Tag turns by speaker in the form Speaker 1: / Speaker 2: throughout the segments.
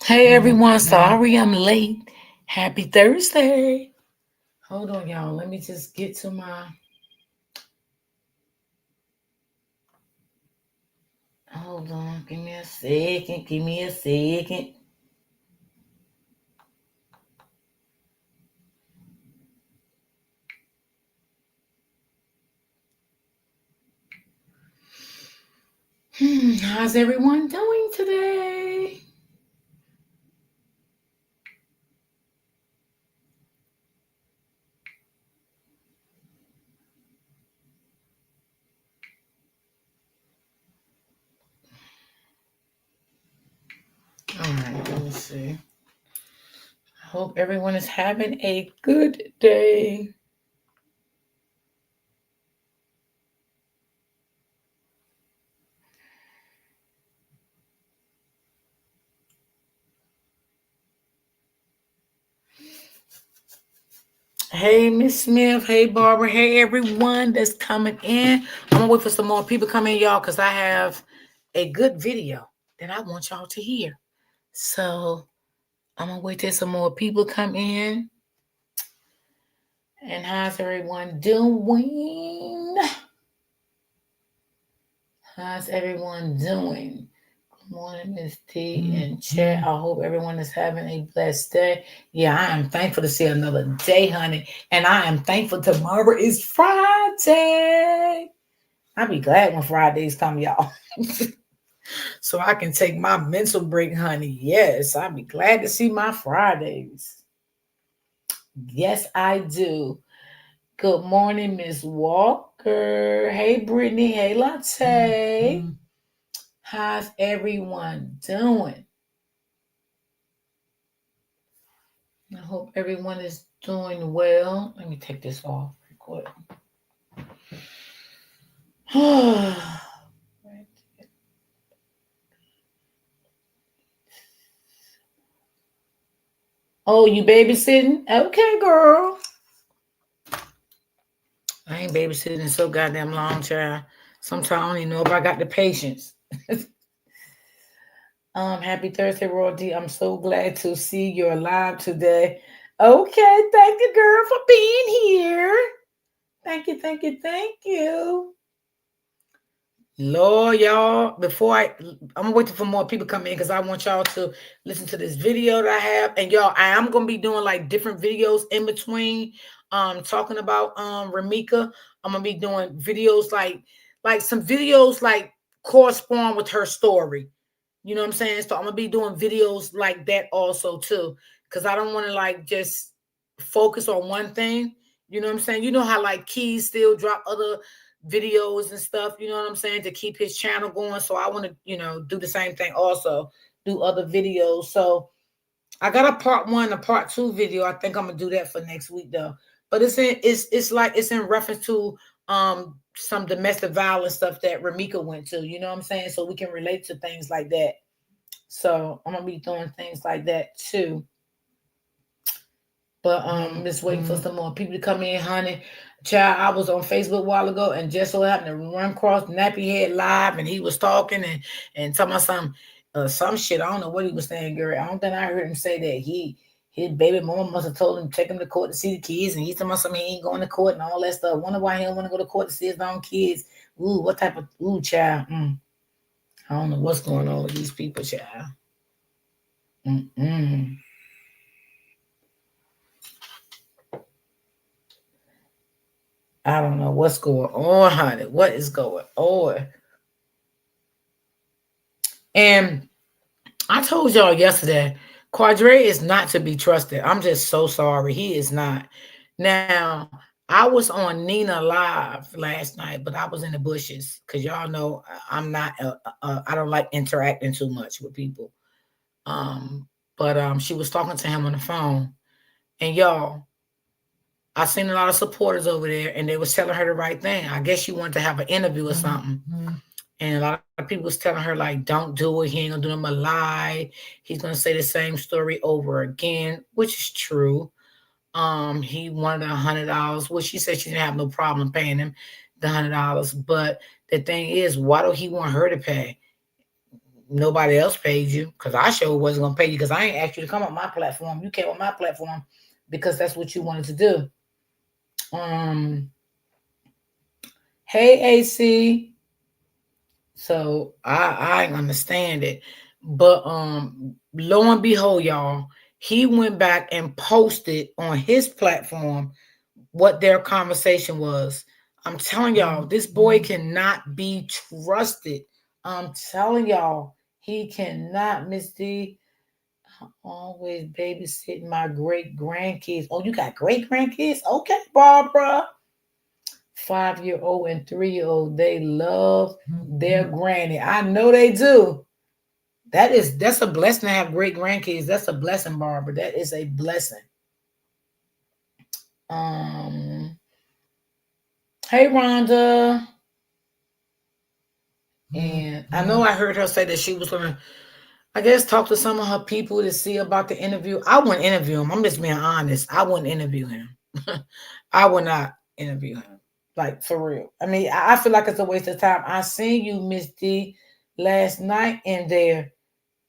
Speaker 1: Hey everyone, sorry I'm late. Happy Thursday. Hold on, y'all. Let me just get to my. Hold on. Give me a second. Give me a second. How's everyone doing today? All right, let me see. I hope everyone is having a good day. Hey, Miss Smith. Hey, Barbara. Hey, everyone that's coming in. I'm gonna wait for some more people coming, y'all, because I have a good video that I want y'all to hear. So I'm gonna wait till some more people come in. And how's everyone doing? How's everyone doing? Good morning, Miss T and chat. I hope everyone is having a blessed day. Yeah, I am thankful to see another day, honey. And I am thankful tomorrow is Friday. I'll be glad when Fridays come, y'all. So I can take my mental break, honey. Yes, I'll be glad to see my Fridays. Yes, I do. Good morning, Miss Walker. Hey, Brittany. Hey, Latte. How's everyone doing? I hope everyone is doing well. Let me take this off real quick. Oh, you babysitting? Okay, girl. I ain't babysitting so goddamn long, child. Sometimes I don't even know if I got the patience. Happy Thursday, Royalty. I'm so glad to see you're alive today. Okay, thank you, girl, for being here. Thank you, thank you, thank you. Lord, y'all, I'm gonna wait for more people come in because I want y'all to listen to this video that I have. And y'all, I am gonna be doing like different videos in between talking about Ramika. I'm gonna be doing videos like some videos like correspond with her story. You know what I'm saying? So I'm gonna be doing videos like that also too. Cause I don't want to like just focus on one thing. You know what I'm saying? You know how like Keys still drop other videos and stuff, you know what I'm saying, to keep his channel going. So I want to, do the same thing also, do other videos. So I got a part one, a part two video. I think I'm gonna do that for next week though. But it's in reference to some domestic violence stuff that Ramika went to, you know what I'm saying? So we can relate to things like that. So I'm gonna be doing things like that too. But just waiting for some more people to come in, honey. Child, I was on Facebook a while ago and just so happened to run across Nappy Head Live and he was talking and talking about some shit. I don't know what he was saying, girl. I don't think I heard him say that his baby mama must have told him to take him to court to see the kids, and he's talking about something he ain't going to court and all that stuff. Wonder why he don't want to go to court to see his own kids. Ooh, what type of child? I don't know what's going on with these people, child. Mm-mm. I don't know what's going on, honey. What is going on? And I told y'all yesterday, Quadre is not to be trusted. I'm just so sorry. He is not. Now, I was on Nina Live last night, but I was in the bushes because y'all know I'm not, I don't like interacting too much with people. But she was talking to him on the phone. And y'all, I seen a lot of supporters over there and they was telling her the right thing. I guess she wanted to have an interview or something. And a lot of people was telling her, like, don't do it. He ain't gonna do him a lie. He's gonna say the same story over again, which is true. He wanted $100, which she said she didn't have no problem paying him the $100. But the thing is, why do he want her to pay? nobody else paid you, because I sure wasn't gonna pay you because I ain't asked you to come on my platform. You came on my platform because that's what you wanted to do. Um, hey AC. So I understand it. But lo and behold, y'all, he went back and posted on his platform what their conversation was. I'm telling y'all, this boy cannot be trusted. I'm telling y'all, he cannot. Miss D, always babysitting my great grandkids. Oh, you got great grandkids? Okay, Barbara. 5-year old and 3-year old, they love their granny. I know they do. That's a blessing to have great grandkids. That's a blessing, Barbara. That is a blessing. Um, hey Rhonda. And I know I heard her say that she was gonna, I guess, talk to some of her people to see about the interview. I wouldn't interview him. I'm just being honest. I wouldn't interview him. I would not interview him. Like for real. I mean, I feel like it's a waste of time. I seen you, Miss D, last night in there.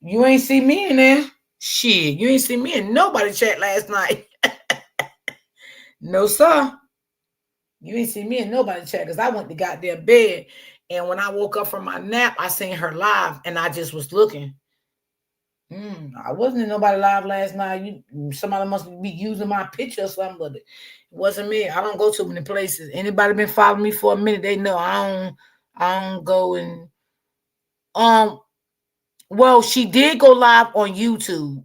Speaker 1: You ain't see me in there. Shit, you ain't see me in nobody chat last night. No, sir. You ain't see me in nobody chat because I went to goddamn bed. And when I woke up from my nap, I seen her live and I just was looking. I wasn't in nobody live last night. Somebody must be using my picture or something, but it wasn't me. I don't go too many places. Anybody been following me for a minute, they know I don't go and um well, she did go live on YouTube.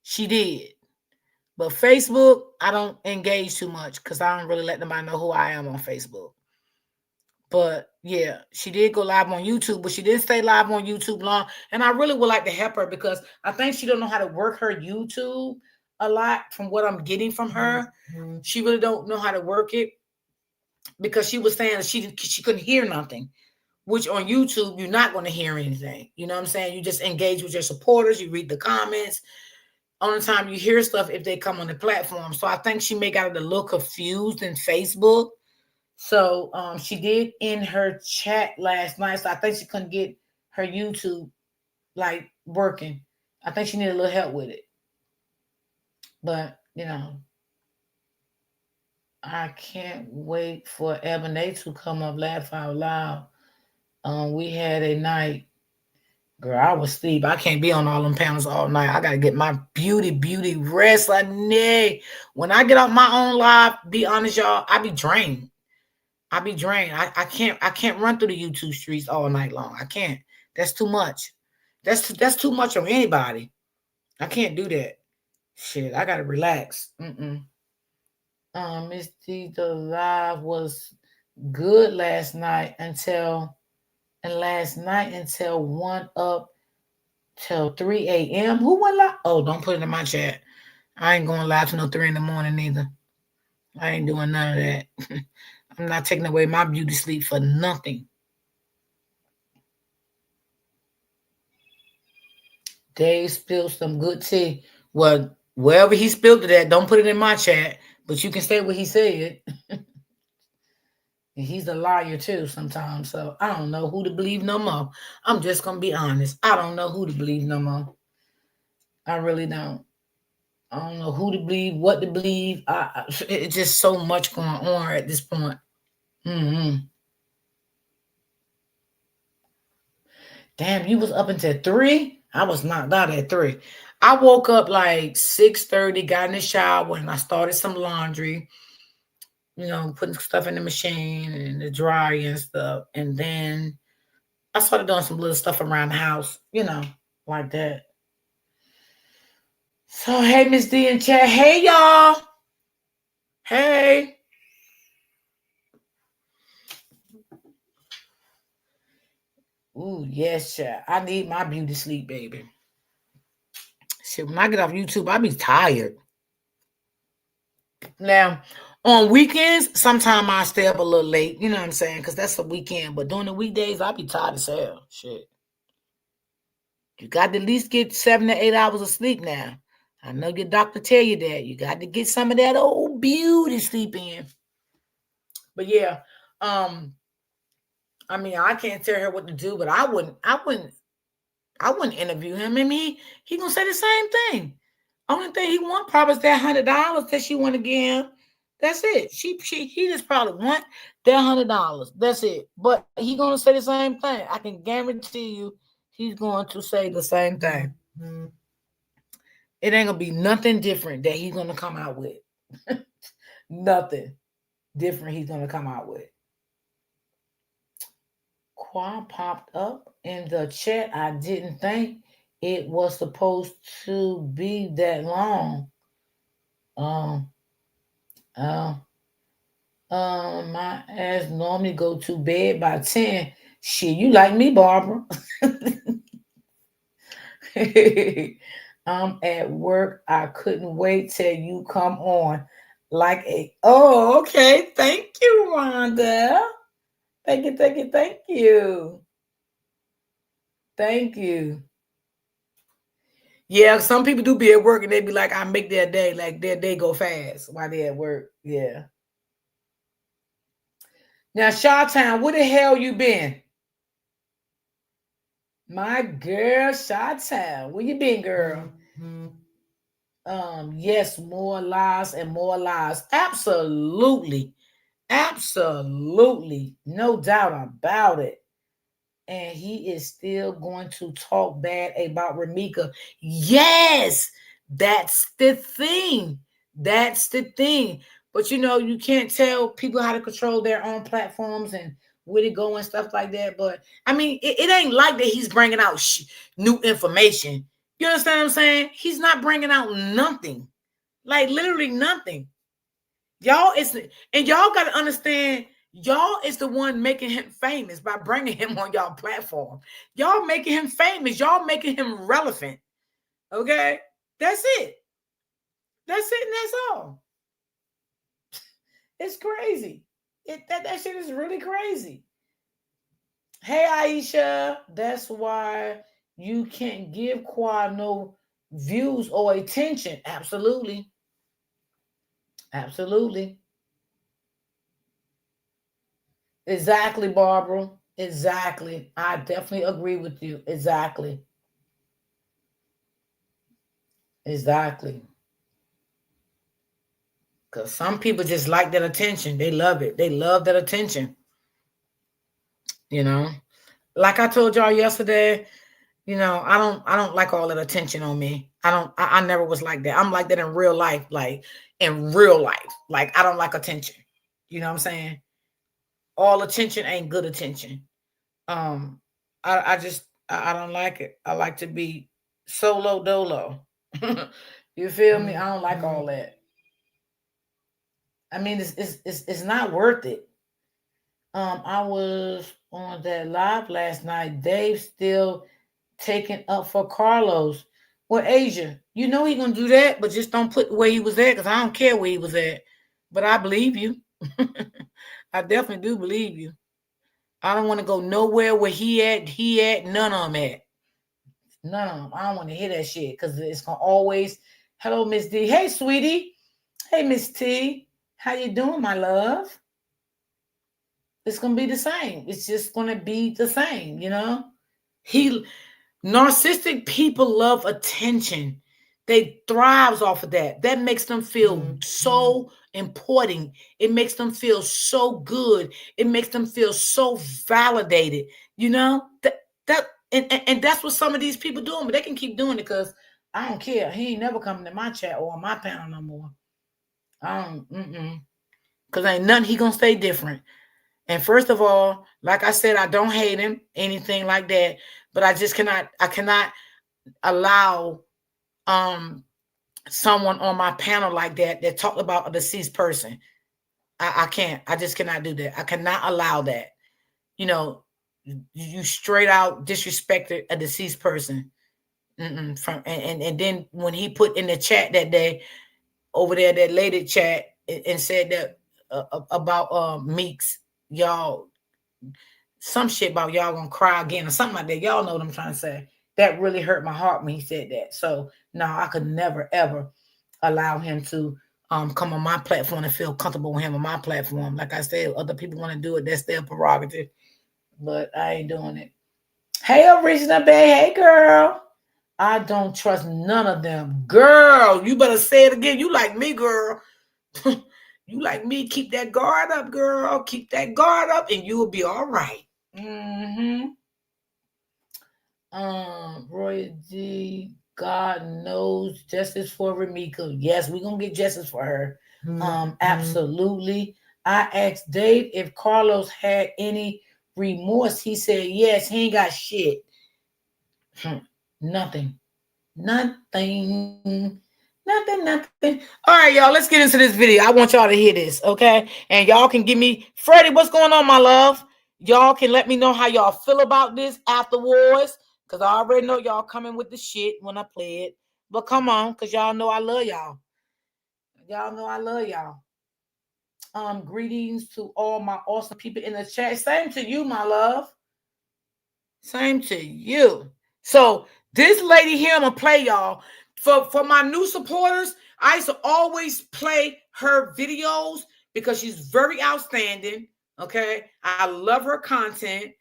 Speaker 1: She did. But Facebook, I don't engage too much because I don't really let nobody know who I am on Facebook. But yeah, she did go live on YouTube, but she didn't stay live on YouTube long. And I really would like to help her because I think she don't know how to work her YouTube a lot from what I'm getting from her. She really don't know how to work it because she was saying that she couldn't hear nothing. Which on YouTube you're not going to hear anything. You know what I'm saying? You just engage with your supporters, you read the comments. Only time you hear stuff if they come on the platform. So I think she may got a little confused in Facebook. So she did in her chat last night. So I think she couldn't get her YouTube like working. I think she needed a little help with it. But I can't wait for Ebony to come up, laugh out loud. We had a night. Girl, I was asleep. I can't be on all them panels all night. I gotta get my beauty rest. I need. When I get off my own live, be honest, y'all, I be drained. I be drained. I can't run through the YouTube streets all night long. I can't. That's too much. That's too much on anybody. I can't do that. Shit, I gotta relax. Miss D, the live was good last night until 1 up till 3 a.m. Who went live? Oh, don't put it in my chat. I ain't going live till no 3 in the morning either. I ain't doing none of that. I'm not taking away my beauty sleep for nothing. Dave spilled some good tea. Well, wherever he spilled it at, don't put it in my chat, but you can say what he said. He's a liar too sometimes, so I don't know who to believe no more. I'm just gonna be honest. I don't know who to believe no more. I really don't. I don't know who to believe, what to believe. It's just so much going on at this point. Mm-hmm. Damn, you was up until 3? I was knocked out at 3. I woke up like 6:30, got in the shower, and I started some laundry, putting stuff in the machine and the dryer and stuff. And then I started doing some little stuff around the house, like that. So, hey, Miss D and chat. Hey, y'all. Hey. Ooh, yes, child. I need my beauty sleep, baby. Shit, when I get off YouTube, I be tired. Now, on weekends, sometimes I stay up a little late, you know what I'm saying? Because that's a weekend. But during the weekdays, I be tired as hell. Shit. You got to at least get 7 to 8 hours of sleep now. I know your doctor tell you that. You got to get some of that old beauty sleep in. But yeah, I mean, I can't tell her what to do, but I wouldn't I wouldn't interview him. I mean, he gonna say the same thing. Only thing he want probably is that $100 that she want to give him. That's it. He just probably want that $100. That's it. But he gonna say the same thing. I can guarantee you, he's going to say the same thing. It ain't gonna be nothing different that he's gonna come out with. Nothing different he's gonna come out with. Quan popped up in the chat. I didn't think it was supposed to be that long. Um, uh, my ass normally go to bed by 10. Shit, you like me, Barbara. I'm at work. I couldn't wait till you come on. Like a okay. Thank you, Rhonda. Thank you, thank you, thank you. Thank you. Yeah, some people do be at work and they be like, I make their day, like their day go fast while they at work. Yeah. Now, Shawtown, where the hell you been? My girl, Shawtown, where you been, girl? Yes, more lies and more lies. Absolutely. Absolutely. No doubt about it. And he is still going to talk bad about Ramika. Yes, that's the thing. That's the thing. But you can't tell people how to control their own platforms and where to go and stuff like that. But I mean, it ain't like that he's bringing out new information. You understand what I'm saying? He's not bringing out nothing, like literally nothing. Y'all is, and y'all got to understand, y'all is the one making him famous by bringing him on y'all platform. Y'all making him famous. Y'all making him relevant. Okay, that's it. That's it, and that's all. It's crazy. That shit is really crazy. Hey Aisha, that's why you can't give Quad no views or attention. Absolutely. Absolutely. Exactly, Barbara. Exactly. I definitely agree with you. Exactly. Exactly. Because some people just like that attention. They love it. They love that attention. You know, like I told y'all yesterday, I don't like all that attention on me. I never was like that. I'm like that in real life. Like in real life. Like I don't like attention. You know what I'm saying? All attention ain't good attention. Um, I don't like it. I like to be solo dolo. You feel me? I don't like all that. I mean, it's not worth it. I was on that live last night. Dave still taking up for Carlos. Well, Asia, you know he gonna do that, but just don't put where he was at because I don't care where he was at. But I believe you. I definitely do believe you. I don't want to go nowhere where he at, none of them at. None of them. I don't want to hear that shit because it's gonna always. Hello, Miss D. Hey, sweetie. Hey, Miss T. How you doing, my love? It's gonna be the same. It's just gonna be the same. He Narcissistic people love attention. They thrives off of that. That makes them feel so important. It makes them feel so good. It makes them feel so validated. That and that's what some of these people doing, but they can keep doing it because I don't care. He ain't never coming to my chat or on my panel no more. Because ain't nothing he gonna stay different. And first of all, like I said, I don't hate him, anything like that. But I cannot allow someone on my panel like that talked about a deceased person. I can't. I just cannot do that. I cannot allow that. You straight out disrespected a deceased person. And then when he put in the chat that day over there, that lady chat and said that about Meeks, y'all, some shit about y'all gonna cry again or something like that. Y'all know what I'm trying to say. That really hurt my heart when he said that. So no, I could never ever allow him to come on my platform and feel comfortable with him on my platform. Like I said, other people want to do it, that's their prerogative. But I ain't doing it. Hey, Original Bay. Hey, girl. I don't trust none of them. Girl, you better say it again. You like me, girl. You like me. Keep that guard up, girl. Keep that guard up, and you will be all right. Mm-hmm. Roy D. God knows justice for Remika. Yes, we're gonna get justice for her. Absolutely. I asked Dave if Carlos had any remorse. He said yes. He ain't got shit. Nothing. Nothing. Nothing. All right, y'all. Let's get into this video. I want y'all to hear this, okay? And y'all can give me, Freddie, what's going on, my love? Y'all can let me know how y'all feel about this afterwards, because I already know y'all coming with the shit when I play it. But come on, because y'all know I love y'all. Y'all know I love y'all. Greetings to all my awesome people in the chat. Same to you, my love. Same to you. So this lady here, I'm gonna play y'all. For my new supporters, I used to always play her videos because she's very outstanding. Okay. I love her content.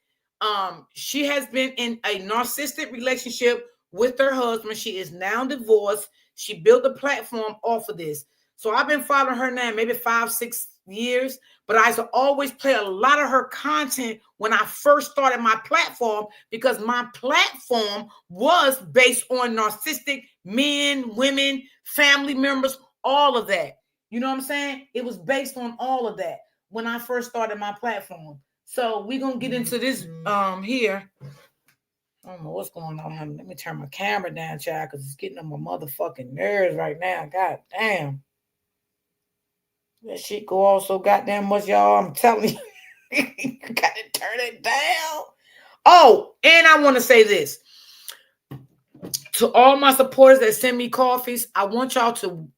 Speaker 1: She has been in a narcissistic relationship with her husband. She is now divorced. She built a platform off of this. So I've been following her now maybe 5-6 years, but I used to always play a lot of her content when I first started my platform because my platform was based on narcissistic men, women, family members, all of that. You know what I'm saying? It was based on all of that when I first started my platform. So we're gonna get into this here. I don't know what's going on, honey. Let me turn my camera down, child, because it's getting on my motherfucking nerves right now. God damn. That shit go off so goddamn much, y'all. I'm telling you. You gotta turn it down. Oh, and I want to say this. To all my supporters that send me coffees, I want y'all to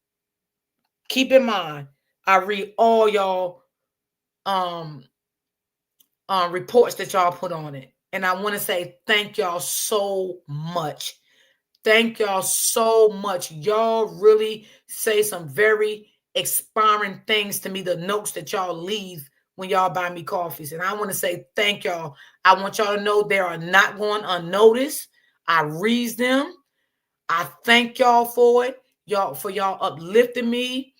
Speaker 1: keep in mind, I read all y'all reports that y'all put on it. And I want to say thank y'all so much. Thank y'all so much. Y'all really say some very inspiring things to me, the notes that y'all leave when y'all buy me coffees. And I want to say thank y'all. I want y'all to know they are not going unnoticed. I read them. I thank y'all for it. Y'all uplifting me,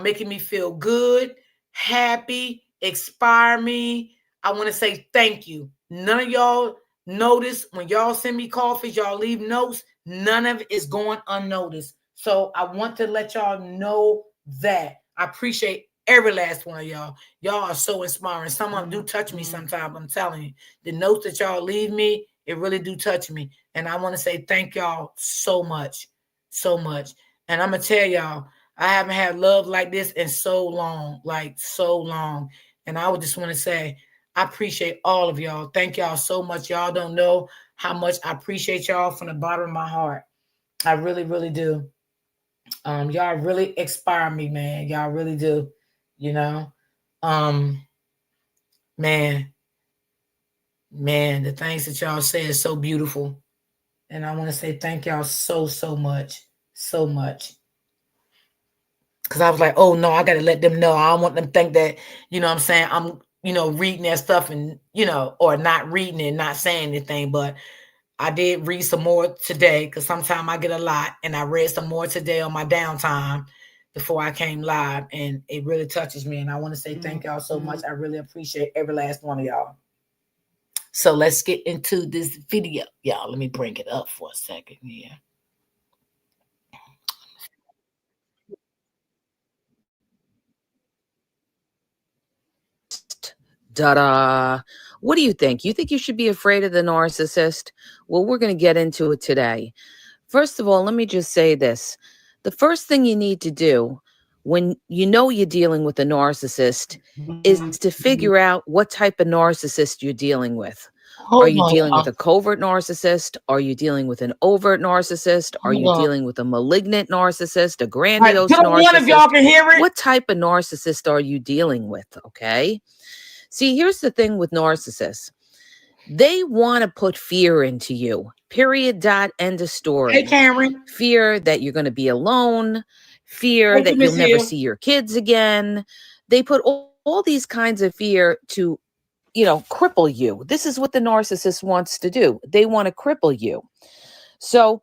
Speaker 1: making me feel good, happy, inspire me. I want to say thank you. None of y'all notice when y'all send me coffees, y'all leave notes. None of it is going unnoticed. So I want to let y'all know that. I appreciate every last one of y'all. Y'all are so inspiring. Some of them do touch me sometimes. I'm telling you. The notes that y'all leave me, it really do touch me. And I want to say thank y'all so much. So much. And I'm going to tell y'all, I haven't had love like this in so long, like so long. And I would just want to say, I appreciate all of y'all. Thank y'all so much. Y'all don't know how much I appreciate y'all from the bottom of my heart. I really, really do. Y'all really inspire me, man. Y'all really do. You know, um, man, man, the things that y'all say is so beautiful. And I want to say thank y'all so much. So much. Because I was like, oh no, I got to let them know. I don't want them to think that, you know what I'm saying, I'm, reading their stuff and, or not reading it, not saying anything. But I did read some more today because sometimes I get a lot. And I read some more today on my downtime before I came live. And it really touches me. And I want to say thank y'all so much. I really appreciate every last one of y'all. So let's get into this video. Y'all, let me bring it up for a second here.
Speaker 2: Da-da. What do you think? You think you should be afraid of the narcissist? Well, we're going to get into it today. First of all, let me just say this. The first thing you need to do when you know you're dealing with a narcissist is to figure out what type of narcissist you're dealing with. Are you dealing with a covert narcissist? Are you dealing with an overt narcissist? Are you dealing with a malignant narcissist, a grandiose narcissist?
Speaker 1: One of y'all can hear it.
Speaker 2: What type of narcissist are you dealing with? Okay. See, here's the thing with narcissists. They want to put fear into you. Period. Dot. End of story.
Speaker 1: Hey, Cameron.
Speaker 2: Fear that you're going to be alone. Fear that you'll never see your kids again. They put all these kinds of fear to, cripple you. This is what the narcissist wants to do. They want to cripple you. So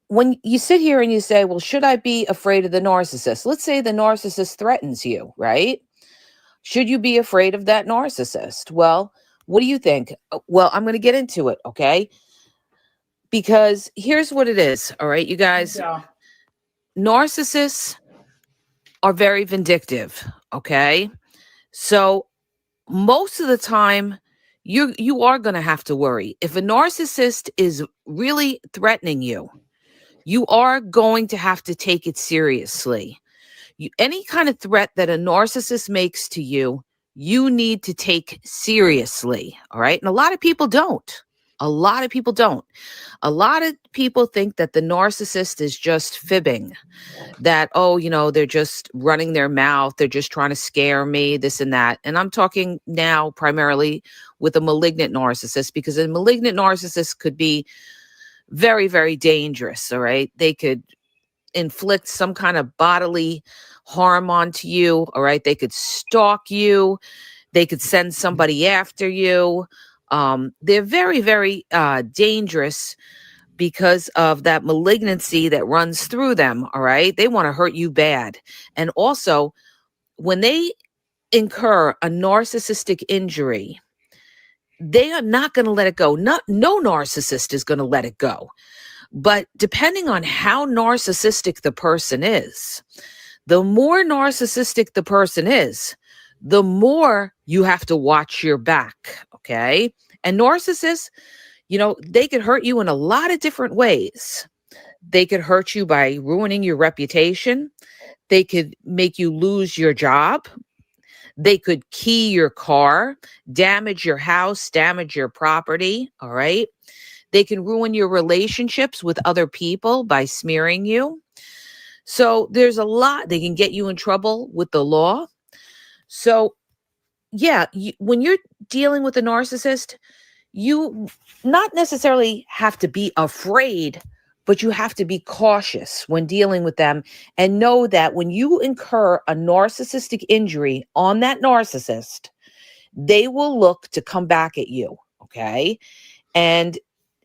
Speaker 2: when you sit here and you say, well, should I be afraid of the narcissist? Let's say the narcissist threatens you, right? Should you be afraid of that narcissist? Well, what do you think? Well, I'm going to get into it, okay? Because here's what it is, all right, you guys.
Speaker 1: Yeah.
Speaker 2: Narcissists are very vindictive, okay? So most of the time, you are going to have to worry. If a narcissist is really threatening you, you are going to have to take it seriously. Any kind of threat that a narcissist makes to you, you need to take seriously. All right. And a lot of people don't. A lot of people don't. A lot of people think that the narcissist is just fibbing, that, oh, they're just running their mouth. They're just trying to scare me, this and that. And I'm talking now primarily with a malignant narcissist, because a malignant narcissist could be very, very dangerous. All right. They could inflict some kind of bodily harm onto you. All right. They could stalk you. They could send somebody after you. They're very, very dangerous because of that malignancy that runs through them. All right. They want to hurt you bad. And also, when they incur a narcissistic injury, they are not going to let it go. No narcissist is going to let it go. But depending on how narcissistic the person is, the more narcissistic the person is, the more you have to watch your back. Okay. And narcissists, they could hurt you in a lot of different ways. They could hurt you by ruining your reputation. They could make you lose your job. They could key your car, damage your house, damage your property. All right. They can ruin your relationships with other people by smearing you. So there's a lot. They can get you in trouble with the law. So, yeah, when you're dealing with a narcissist, you not necessarily have to be afraid, but you have to be cautious when dealing with them, and know that when you incur a narcissistic injury on that narcissist, they will look to come back at you. Okay. And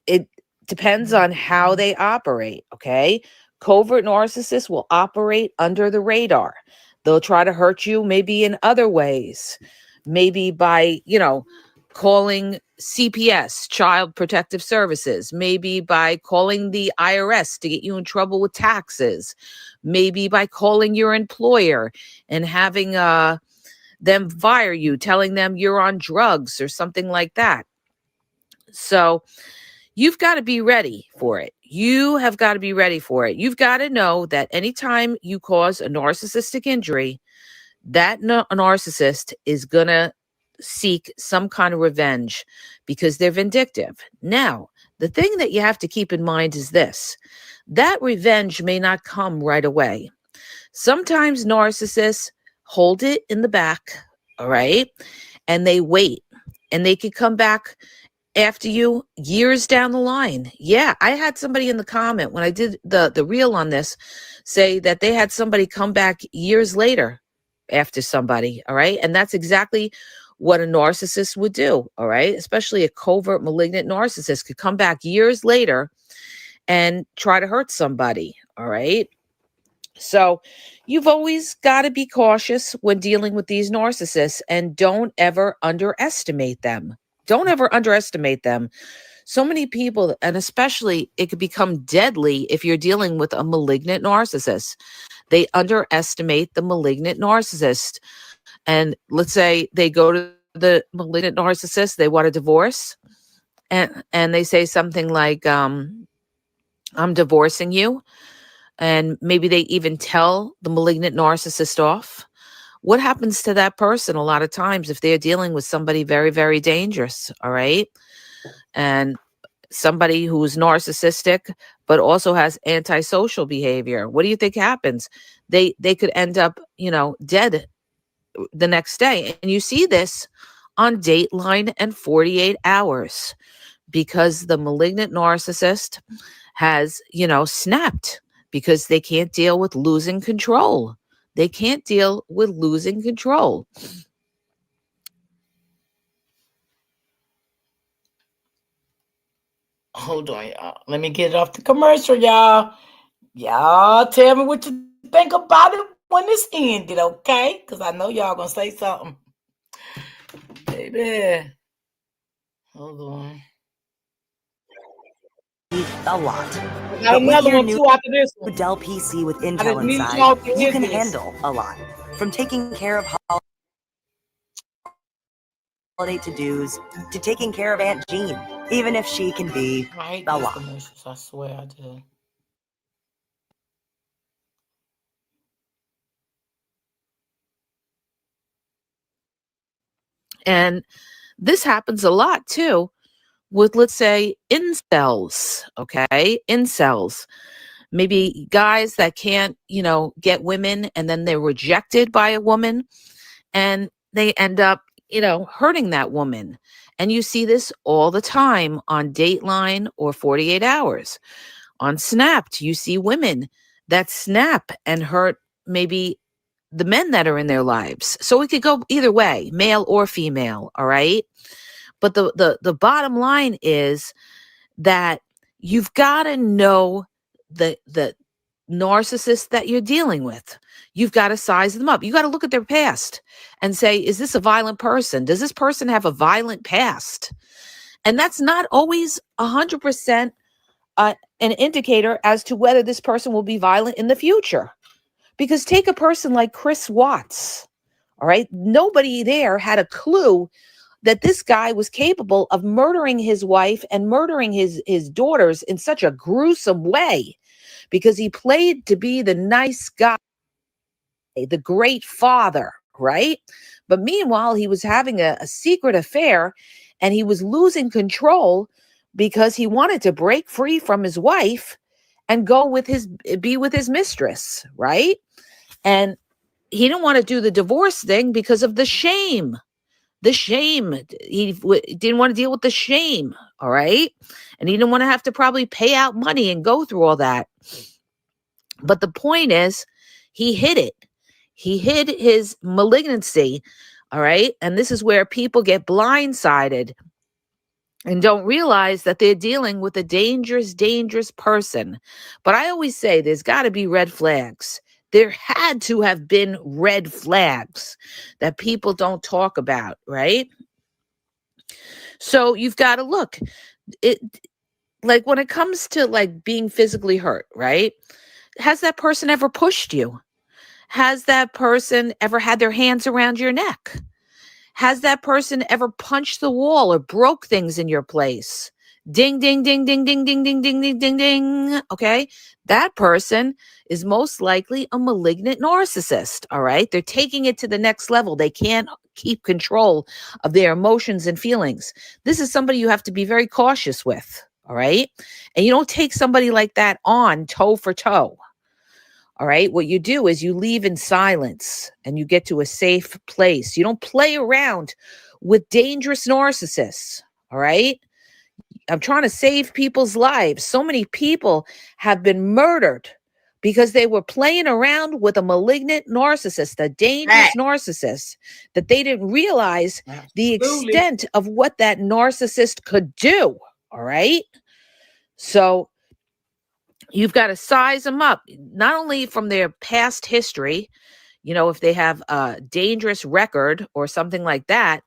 Speaker 2: it depends on how they operate. Okay. Covert narcissists will operate under the radar. They'll try to hurt you maybe in other ways, maybe by, calling CPS, Child Protective Services, maybe by calling the IRS to get you in trouble with taxes, maybe by calling your employer and having them fire you, telling them you're on drugs or something like that. So you've got to be ready for it. You have got to be ready for it. You've got to know that anytime you cause a narcissistic injury, that narcissist is going to seek some kind of revenge because they're vindictive. Now, the thing that you have to keep in mind is this: that revenge may not come right away. Sometimes narcissists hold it in the back, all right, and they wait, and they could come back after you years down the line. Yeah, I had somebody in the comment when I did the reel on this say that they had somebody come back years later after somebody, all right? And that's exactly what a narcissist would do, all right? Especially a covert malignant narcissist could come back years later and try to hurt somebody, all right? So you've always got to be cautious when dealing with these narcissists, and don't ever underestimate them. Don't ever underestimate them. So many people, and especially it could become deadly if you're dealing with a malignant narcissist. They underestimate the malignant narcissist. And let's say they go to the malignant narcissist, they want a divorce, and they say something like, I'm divorcing you. And maybe they even tell the malignant narcissist off. What happens to that person a lot of times if they're dealing with somebody very, very dangerous, all right? And somebody who's narcissistic, but also has antisocial behavior. What do you think happens? They could end up, dead the next day. And you see this on Dateline and 48 Hours because the malignant narcissist has, snapped because they can't deal with losing control. They can't deal with losing control.
Speaker 1: Hold on, y'all. Let me get it off the commercial, y'all. Y'all tell me what you think about it when it's ended, okay? Because I know y'all gonna say something. Baby. Hold on.
Speaker 3: A lot.
Speaker 1: I got
Speaker 3: But with
Speaker 1: another
Speaker 3: your
Speaker 1: one
Speaker 3: new
Speaker 1: too after this one.
Speaker 3: Dell PC with
Speaker 1: I just
Speaker 3: Intel
Speaker 1: need
Speaker 3: inside,
Speaker 1: y'all to
Speaker 3: you
Speaker 1: get
Speaker 3: can
Speaker 1: this.
Speaker 3: handle a lot. From taking care of holiday to-dos to taking care of Aunt Jean, even if she can be
Speaker 1: I hate
Speaker 3: a
Speaker 1: these
Speaker 3: lot.
Speaker 1: commercials. I swear I do.
Speaker 2: And this happens a lot too with, let's say, incels, okay? Incels. Maybe guys that can't, get women and then they're rejected by a woman and they end up, hurting that woman. And you see this all the time on Dateline or 48 Hours. On Snapped, you see women that snap and hurt maybe the men that are in their lives. So it could go either way, male or female, all right? But the bottom line is that you've got to know the narcissist that you're dealing with. You've got to size them up. You got to look at their past and say, is this a violent person? Does this person have a violent past? And that's not always 100% an indicator as to whether this person will be violent in the future. Because take a person like Chris Watts, all right? Nobody there had a clue that this guy was capable of murdering his wife and murdering his daughters in such a gruesome way because he played to be the nice guy, the great father, right? But meanwhile, he was having a secret affair and he was losing control because he wanted to break free from his wife and be with his mistress, right? And he didn't want to do the divorce thing because of the shame. The shame. He didn't want to deal with the shame. All right. And he didn't want to have to probably pay out money and go through all that. But the point is, he hid it. He hid his malignancy. All right. And this is where people get blindsided and don't realize that they're dealing with a dangerous, dangerous person. But I always say there's got to be red flags. There had to have been red flags that people don't talk about, right? So you've got to look. It like when it comes to like being physically hurt, right? Has that person ever pushed you? Has that person ever had their hands around your neck? Has that person ever punched the wall or broke things in your place? Ding, ding, ding, ding, ding, ding, ding, ding, ding, ding, ding. Okay. That person is most likely a malignant narcissist. All right. They're taking it to the next level. They can't keep control of their emotions and feelings. This is somebody you have to be very cautious with. All right. And you don't take somebody like that on toe for toe. All right. What you do is you leave in silence and you get to a safe place. You don't play around with dangerous narcissists. All right. I'm trying to save people's lives. So many people have been murdered because they were playing around with a malignant narcissist, a dangerous narcissist, that they didn't realize the extent of what that narcissist could do. All right. So you've got to size them up, not only from their past history, if they have a dangerous record or something like that,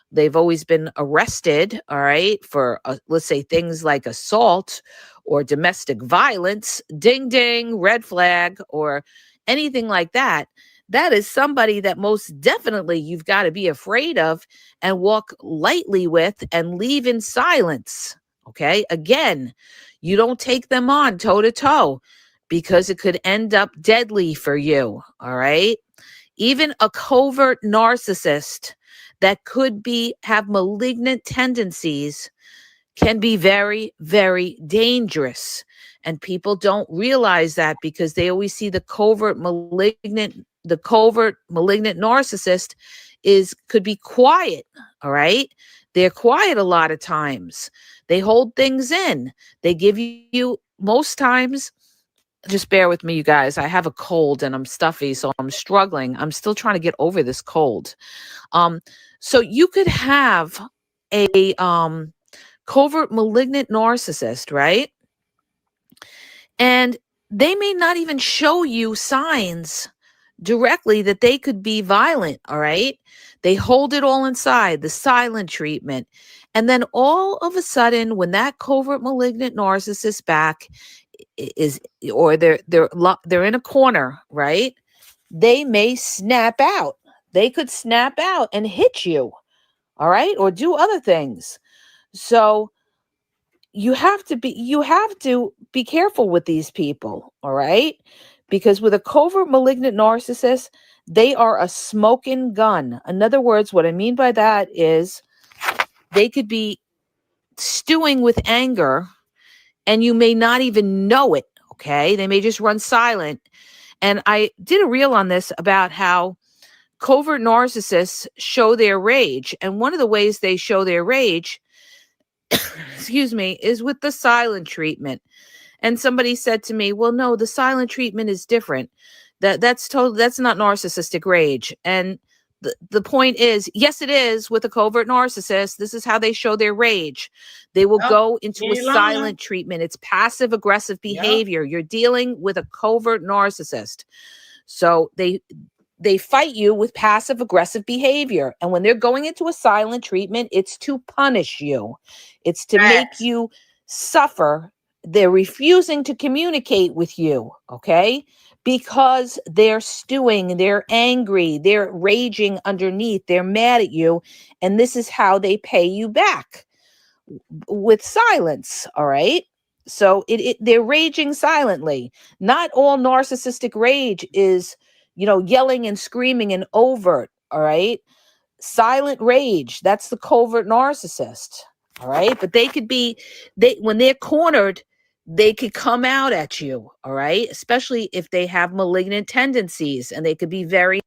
Speaker 2: they've always been arrested, all right, for, let's say, things like assault or domestic violence, ding, ding, red flag, or anything like that. That is somebody that most definitely you've got to be afraid of and walk lightly with and leave in silence. Okay. Again, you don't take them on toe to toe because it could end up deadly for you. All right. Even a covert narcissist that could have malignant tendencies can be very, very dangerous. And people don't realize that because they always see the covert malignant narcissist could be quiet. All right. They're quiet a lot of times. They hold things in. They give you most times. Just bear with me, you guys. I have a cold and I'm stuffy, so I'm struggling. I'm still trying to get over this cold. So you could have a covert malignant narcissist, right? And they may not even show you signs directly that they could be violent, all right? They hold it all inside, the silent treatment. And then all of a sudden, when that covert malignant narcissist back is, or they're in a corner, right? They may snap out. They could snap out and hit you, all right? Or do other things. So you have to be careful with these people, all right? Because with a covert malignant narcissist, they are a smoking gun. In other words, what I mean by that is they could be stewing with anger and you may not even know it, okay? They may just run silent. And I did a reel on this about how covert narcissists show their rage. And one of the ways they show their rage, excuse me, is with the silent treatment. And somebody said to me, well, no, the silent treatment is different. That's not narcissistic rage. And the point is, yes, it is with a covert narcissist. This is how they show their rage. They will
Speaker 1: Yep.
Speaker 2: go into
Speaker 1: You
Speaker 2: a
Speaker 1: ain't lying.
Speaker 2: silent treatment. It's passive aggressive behavior. You're dealing with a covert narcissist. So they fight you with passive aggressive behavior. And when they're going into a silent treatment, it's to punish you. It's to make
Speaker 1: Facts.
Speaker 2: you suffer. They're refusing to communicate with you, okay? Because they're stewing, they're angry, they're raging underneath, they're mad at you, and this is how they pay you back with silence, all right? So they're raging silently. Not all narcissistic rage is, yelling and screaming and overt, all right? Silent rage, that's the covert narcissist, all right? But when they're cornered, they could come out at you, all right? Especially if they have malignant tendencies, and they could be very.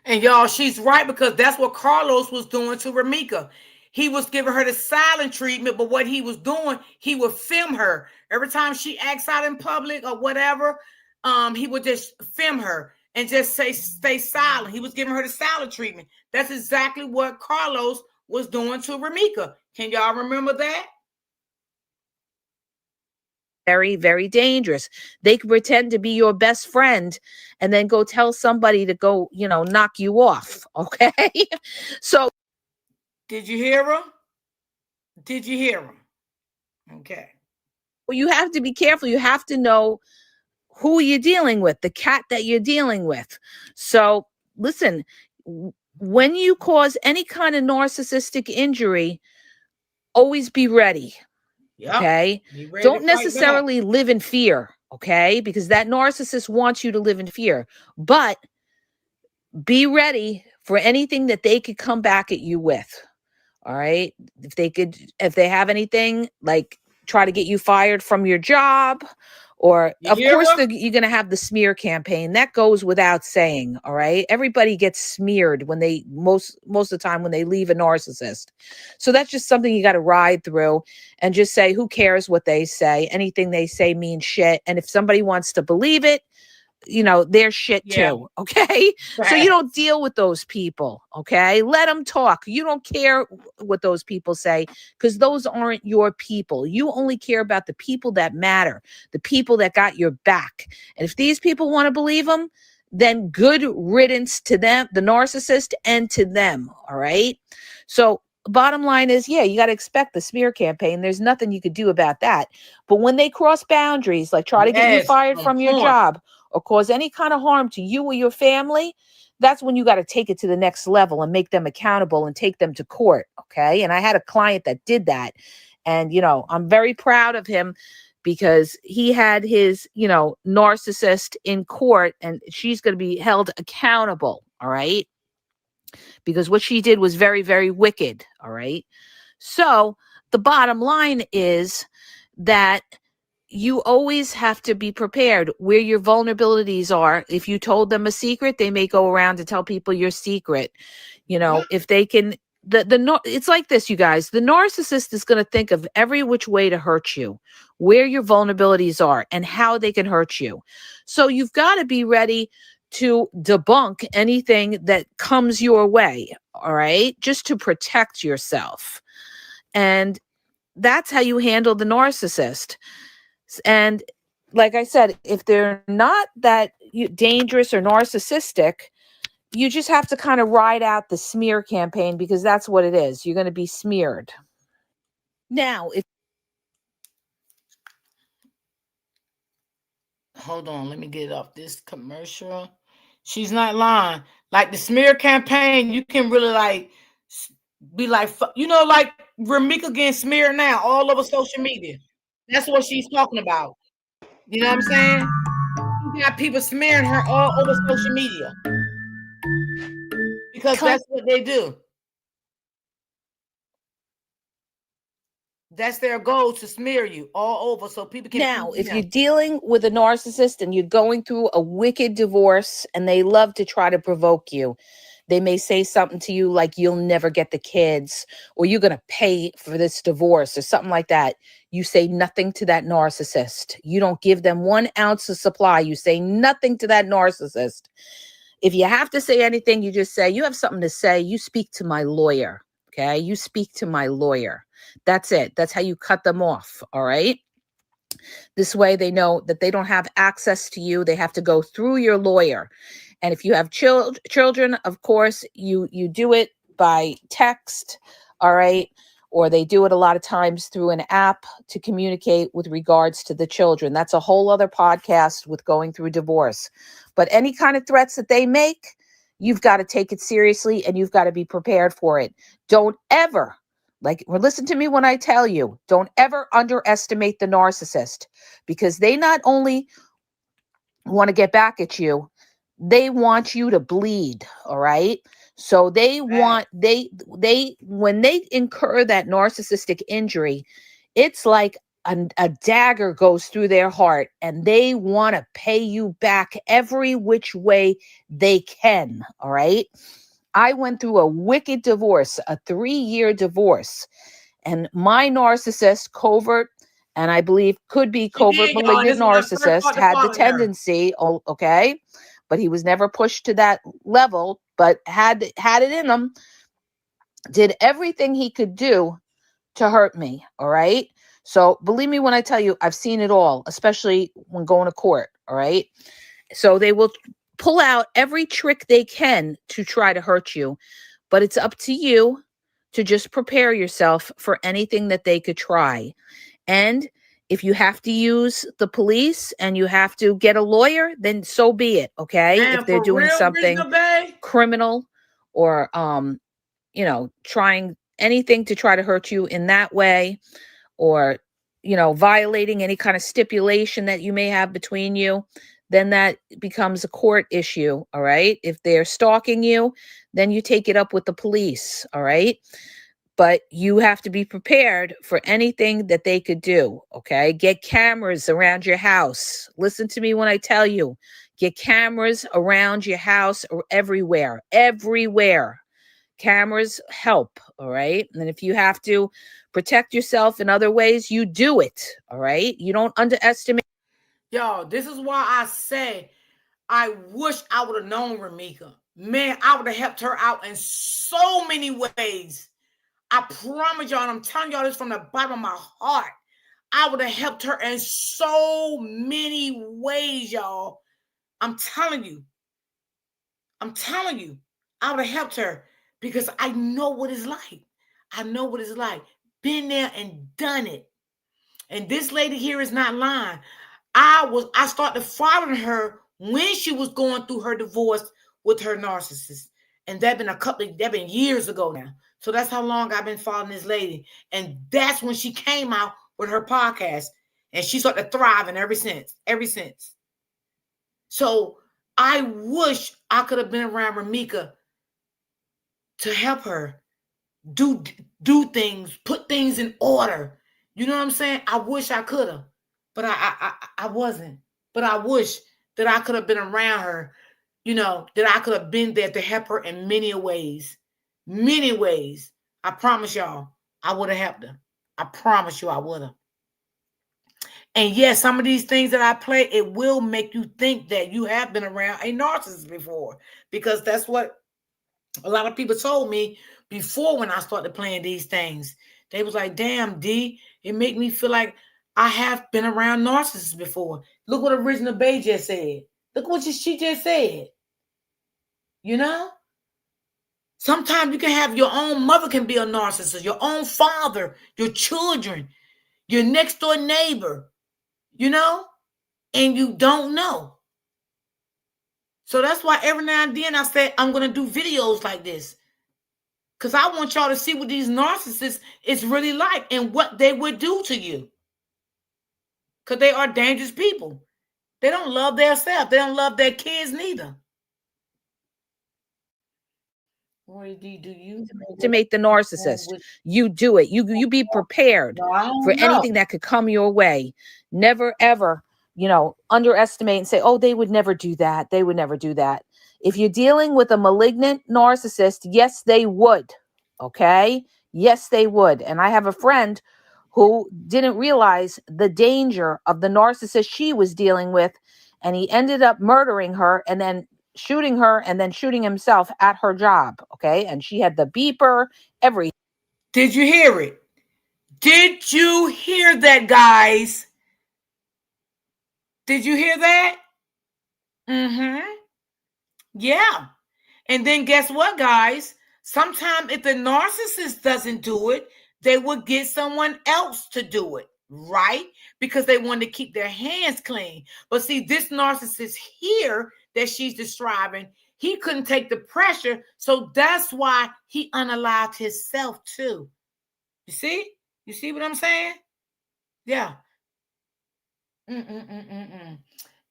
Speaker 1: And y'all, she's right, because that's what Carlos was doing to Ramika. He was giving her the silent treatment, but what he was doing, he would film her every time she acts out in public or whatever. He would just film her and just say, "Stay silent." He was giving her the silent treatment. That's exactly what Carlos was doing to Ramika. Can y'all remember that?
Speaker 2: Very, very dangerous. They could pretend to be your best friend and then go tell somebody to go, knock you off. Okay. So
Speaker 1: Did you hear her? Did you hear him? Okay.
Speaker 2: you have to be careful. You have to know who you're dealing with, the cat that you're dealing with. So listen, when you cause any kind of narcissistic injury, always be ready.
Speaker 1: Yep.
Speaker 2: Okay. Don't necessarily live in fear. Okay. Because that narcissist wants you to live in fear, but be ready for anything that they could come back at you with. All right. If they have anything like try to get you fired from your job, or of course you're going to have the smear campaign. That goes without saying. All right. Everybody gets smeared when they most of the time when they leave a narcissist. So that's just something you got to ride through and just say, who cares what they say? Anything they say means shit. And if somebody wants to believe it, they're shit too. Okay. Right. So you don't deal with those people. Okay. Let them talk. You don't care what those people say, because those aren't your people. You only care about the people that matter, the people that got your back. And if these people want to believe them, then good riddance to them, the narcissist, and to them. All right. So bottom line is, you got to expect the smear campaign. There's nothing you could do about that. But when they cross boundaries, like try to get you fired from your job, or cause any kind of harm to you or your family, that's when you got to take it to the next level and make them accountable and take them to court. Okay. And I had a client that did that. And, I'm very proud of him, because he had his, narcissist in court, and she's going to be held accountable. All right. Because what she did was very, very wicked. All right. So the bottom line is that you always have to be prepared where your vulnerabilities are. If you told them a secret, they may go around to tell people your secret. If they can, it's like this, you guys. The narcissist is going to think of every which way to hurt you, where your vulnerabilities are, and how they can hurt you. So you've got to be ready to debunk anything that comes your way. All right, just to protect yourself. And that's how you handle the narcissist. And like I said, if they're not that dangerous or narcissistic, you just have to kind of ride out the smear campaign, because that's what it is. You're going to be smeared. Now, if
Speaker 1: hold on, let me get off this commercial. She's not lying. Like the smear campaign, you can really like be like, like Ramika getting smeared now all over social media. That's what she's talking about. You know what I'm saying? You got people smearing her all over social media because that's what they do. That's their goal, to smear you all over so people can.
Speaker 2: Now, if you're dealing with a narcissist and you're going through a wicked divorce and they love to try to provoke you, they may say something to you like, you'll never get the kids, or you're going to pay for this divorce, or something like that. You say nothing to that narcissist. You don't give them 1 ounce of supply. You say nothing to that narcissist. If you have to say anything, you just say, you have something to say, you speak to my lawyer. Okay. You speak to my lawyer. That's it. That's how you cut them off. All right. This way they know that they don't have access to you. They have to go through your lawyer. And if you have children, of course, you do it by text. All right. Or they do it a lot of times through an app to communicate with regards to the children. That's a whole other podcast with going through divorce. But any kind of threats that they make, you've got to take it seriously and you've got to be prepared for it. Don't ever, listen to me when I tell you, don't ever underestimate the narcissist, because they not only want to get back at you, they want you to bleed. All right. So they want, when they incur that narcissistic injury, it's like a dagger goes through their heart, and they want to pay you back every which way they can. All right. I went through a wicked divorce, a 3-year divorce, and my narcissist, covert, and I believe could be covert malignant narcissist, had the tendency, okay, but he was never pushed to that level, but had it in him, did everything he could do to hurt me. All right. So believe me when I tell you, I've seen it all, especially when going to court. All right. So they will pull out every trick they can to try to hurt you, but it's up to you to just prepare yourself for anything that they could try. And if you have to use the police and you have to get a lawyer, then so be it. Okay.
Speaker 1: And
Speaker 2: if they're doing something criminal or, trying anything to try to hurt you in that way, or, violating any kind of stipulation that you may have between you, then that becomes a court issue. All right. If they're stalking you, then you take it up with the police. All right. But you have to be prepared for anything that they could do. Okay. Get cameras around your house. Listen to me when I tell you, get cameras around your house or everywhere. Cameras help. All right. And if you have to protect yourself in other ways, you do it. All right. You don't underestimate.
Speaker 1: Yo, this is why I say I wish I would have known Ramika. Man, I would have helped her out in so many ways. I promise y'all, and I'm telling y'all this from the bottom of my heart, I would have helped her in so many ways, y'all. I'm telling you, I would have helped her because I know what it's like. Been there and done it. And this lady here is not lying. I started following her when she was going through her divorce with her narcissist. And that been years ago now. So that's how long I've been following this lady. And that's when she came out with her podcast. And she started thriving ever since. So I wish I could have been around Ramika to help her do things, put things in order. You know what I'm saying? I wish I could have, but I wasn't. But I wish that I could have been around her, that I could have been there to help her in many ways. I promise y'all, I would have helped her. I promise you I would have. And yes, some of these things that I play, it will make you think that you have been around a narcissist before, because that's what a lot of people told me before when I started playing these things. They was like, damn, D, it make me feel like I have been around narcissists before. Look what Original Bay just said. Look what she just said. You know? Sometimes you can have your own mother can be a narcissist, your own father, your children, your next door neighbor, you know, and you don't know. So that's why every now and then I say I'm going to do videos like this. Because I want y'all to see what these narcissists is really like and what they would do to you. Because they are dangerous people. They don't love themselves. They don't love their kids neither. Roy D, do you
Speaker 2: to make the narcissist? You do it. You be prepared for anything that could come your way. Never ever, underestimate and say, oh, they would never do that. They would never do that. If you're dealing with a malignant narcissist, yes, they would. Okay? Yes, they would. And I have a friend who didn't realize the danger of the narcissist she was dealing with. And he ended up murdering her and then shooting her and then shooting himself at her job. Okay. And she had the beeper, everything.
Speaker 1: Did you hear it? Did you hear that, guys? Did you hear that? Mm-hmm. Yeah. And then guess what, guys? Sometimes if the narcissist doesn't do it, they will get someone else to do it, right? Because they want to keep their hands clean. But see, this narcissist here that she's describing, he couldn't take the pressure. So that's why he unalived himself too. You see? You see what I'm saying? Yeah. A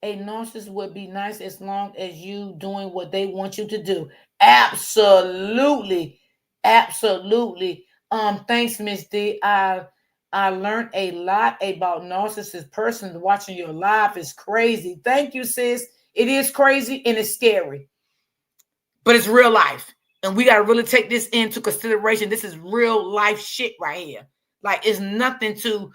Speaker 1: narcissist would be nice as long as you doing what they want you to do. Absolutely. Absolutely. Thanks, Miss D. I learned a lot about narcissist persons. Watching your live is crazy. Thank you, sis. It is crazy and it's scary. But it's real life. And we got to really take this into consideration. This is real life shit right here. Like, it's nothing to.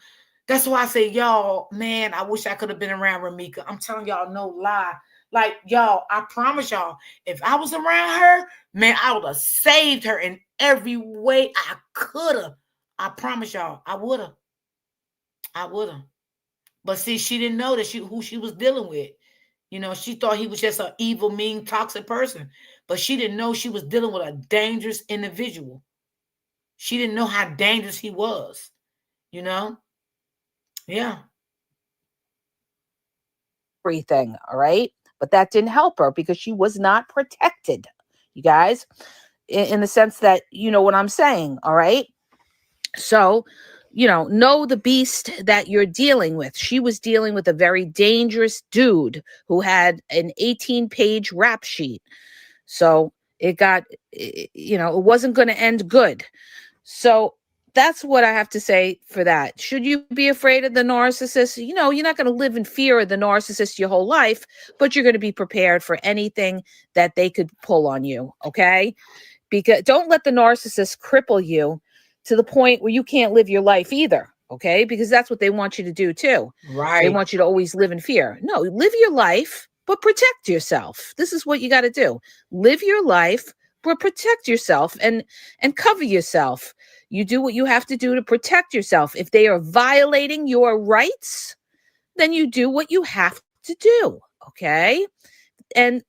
Speaker 1: That's why I say, y'all, man, I wish I could have been around Ramika. I'm telling y'all, no lie. Like, y'all, I promise y'all, if I was around her, man, I would have saved her in every way I could have. I promise y'all, I would have. I would have. But see, she didn't know that who she was dealing with. She thought he was just an evil, mean, toxic person. But she didn't know she was dealing with a dangerous individual. She didn't know how dangerous he was. Yeah.
Speaker 2: Everything, all right? But that didn't help her because she was not protected, you guys, in the sense that, you know what I'm saying, all right? So, know the beast that you're dealing with. She was dealing with a very dangerous dude who had an 18-page rap sheet. So it wasn't going to end good. So that's what I have to say for that. Should you be afraid of the narcissist? You're not going to live in fear of the narcissist your whole life, but you're going to be prepared for anything that they could pull on you. Okay. Because don't let the narcissist cripple you to the point where you can't live your life either. Okay. Because that's what they want you to do too.
Speaker 1: Right.
Speaker 2: They want you to always live in fear. No, live your life, but protect yourself. This is what you got to do. Live your life, but protect yourself and cover yourself. You do what you have to do to protect yourself. If they are violating your rights, then you do what you have to do. Okay. And,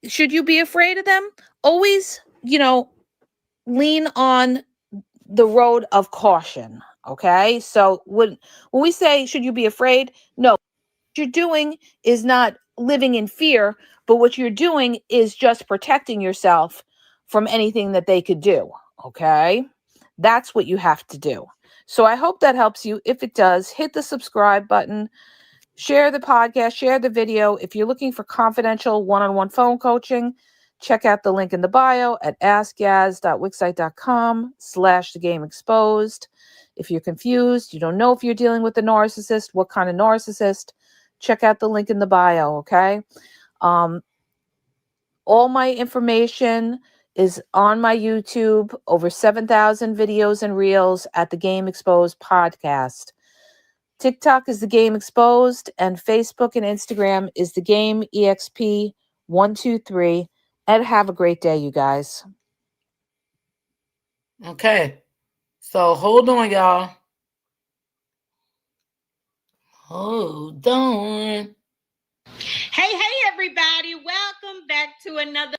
Speaker 2: should you be afraid of them? Always, lean on the road of caution. Okay. So when we say, should you be afraid? No, what you're doing is not living in fear, but what you're doing is just protecting yourself from anything that they could do. Okay. That's what you have to do. So I hope that helps you. If it does, hit the subscribe button, share the podcast, share the video. If you're looking for confidential one-on-one phone coaching, check out the link in the bio at askgaz.wixsite.com/thegameexposed. If you're confused, you don't know if you're dealing with a narcissist, what kind of narcissist, check out the link in the bio, okay? All my information is on my YouTube, over 7,000 videos and reels at the Game Exposed podcast. TikTok is the Game Exposed, and Facebook and Instagram is the Game EXP123. And have a great day, you guys.
Speaker 1: Okay. So hold on, y'all. Hold on.
Speaker 4: Hey, everybody. Welcome back to another.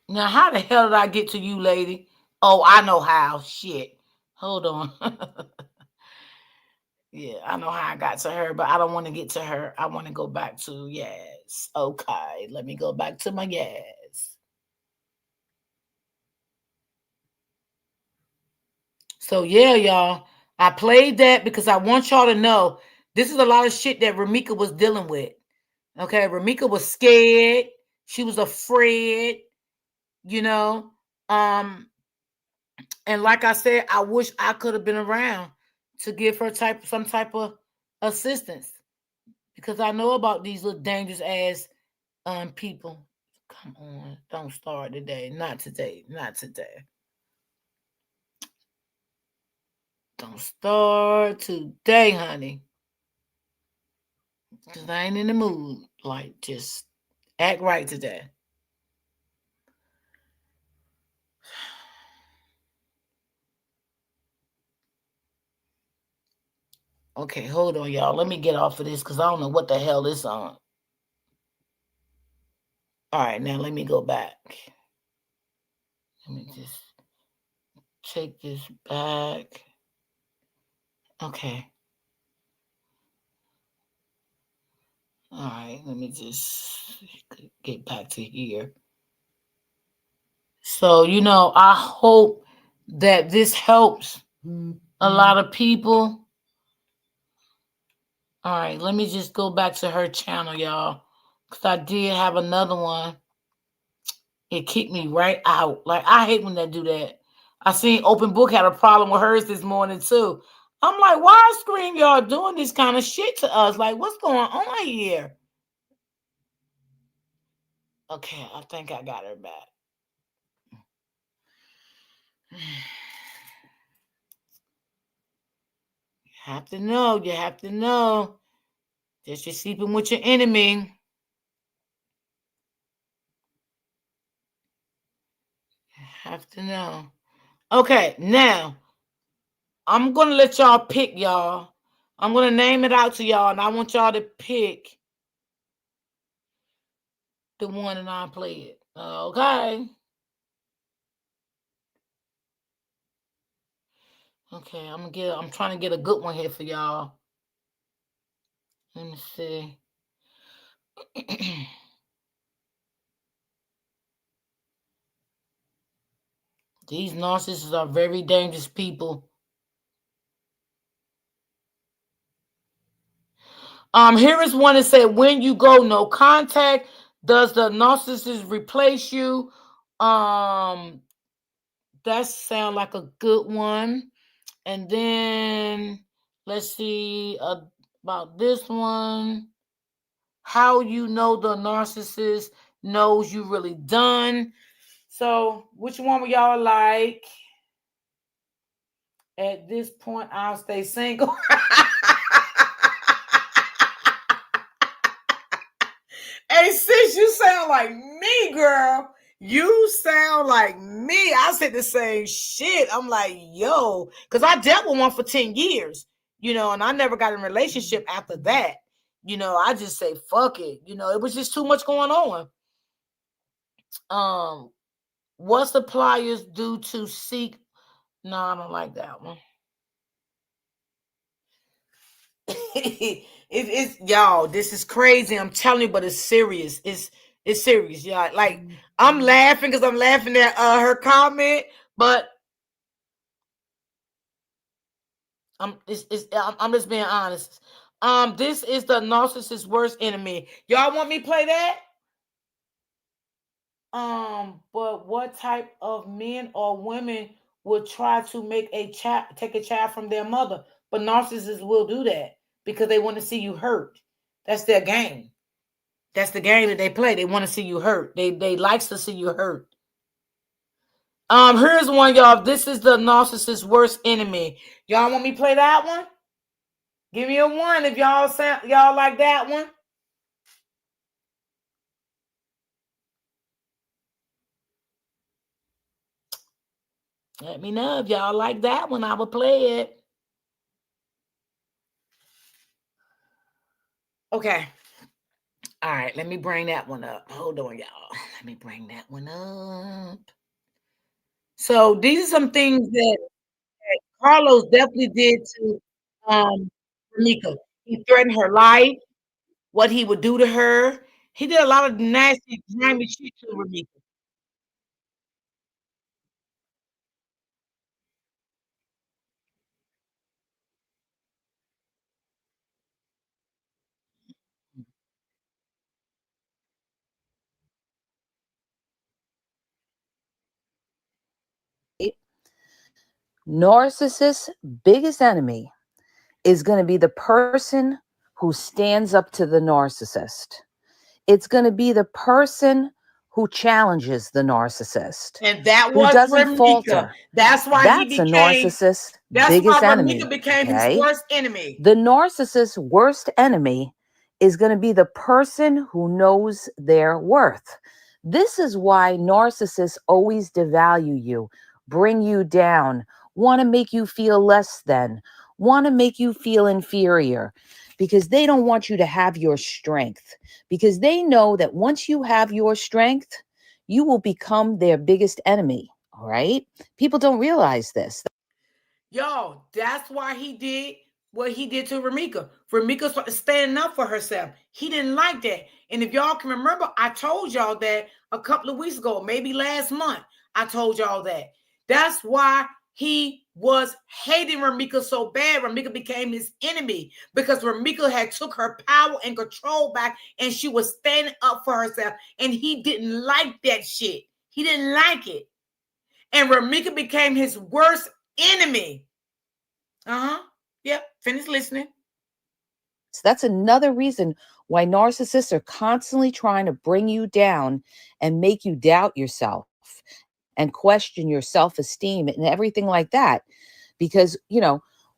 Speaker 1: Now, how the hell did I get to you, lady? Oh, I know how. Shit. Hold on. Yeah, I know how I got to her, but I don't want to get to her. I want to go back to yes. Okay, let me go back to my yes. So yeah, y'all, I played that because I want y'all to know this is a lot of shit that Ramika was dealing with. Okay, Ramika was scared. She was afraid, you know. Um, and like I said, I wish I could have been around to give her some type of assistance because I know about these little dangerous ass people. Come on, don't start today. Not today. Not today. Don't start today, honey. Cause I ain't in the mood. Like, just act right today. Okay, hold on, y'all. Let me get off of this because I don't know what the hell this on. All right, now let me go back. Let me just take this back. Okay. All right, let me just get back to here. So, I hope that this helps a lot of people. All right, let me just go back to her channel, y'all. Because I did have another one. It kicked me right out. Like, I hate when they do that. I seen Open Book had a problem with hers this morning, too. I'm like, why scream y'all doing this kind of shit to us? Like, what's going on here? Okay, I think I got her back. You have to know. You have to know that you're sleeping with your enemy. You have to know. Okay, now I'm gonna let y'all pick, y'all. I'm gonna name it out to y'all, and I want y'all to pick the one and I play it. Okay. Okay, I'm trying to get a good one here for y'all. Let me see. These narcissists are very dangerous people. Here is one that said, when you go no contact, does the narcissist replace you? That sound like a good one. And then let's see about this one. How you know the narcissist knows you really done. So which one would y'all like? At this point, I'll stay single. Hey, sis, you sound like me, girl. You sound like me. I said the same shit. I'm like, yo, because I dealt with one for 10 years, and I never got in a relationship after that. I just say, fuck it. It was just too much going on. What suppliers do to seek? No, I don't like that one. It's y'all, this is crazy. I'm telling you, but it's serious. It's serious, y'all. Like, I'm laughing because I'm laughing at her comment, but I'm just being honest. This is the narcissist's worst enemy. Y'all want me to play that? But what type of men or women would try to take a child from their mother? But narcissists will do that because they want to see you hurt. That's their game. That's the game that they play. They want to see you hurt. They likes to see you hurt. Here's one, y'all. This is the narcissist's worst enemy. Y'all want me to play that one? Give me a one if y'all like that one. Let me know if y'all like that one. I will play it. Okay. All right. Let me bring that one up. Hold on, y'all. Let me bring that one up. So these are some things that Carlos definitely did to Ramika. He threatened her life, what he would do to her. He did a lot of nasty, grimy shit to Ramika.
Speaker 2: Narcissist's biggest enemy is going to be the person who stands up to the narcissist. It's going to be the person who challenges the narcissist,
Speaker 1: And that
Speaker 2: who
Speaker 1: was
Speaker 2: doesn't
Speaker 1: Ramika.
Speaker 2: falter.
Speaker 1: That's why he
Speaker 2: That's a
Speaker 1: became,
Speaker 2: narcissist's
Speaker 1: that's why
Speaker 2: biggest
Speaker 1: Ramika
Speaker 2: enemy,
Speaker 1: became his
Speaker 2: okay?
Speaker 1: worst enemy.
Speaker 2: The narcissist's worst enemy is going to be the person who knows their worth. This is why narcissists always devalue you, bring you down, want to make you feel less than, want to make you feel inferior, because they don't want you to have your strength, because they know that once you have your strength, you will become their biggest enemy. All right? People don't realize this.
Speaker 1: Yo, that's why he did what he did to Ramika. Ramika started standing up for herself. He didn't like that. And if y'all can remember, I told y'all that a couple of weeks ago, maybe last month. I told y'all that. That's why he was hating Ramika so bad. Ramika became his enemy because Ramika had took her power and control back, and she was standing up for herself. And he didn't like that shit. He didn't like it. And Ramika became his worst enemy. Uh-huh. Yep. Finish listening.
Speaker 2: So that's another reason why narcissists are constantly trying to bring you down and make you doubt yourself and question your self esteem and everything like that. Because,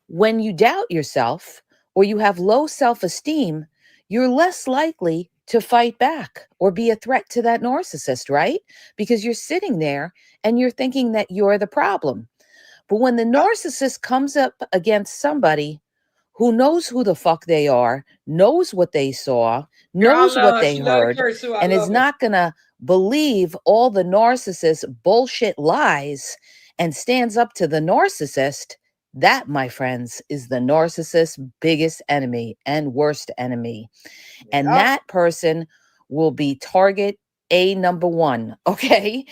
Speaker 2: when you doubt yourself or you have low self esteem, you're less likely to fight back or be a threat to that narcissist, right? Because you're sitting there and you're thinking that you're the problem. But when the
Speaker 1: Yep.
Speaker 2: narcissist comes up against somebody who knows who the fuck they are, knows what they saw,
Speaker 4: Girl, I
Speaker 2: knows
Speaker 4: love
Speaker 2: what
Speaker 4: her.
Speaker 2: they
Speaker 4: She love to
Speaker 2: heard,
Speaker 4: curse too. I
Speaker 2: and is
Speaker 4: love it.
Speaker 2: not going to believe all the narcissist's bullshit lies and stands up to the narcissist, that, my friends, is the narcissist's biggest enemy and worst enemy. And
Speaker 1: Yep.
Speaker 2: that person will be target A number one. Okay.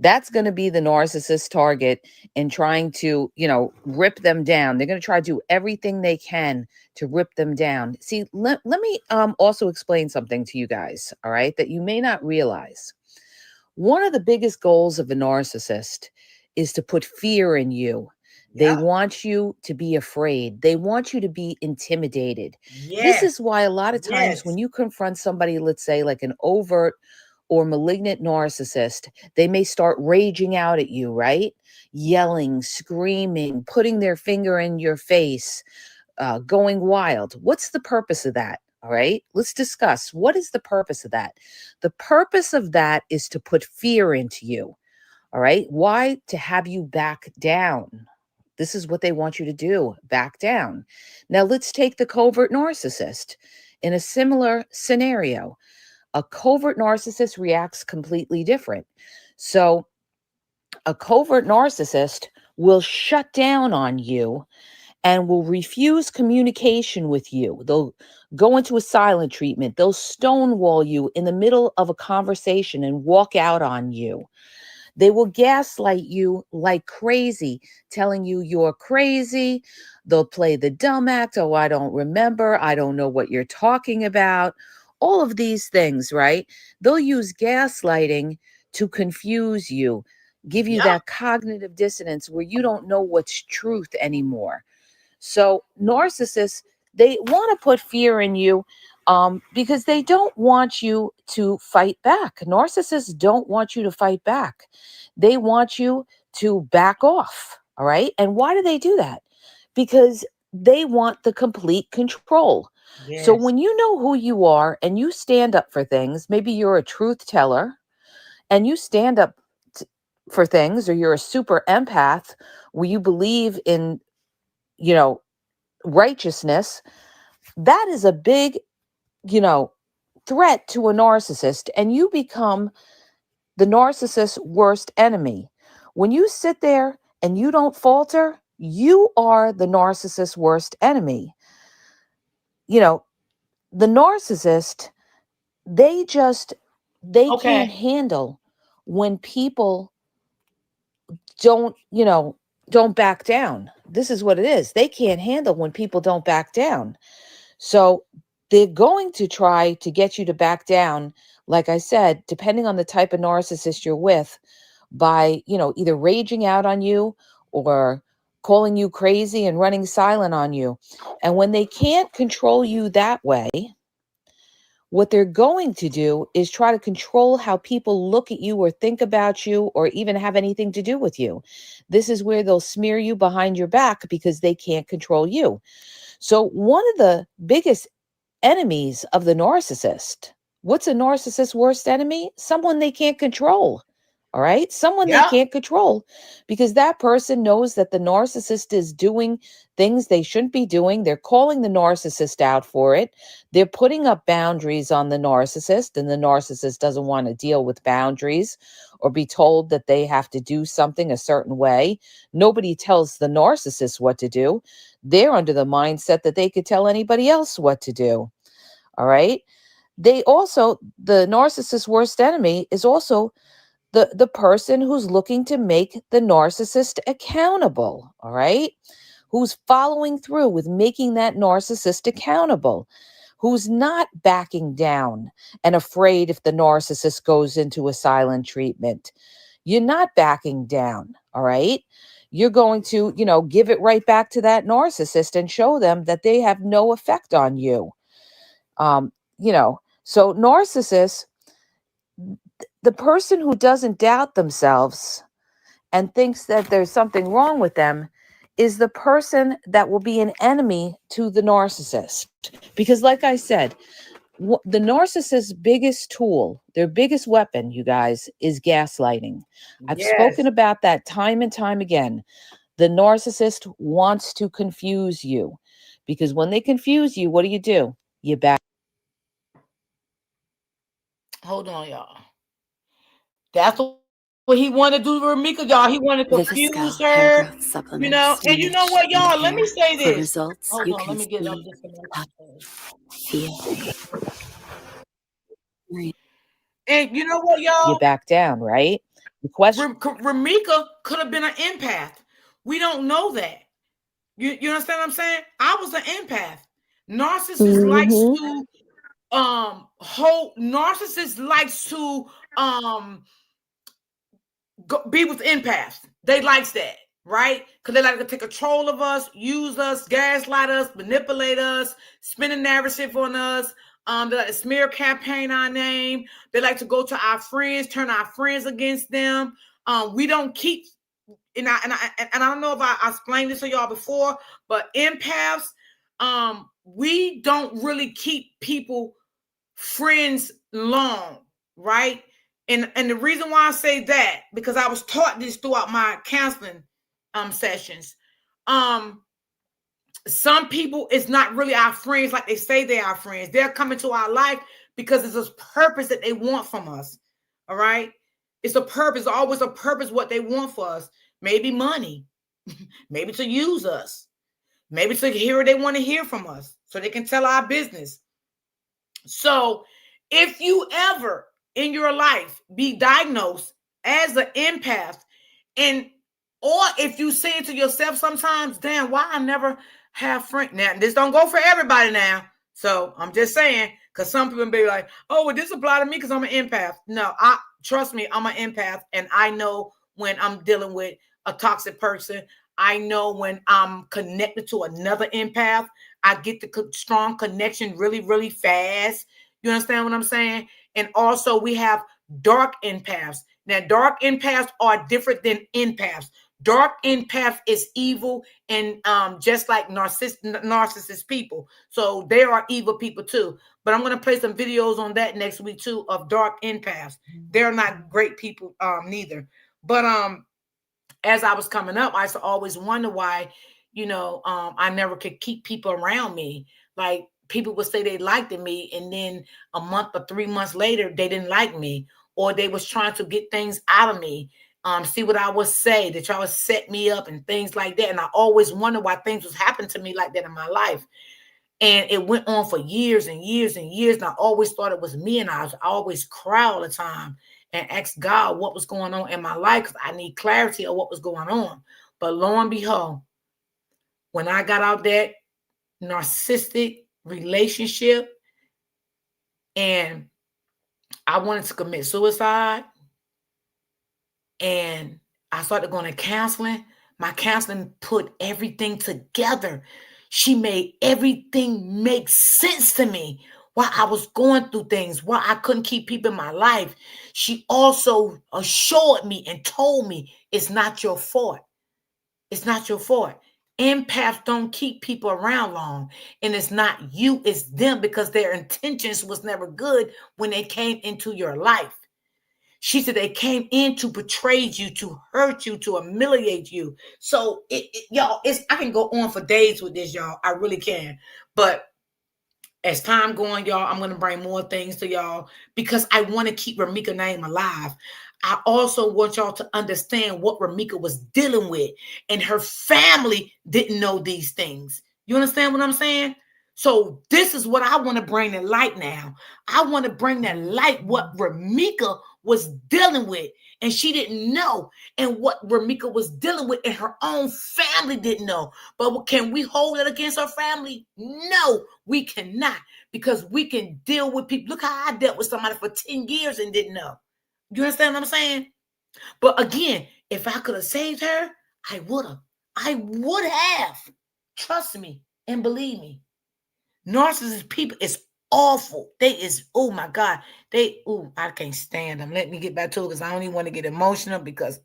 Speaker 2: That's going to be the narcissist target in trying to, rip them down. They're going to try to do everything they can to rip them down. See, let me also explain something to you guys, all right, that you may not realize. One of the biggest goals of a narcissist is to put fear in you. They
Speaker 1: Yep.
Speaker 2: want you to be afraid. They want you to be intimidated. This
Speaker 1: Yes.
Speaker 2: is why a lot of times when
Speaker 1: Yes.
Speaker 2: you confront somebody, let's say like an overt or malignant narcissist, they may start raging out at you, right? Yelling, screaming, putting their finger in your face, going wild. What's the purpose of that? All right, let's discuss. What is the purpose of that? The purpose of that is to put fear into you. All right, why? To have you back down. This is what they want you to do, back down. Now, let's take the covert narcissist. In a similar scenario, a covert narcissist reacts completely different. So, a covert narcissist will shut down on you and will refuse communication with you. They'll go into a silent treatment. They'll stonewall you in the middle of a conversation and walk out on you. They will gaslight you like crazy, telling you you're crazy. They'll play the dumb act. Oh, I don't remember. I don't know what you're talking about. All of these things, right? They'll use gaslighting to confuse you, give you
Speaker 1: Yep.
Speaker 2: that cognitive dissonance where you don't know what's truth anymore. So narcissists, they want to put fear in you because they don't want you to fight back. Narcissists don't want you to fight back. They want you to back off. All right. And why do they do that? Because they want the complete control. So
Speaker 1: Yes.
Speaker 2: when you know who you are and you stand up for things, maybe you're a truth teller and you stand up for things, or you're a super empath where you believe in, you know, righteousness, that is a big, you know, threat to a narcissist, and you become the narcissist's worst enemy. When you sit there and you don't falter, you are the narcissist's worst enemy. You know, the narcissist, they just, they can't
Speaker 1: Okay.
Speaker 2: handle when people don't, you know, don't back down. This is what it is. They can't handle when people don't back down. So they're going to try to get you to back down, like I said, depending on the type of narcissist you're with, by, you know, either raging out on you or calling you crazy and running silent on you. And when they can't control you that way, what they're going to do is try to control how people look at you or think about you or even have anything to do with you. This is where they'll smear you behind your back because they can't control you. So, one of the biggest enemies of the narcissist, what's a narcissist's worst enemy? Someone they can't control. All right. Someone they
Speaker 1: Yeah.
Speaker 2: can't control, because that person knows that the narcissist is doing things they shouldn't be doing. They're calling the narcissist out for it. They're putting up boundaries on the narcissist, and the narcissist doesn't want to deal with boundaries or be told that they have to do something a certain way. Nobody tells the narcissist what to do. They're under the mindset that they could tell anybody else what to do. All right. They also, the narcissist's worst enemy is also the person who's looking to make the narcissist accountable. All right. Who's following through with making that narcissist accountable, who's not backing down and afraid if the narcissist goes into a silent treatment. You're not backing down. All right. You're going to, you know, give it right back to that narcissist and show them that they have no effect on you. You know, so narcissists, the person who doesn't doubt themselves and thinks that there's something wrong with them, is the person that will be an enemy to the narcissist. Because, like I said, the narcissist's biggest tool, their biggest weapon, you guys, is gaslighting. I've spoken
Speaker 1: Yes.
Speaker 2: about that time and time again. The narcissist wants to confuse you, because when they confuse you, what do? You back.
Speaker 1: Hold on, y'all. That's what he wanted to do with Ramika, y'all. He wanted to confuse
Speaker 3: Viviscal
Speaker 1: her,
Speaker 3: hair growth
Speaker 1: you know.
Speaker 3: supplements
Speaker 1: And
Speaker 3: to
Speaker 1: you know
Speaker 3: niche
Speaker 1: what,
Speaker 3: in the
Speaker 1: y'all? Let me
Speaker 3: hair.
Speaker 1: say
Speaker 3: For
Speaker 1: this.
Speaker 3: results,
Speaker 1: Hold
Speaker 3: you
Speaker 1: on, let
Speaker 3: can
Speaker 1: me get up
Speaker 3: see,
Speaker 1: this
Speaker 3: touch,
Speaker 1: first.
Speaker 3: feel, breathe.
Speaker 1: And you know what,
Speaker 2: You
Speaker 1: y'all?
Speaker 2: back down, right? The question.
Speaker 1: Ramika could have been an empath. We don't know that. You understand what I'm saying? I was an empath. Narcissist likes
Speaker 2: Mhm.
Speaker 1: to hold. Narcissist likes to um be with empaths. They likes that, right? Because they like to take control of us, use us, gaslight us, manipulate us, spin a narrative on us. They like to smear campaign our name. They like to go to our friends, turn our friends against them. We don't keep, and I don't know if I explained this to y'all before, but empaths, we don't really keep people friends long, right? And the reason why I say that, because I was taught this throughout my counseling sessions. Um, some people it's not really our friends like they say they are friends. They're coming to our life because it's a purpose that they want from us. All right. It's a purpose, always a purpose what they want for us. Maybe money, maybe to use us, maybe to hear what they want to hear from us so they can tell our business. So if you ever in your life be diagnosed as an empath, and or if you say to yourself sometimes, damn, why I never have friends. Now, this don't go for everybody now. So I'm just saying, because some people be like, oh, well, this apply to me because I'm an empath. No, I trust me, I'm an empath, and I know when I'm dealing with a toxic person. I know when I'm connected to another empath. I get the strong connection really, really fast. You understand what I'm saying? And also, we have dark empaths. Now, dark empaths are different than empaths. Dark empath is evil, and just like narcissist people. So they are evil people too. But I'm going to play some videos on that next week too of dark empaths. They're not great people neither. But as I was coming up, I used to always wonder why, I never could keep people around me. Like people would say they liked me, and then a month or 3 months later, they didn't like me, or they was trying to get things out of me. See what I would say, to try to set me up and things like that. And I always wonder why things was happening to me like that in my life. And it went on for years and years and years. And I always thought it was me. And I always cry all the time and ask God what was going on in my life, because I need clarity of what was going on. But lo and behold, when I got out that narcissistic relationship and I wanted to commit suicide, and I started going to counseling, my counseling put everything together. She made everything make sense to me. Why I was going through things, why I couldn't keep people in my life. She also assured me and told me it's not your fault. It's not your fault. Empaths don't keep people around long. And it's not you, it's them, because their intentions was never good when they came into your life. She said they came in to betray you, to hurt you, to humiliate you. So y'all, I can go on for days with this, y'all. I really can. But as time going, y'all, I'm going to bring more things to y'all because I want to keep Ramika name alive. I also want y'all to understand what Ramika was dealing with, and her family didn't know these things. You understand what I'm saying? So this is what I want to bring to light now. I want to bring that light, what Ramika was dealing with, and she didn't know, and what Ramika was dealing with, and her own family didn't know. But can we hold it against her family? No, we cannot, because we can deal with people. Look how I dealt with somebody for 10 years and didn't know. You understand what I'm saying? But again, if I could have saved her, I would have. I would have. Trust me and believe me. Narcissist people is awful. Oh my God. I can't stand them. Let me get back to it, because I don't even want to get emotional, because,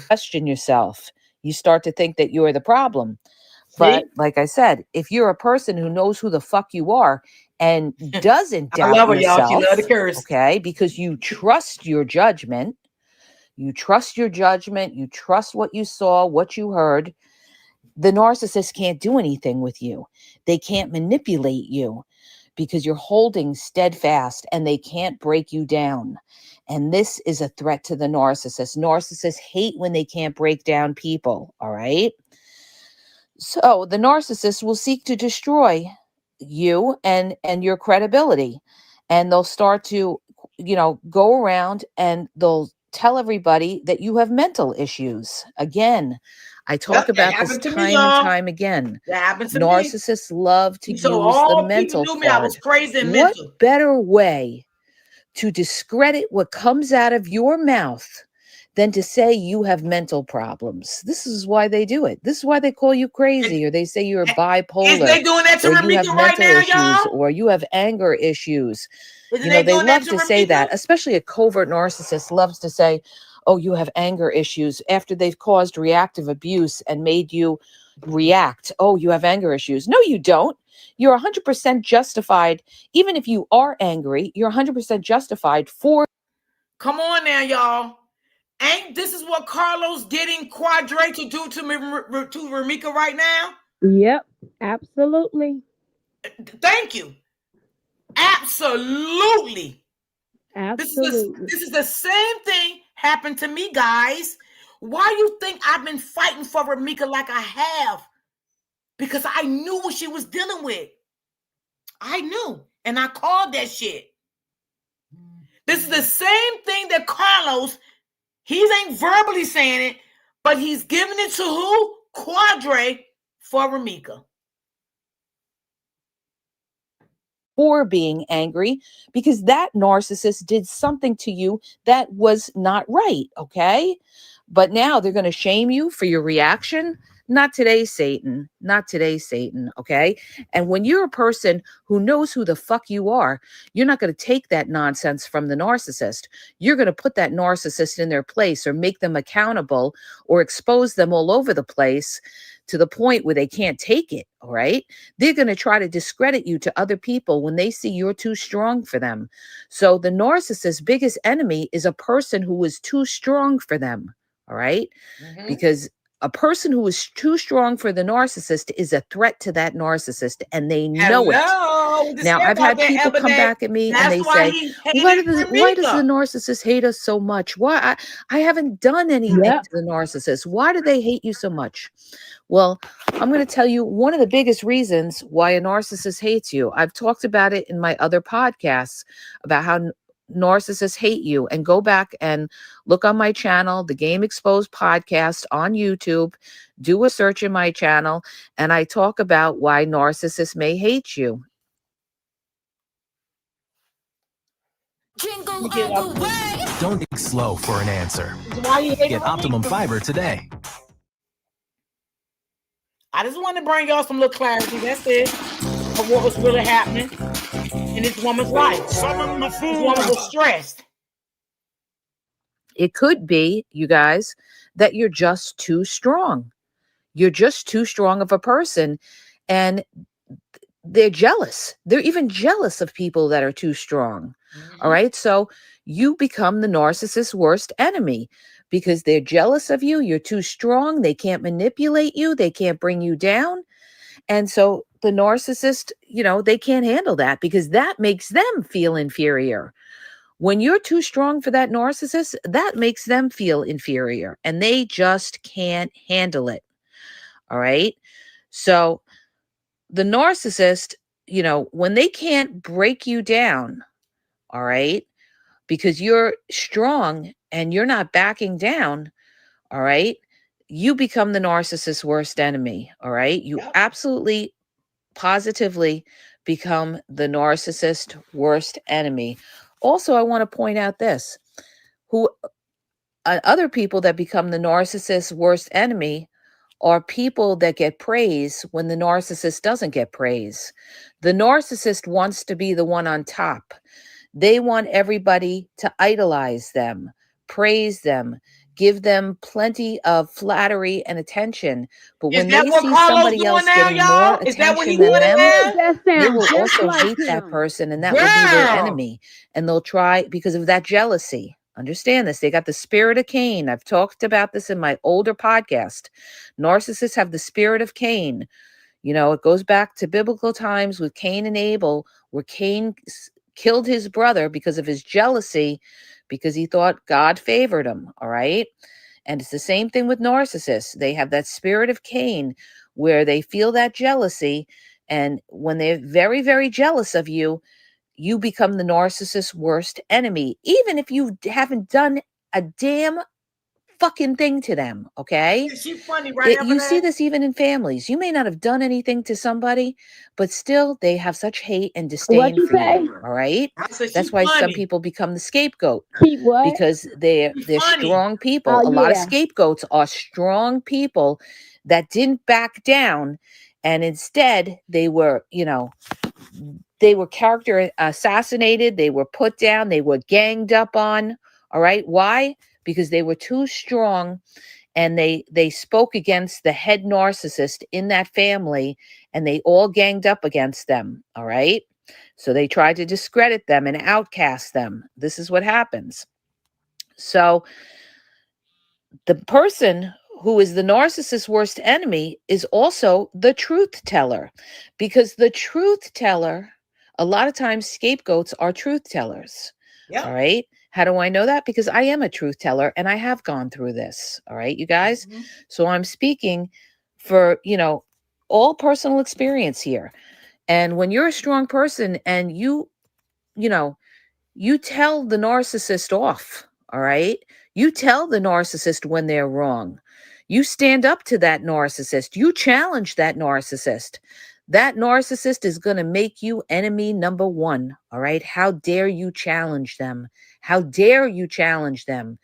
Speaker 2: Question yourself. You start to think that you're the problem.
Speaker 1: See?
Speaker 2: But like I said, if you're a person who knows who the fuck you are and doesn't
Speaker 1: I
Speaker 2: doubt
Speaker 1: love her, y'all. She
Speaker 2: yourself,
Speaker 1: love the curse.
Speaker 2: okay, because you trust your judgment, you trust what you saw, what you heard, the narcissist can't do anything with you. They can't manipulate you because you're holding steadfast, and they can't break you down. And this is a threat to the narcissist. Narcissists hate when they can't break down people, all right? So the narcissist will seek to destroy you and your credibility. And they'll start to, go around and they'll tell everybody that you have mental issues. Again, I talk
Speaker 1: Yep, that
Speaker 2: about this
Speaker 1: happened to me,
Speaker 2: time and
Speaker 1: y'all.
Speaker 2: time again.
Speaker 1: That happened to me.
Speaker 2: Narcissists love to
Speaker 1: So
Speaker 2: use the
Speaker 1: all people
Speaker 2: mental
Speaker 1: knew me. I was
Speaker 2: card.
Speaker 1: crazy and
Speaker 2: What
Speaker 1: mental.
Speaker 2: better way to discredit what comes out of your mouth than to say you have mental problems? This is why they do it. This is why they call you crazy, or they say you're
Speaker 1: Is
Speaker 2: bipolar,
Speaker 1: they doing that to
Speaker 2: or you have
Speaker 1: Ramika right
Speaker 2: mental
Speaker 1: now,
Speaker 2: issues,
Speaker 1: y'all?
Speaker 2: or you have anger issues.
Speaker 1: Isn't they
Speaker 2: They
Speaker 1: doing that
Speaker 2: love
Speaker 1: to
Speaker 2: to say that,
Speaker 1: Ramika?
Speaker 2: especially a covert narcissist loves to say, oh, you have anger issues, after they've caused reactive abuse and made you react. Oh, you have anger issues. No, you don't. You're 100% justified. Even if you are angry, you're 100% justified for.
Speaker 1: Come on now, y'all. Ain't this is what Carlos getting Quadre to do to me, to Ramika right now?
Speaker 5: Yep, absolutely.
Speaker 1: Thank you. Absolutely.
Speaker 5: Absolutely.
Speaker 1: This is the same thing happened to me, guys. Why you think I've been fighting for Ramika like I have? Because I knew what she was dealing with. I knew, and I called that shit. This is the same thing that Carlos, he ain't verbally saying it, but he's giving it to who? Quadre for Ramika.
Speaker 2: For being angry, because that narcissist did something to you that was not right, okay? But now they're going to shame you for your reaction. Not today, Satan. Not today, Satan. Okay. And when you're a person who knows who the fuck you are, you're not going to take that nonsense from the narcissist. You're going to put that narcissist in their place or make them accountable or expose them all over the place to the point where they can't take it. All right. They're going to try to discredit you to other people when they see you're too strong for them. So the narcissist's biggest enemy is a person who is too strong for them. All right. Because a person who is too strong for the narcissist is a threat to that narcissist, and they know it. Now, I've had people come back at me and they say, why does the narcissist hate us so much? Why? I haven't done anything to the narcissist. Why do they hate you so much? Well, I'm going to tell you one of the biggest reasons why a narcissist hates you. I've talked about it in my other podcasts about how narcissists hate you, and go back and look on my channel, the Game Exposed podcast on YouTube. Do a search in my channel, and I talk about why narcissists may hate you.
Speaker 6: Jingle all the way. Don't think slow for an answer. Get Optimum Fiber today.
Speaker 1: I just want to bring y'all some little clarity. That's it. Of what was really happening in this woman's life. This woman was stressed.
Speaker 2: It could be, you guys, that you're just too strong. You're just too strong of a person, and they're jealous. They're even jealous of people that are too strong. All right. So you become the narcissist's worst enemy because they're jealous of you. You're too strong. They can't manipulate you. They can't bring you down. And so the narcissist, they can't handle that because that makes them feel inferior. When you're too strong for that narcissist, that makes them feel inferior, and they just can't handle it. All right. So the narcissist, when they can't break you down, all right, because you're strong and you're not backing down, all right, you become the narcissist's worst enemy. All right. You absolutely positively become the narcissist's worst enemy. Also, I want to point out this: other people that become the narcissist's worst enemy are people that get praise when the narcissist doesn't get praise. The narcissist wants to be the one on top. They want everybody to idolize them, praise them, give them plenty of flattery and attention. But when they see somebody else getting more attention than them, they will also hate that person, and that will be their enemy. And they'll try, because of that jealousy. Understand this. They got the spirit of Cain. I've talked about this in my older podcast. Narcissists have the spirit of Cain. It goes back to biblical times with Cain and Abel, where Cain killed his brother because of his jealousy, because he thought God favored him. All right. And it's the same thing with narcissists. They have that spirit of Cain where they feel that jealousy. And when they're very, very jealous of you, you become the narcissist's worst enemy, even if you haven't done a damn fucking thing to them. Okay.
Speaker 1: She's funny, right?
Speaker 2: You see this even in families. You may not have done anything to somebody, but still they have such hate and disdain for you. All right. That's why some people become the scapegoat because they're strong people. A lot of scapegoats are strong people that didn't back down, and instead they were, character assassinated. They were put down. They were ganged up on. All right. Why? Because they were too strong, and they spoke against the head narcissist in that family, and they all ganged up against them. All right. So they tried to discredit them and outcast them. This is what happens. So the person who is the narcissist's worst enemy is also the truth teller, because the truth teller, a lot of times scapegoats are truth tellers. All right. How do I know that? Because I am a truth teller and I have gone through this. All right, you guys. So I'm speaking for, all personal experience here. And when you're a strong person and you tell the narcissist off. All right. You tell the narcissist when they're wrong. You stand up to that narcissist. You challenge that narcissist. That narcissist is going to make you enemy number one. All right. How dare you challenge them? How dare you challenge them?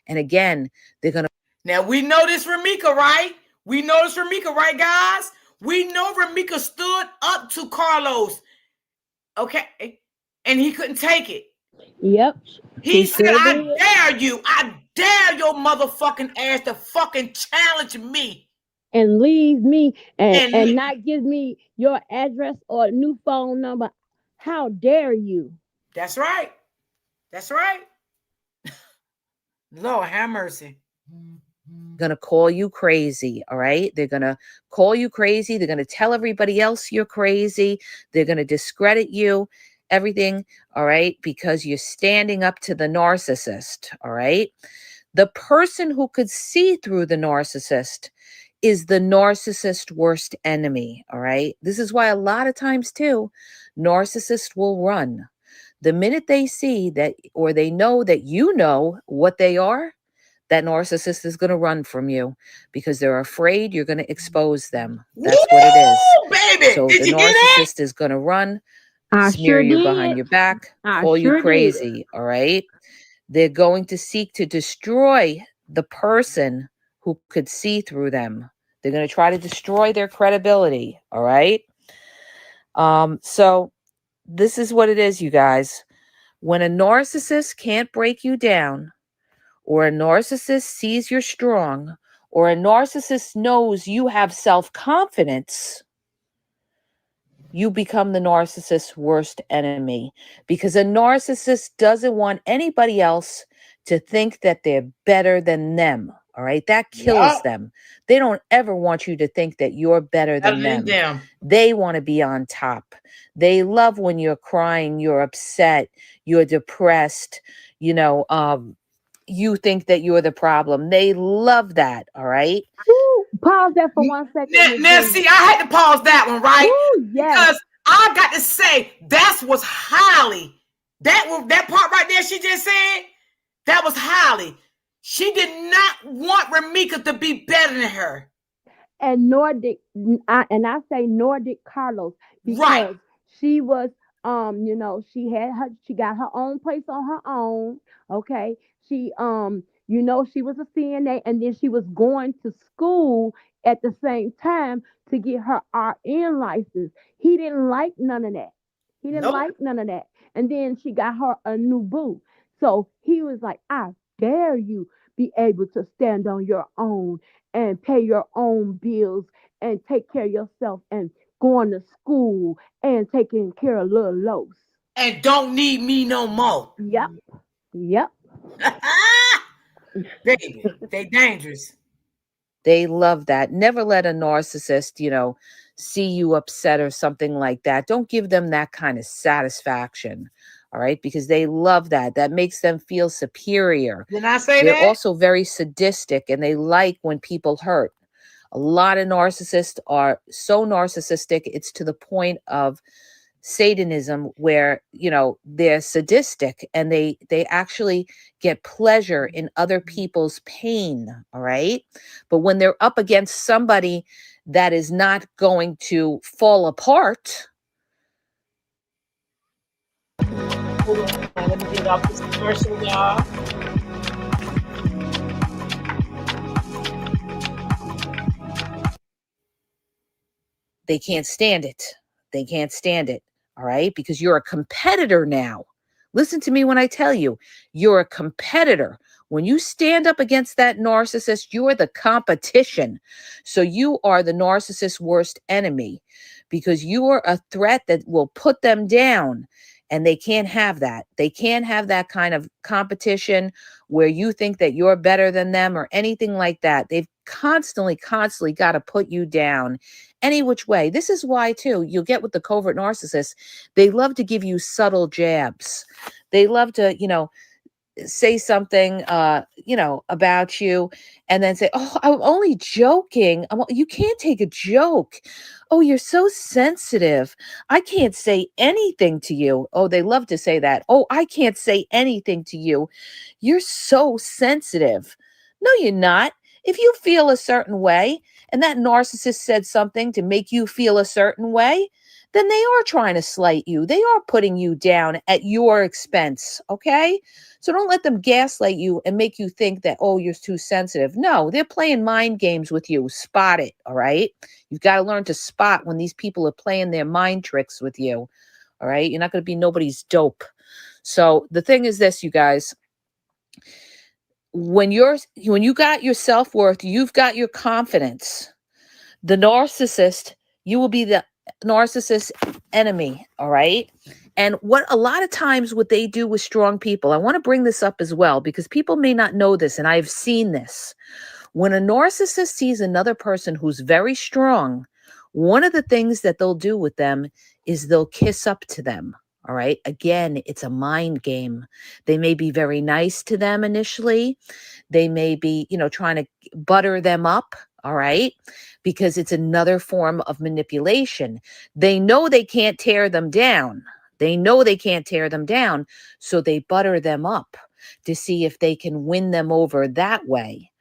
Speaker 2: And again, they're going to.
Speaker 1: Now we know this from Mika, right? We know it's Ramika, right, guys? We know Ramika stood up to Carlos. Okay. And he couldn't take it.
Speaker 5: Yep.
Speaker 1: He said, I dare you. I dare your motherfucking ass to fucking challenge me.
Speaker 5: And leave me and not give me your address or new phone number. How dare you?
Speaker 1: That's right. That's right. Lord have mercy.
Speaker 2: Going to call you crazy, all right? They're going to call you crazy. They're going to tell everybody else you're crazy. They're going to discredit you, everything, all right? Because you're standing up to the narcissist, all right? The person who could see through the narcissist is the narcissist's worst enemy, all right? This is why a lot of times, too, narcissists will run. The minute they see that, or they know that you know what they are, that narcissist is going to run from you because they're afraid you're going to expose them. That's what it is.
Speaker 1: Baby,
Speaker 2: so the narcissist is going to run, smear you behind your back, call you crazy, all right? They're going to seek to destroy the person who could see through them. They're going to try to destroy their credibility, all right? So this is what it is, you guys. When a narcissist can't break you down, or a narcissist sees you're strong, or a narcissist knows you have self-confidence, you become the narcissist's worst enemy, because a narcissist doesn't want anybody else to think that they're better than them. All right. That kills them. They don't ever want you to think that you're better than them. They want to be on top. They love when you're crying, you're upset, you're depressed, you think that you're the problem. They love that. All right.
Speaker 5: Ooh, pause that for 1 second.
Speaker 1: Now, see, I had to pause that one, right?
Speaker 5: Ooh, yes.
Speaker 1: Because I got to say, that's what's Holly. That part right there she just said, that was Holly. She did not want Ramika to be better than her.
Speaker 5: And I say Nordic Carlos because she was she got her own place on her own. Okay. She she was a CNA, and then she was going to school at the same time to get her RN license. He didn't like none of that. And then she got her a new boo. So he was like, I dare you be able to stand on your own and pay your own bills and take care of yourself and going to school and taking care of little Los.
Speaker 1: And don't need me no more.
Speaker 5: Yep.
Speaker 1: Baby, they dangerous.
Speaker 2: They love that. Never let a narcissist, see you upset or something like that. Don't give them that kind of satisfaction. All right. Because they love that. That makes them feel superior.
Speaker 1: Did I say
Speaker 2: They're
Speaker 1: that?
Speaker 2: also very sadistic, and they like when people hurt. A lot of narcissists are so narcissistic, it's to the point of Satanism, where they're sadistic and they actually get pleasure in other people's pain. All right. But when they're up against somebody that is not going to fall apart.
Speaker 1: Hold on, let me get off this commercial, y'all.
Speaker 2: They can't stand it. They can't stand it. All right. Because you're a competitor now. Listen to me when I tell you, you're a competitor. When you stand up against that narcissist, you're the competition. So you are the narcissist's worst enemy, because you are a threat that will put them down. And they can't have that. They can't have that kind of competition where you think that you're better than them or anything like that. They've constantly got to put you down any which way. This is why, too, you'll get with the covert narcissists. They love to give you subtle jabs. They love to, say something, about you, and then say, oh, I'm only joking. You can't take a joke. Oh, you're so sensitive. I can't say anything to you. Oh, they love to say that. Oh, I can't say anything to you. You're so sensitive. No, you're not. If you feel a certain way, and that narcissist said something to make you feel a certain way, then they are trying to slight you. They are putting you down at your expense, okay? So don't let them gaslight you and make you think that, oh, you're too sensitive. No, they're playing mind games with you. Spot it, all right? You've got to learn to spot when these people are playing their mind tricks with you, all right? You're not going to be nobody's dope. So the thing is this, you guys, when you got your self-worth, you've got your confidence. The narcissist, you will be the narcissist enemy, all right? And what a lot of times what they do with strong people, I want to bring this up as well because people may not know this, and I've seen this. When a narcissist sees another person who's very strong, one of the things that they'll do with them is they'll kiss up to them. All right. Again, it's a mind game. They may be very nice to them initially. They may be, trying to butter them up. All right. Because it's another form of manipulation. They know they can't tear them down. So they butter them up to see if they can win them over that way.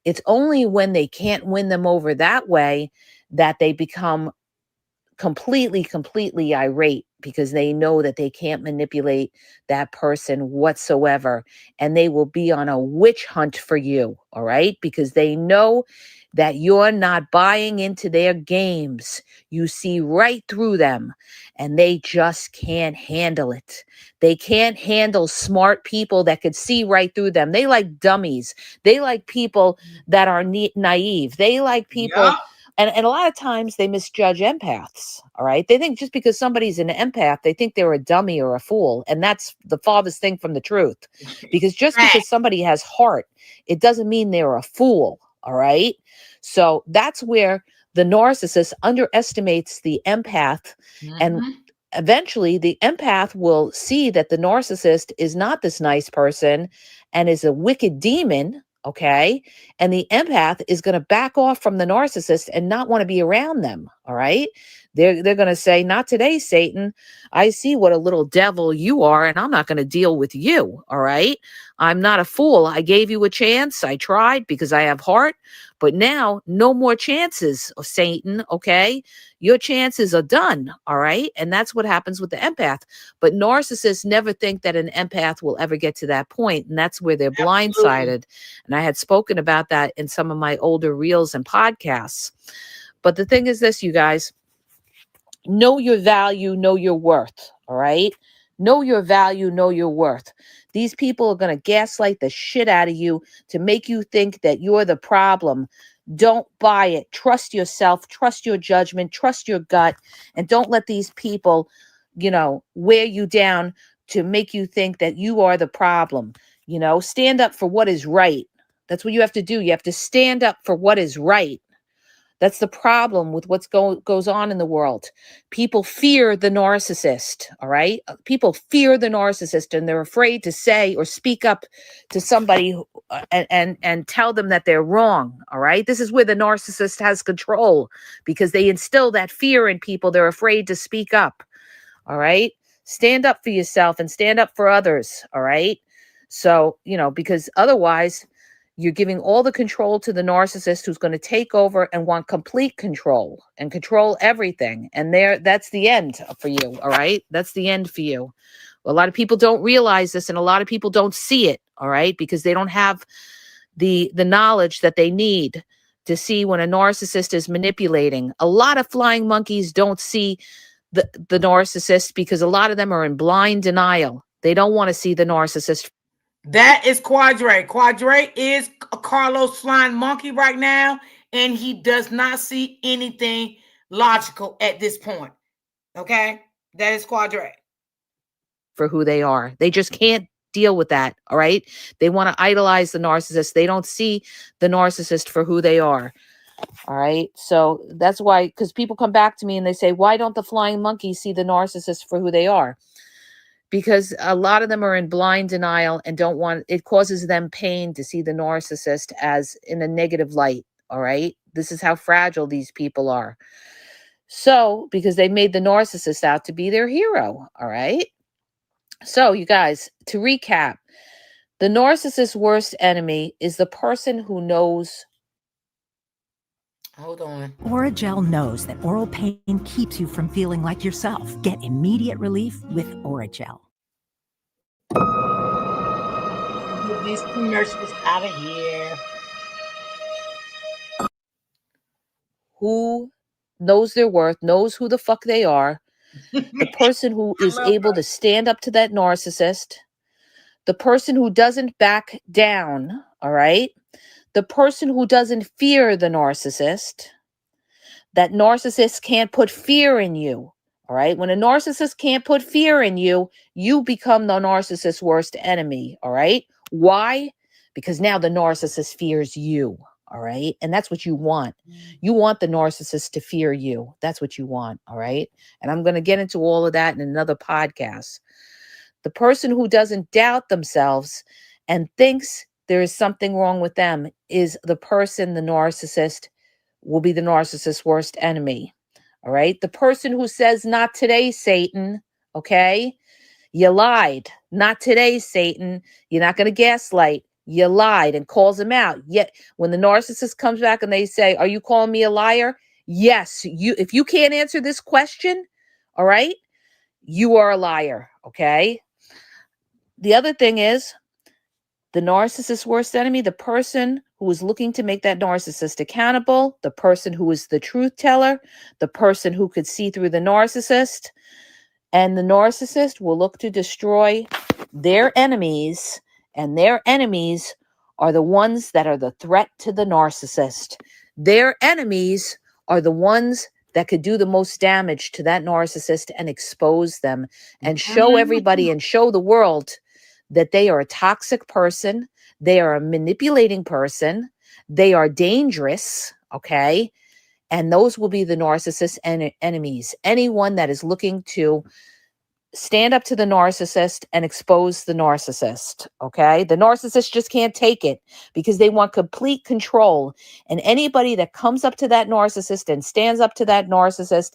Speaker 2: It's only when they can't win them over that way that they become completely irate because they know that they can't manipulate that person whatsoever. And they will be on a witch hunt for you, all right? Because they know that you're not buying into their games. You see right through them and they just can't handle it. They can't handle smart people that could see right through them. They like dummies. They like people that are naive. They like people...
Speaker 1: Yep.
Speaker 2: And a lot of times they misjudge empaths, all right? They think just because somebody's an empath, they think they're a dummy or a fool. And that's the farthest thing from the truth. Because just because somebody has heart, it doesn't mean they're a fool, all right? So that's where the narcissist underestimates the empath. And eventually the empath will see that the narcissist is not this nice person and is a wicked demon. Okay. And the empath is going to back off from the narcissist and not want to be around them. All right. They're going to say, not today, Satan. I see what a little devil you are, and I'm not going to deal with you. All right. I'm not a fool. I gave you a chance. I tried because I have heart, but now no more chances of Satan. Okay. Your chances are done. All right. And that's what happens with the empath. But narcissists never think that an empath will ever get to that point. And that's where they're blindsided. And I had spoken about that in some of my older reels and podcasts. But the thing is this, you guys, know your value, know your worth. All right. Know your value, know your worth. These people are going to gaslight the shit out of you to make you think that you're the problem. Don't buy it. Trust yourself, trust your judgment, trust your gut, and don't let these people, wear you down to make you think that you are the problem. Stand up for what is right. That's what you have to do. You have to stand up for what is right. That's the problem with what goes on in the world. People fear the narcissist, all right? People fear the narcissist, and they're afraid to say or speak up to somebody and tell them that they're wrong, all right? This is where the narcissist has control because they instill that fear in people. They're afraid to speak up, all right? Stand up for yourself and stand up for others, all right? So, because otherwise... you're giving all the control to the narcissist who's going to take over and want complete control and control everything. And that's the end for you. All right. That's the end for you. A lot of people don't realize this and a lot of people don't see it. All right. Because they don't have the knowledge that they need to see when a narcissist is manipulating. A lot of flying monkeys don't see the narcissist because a lot of them are in blind denial. They don't want to see the narcissist.
Speaker 1: That is Quadre. Quadre is a Carlos flying monkey right now, and he does not see anything logical at this point. Okay? That is Quadre.
Speaker 2: For who they are. They just can't deal with that, all right? They want to idolize the narcissist. They don't see the narcissist for who they are. All right? So that's why, because people come back to me and they say, why don't the flying monkeys see the narcissist for who they are? Because a lot of them are in blind denial and it causes them pain to see the narcissist as in a negative light. All right. This is how fragile these people are. So, because they made the narcissist out to be their hero. All right. So, you guys, to recap, the narcissist's worst enemy is the person who knows
Speaker 1: Hold on.
Speaker 7: Oragel knows that oral pain keeps you from feeling like yourself. Get immediate relief with Oragel.
Speaker 1: Get these commercials out of here.
Speaker 2: Who knows their worth, knows who the fuck they are, the person who is able to stand up to that narcissist, the person who doesn't back down, all right? The person who doesn't fear the narcissist. That narcissist can't put fear in you, all right? When a narcissist can't put fear in you, you become the narcissist's worst enemy, all right? Why? Because now the narcissist fears you, all right? And that's what you want. You want the narcissist to fear you. That's what you want, all right? And I'm going to get into all of that in another podcast. The person who doesn't doubt themselves and thinks there is something wrong with them is the person, the narcissist, will be the narcissist's worst enemy. All right. The person who says, not today, Satan. Okay. You lied. Not today, Satan. You're not going to gaslight. You lied, and calls him out. Yet when the narcissist comes back and they say, are you calling me a liar? Yes. If you can't answer this question, all right, you are a liar. Okay. The other thing is, the narcissist's worst enemy, the person who is looking to make that narcissist accountable, the person who is the truth teller, the person who could see through the narcissist, and the narcissist will look to destroy their enemies, and their enemies are the ones that are the threat to the narcissist. Their enemies are the ones that could do the most damage to that narcissist and expose them and show everybody and show the world that they are a toxic person, they are a manipulating person, they are dangerous, okay? And those will be the narcissist's enemies. Anyone that is looking to stand up to the narcissist and expose the narcissist, okay? The narcissist just can't take it because they want complete control. And anybody that comes up to that narcissist and stands up to that narcissist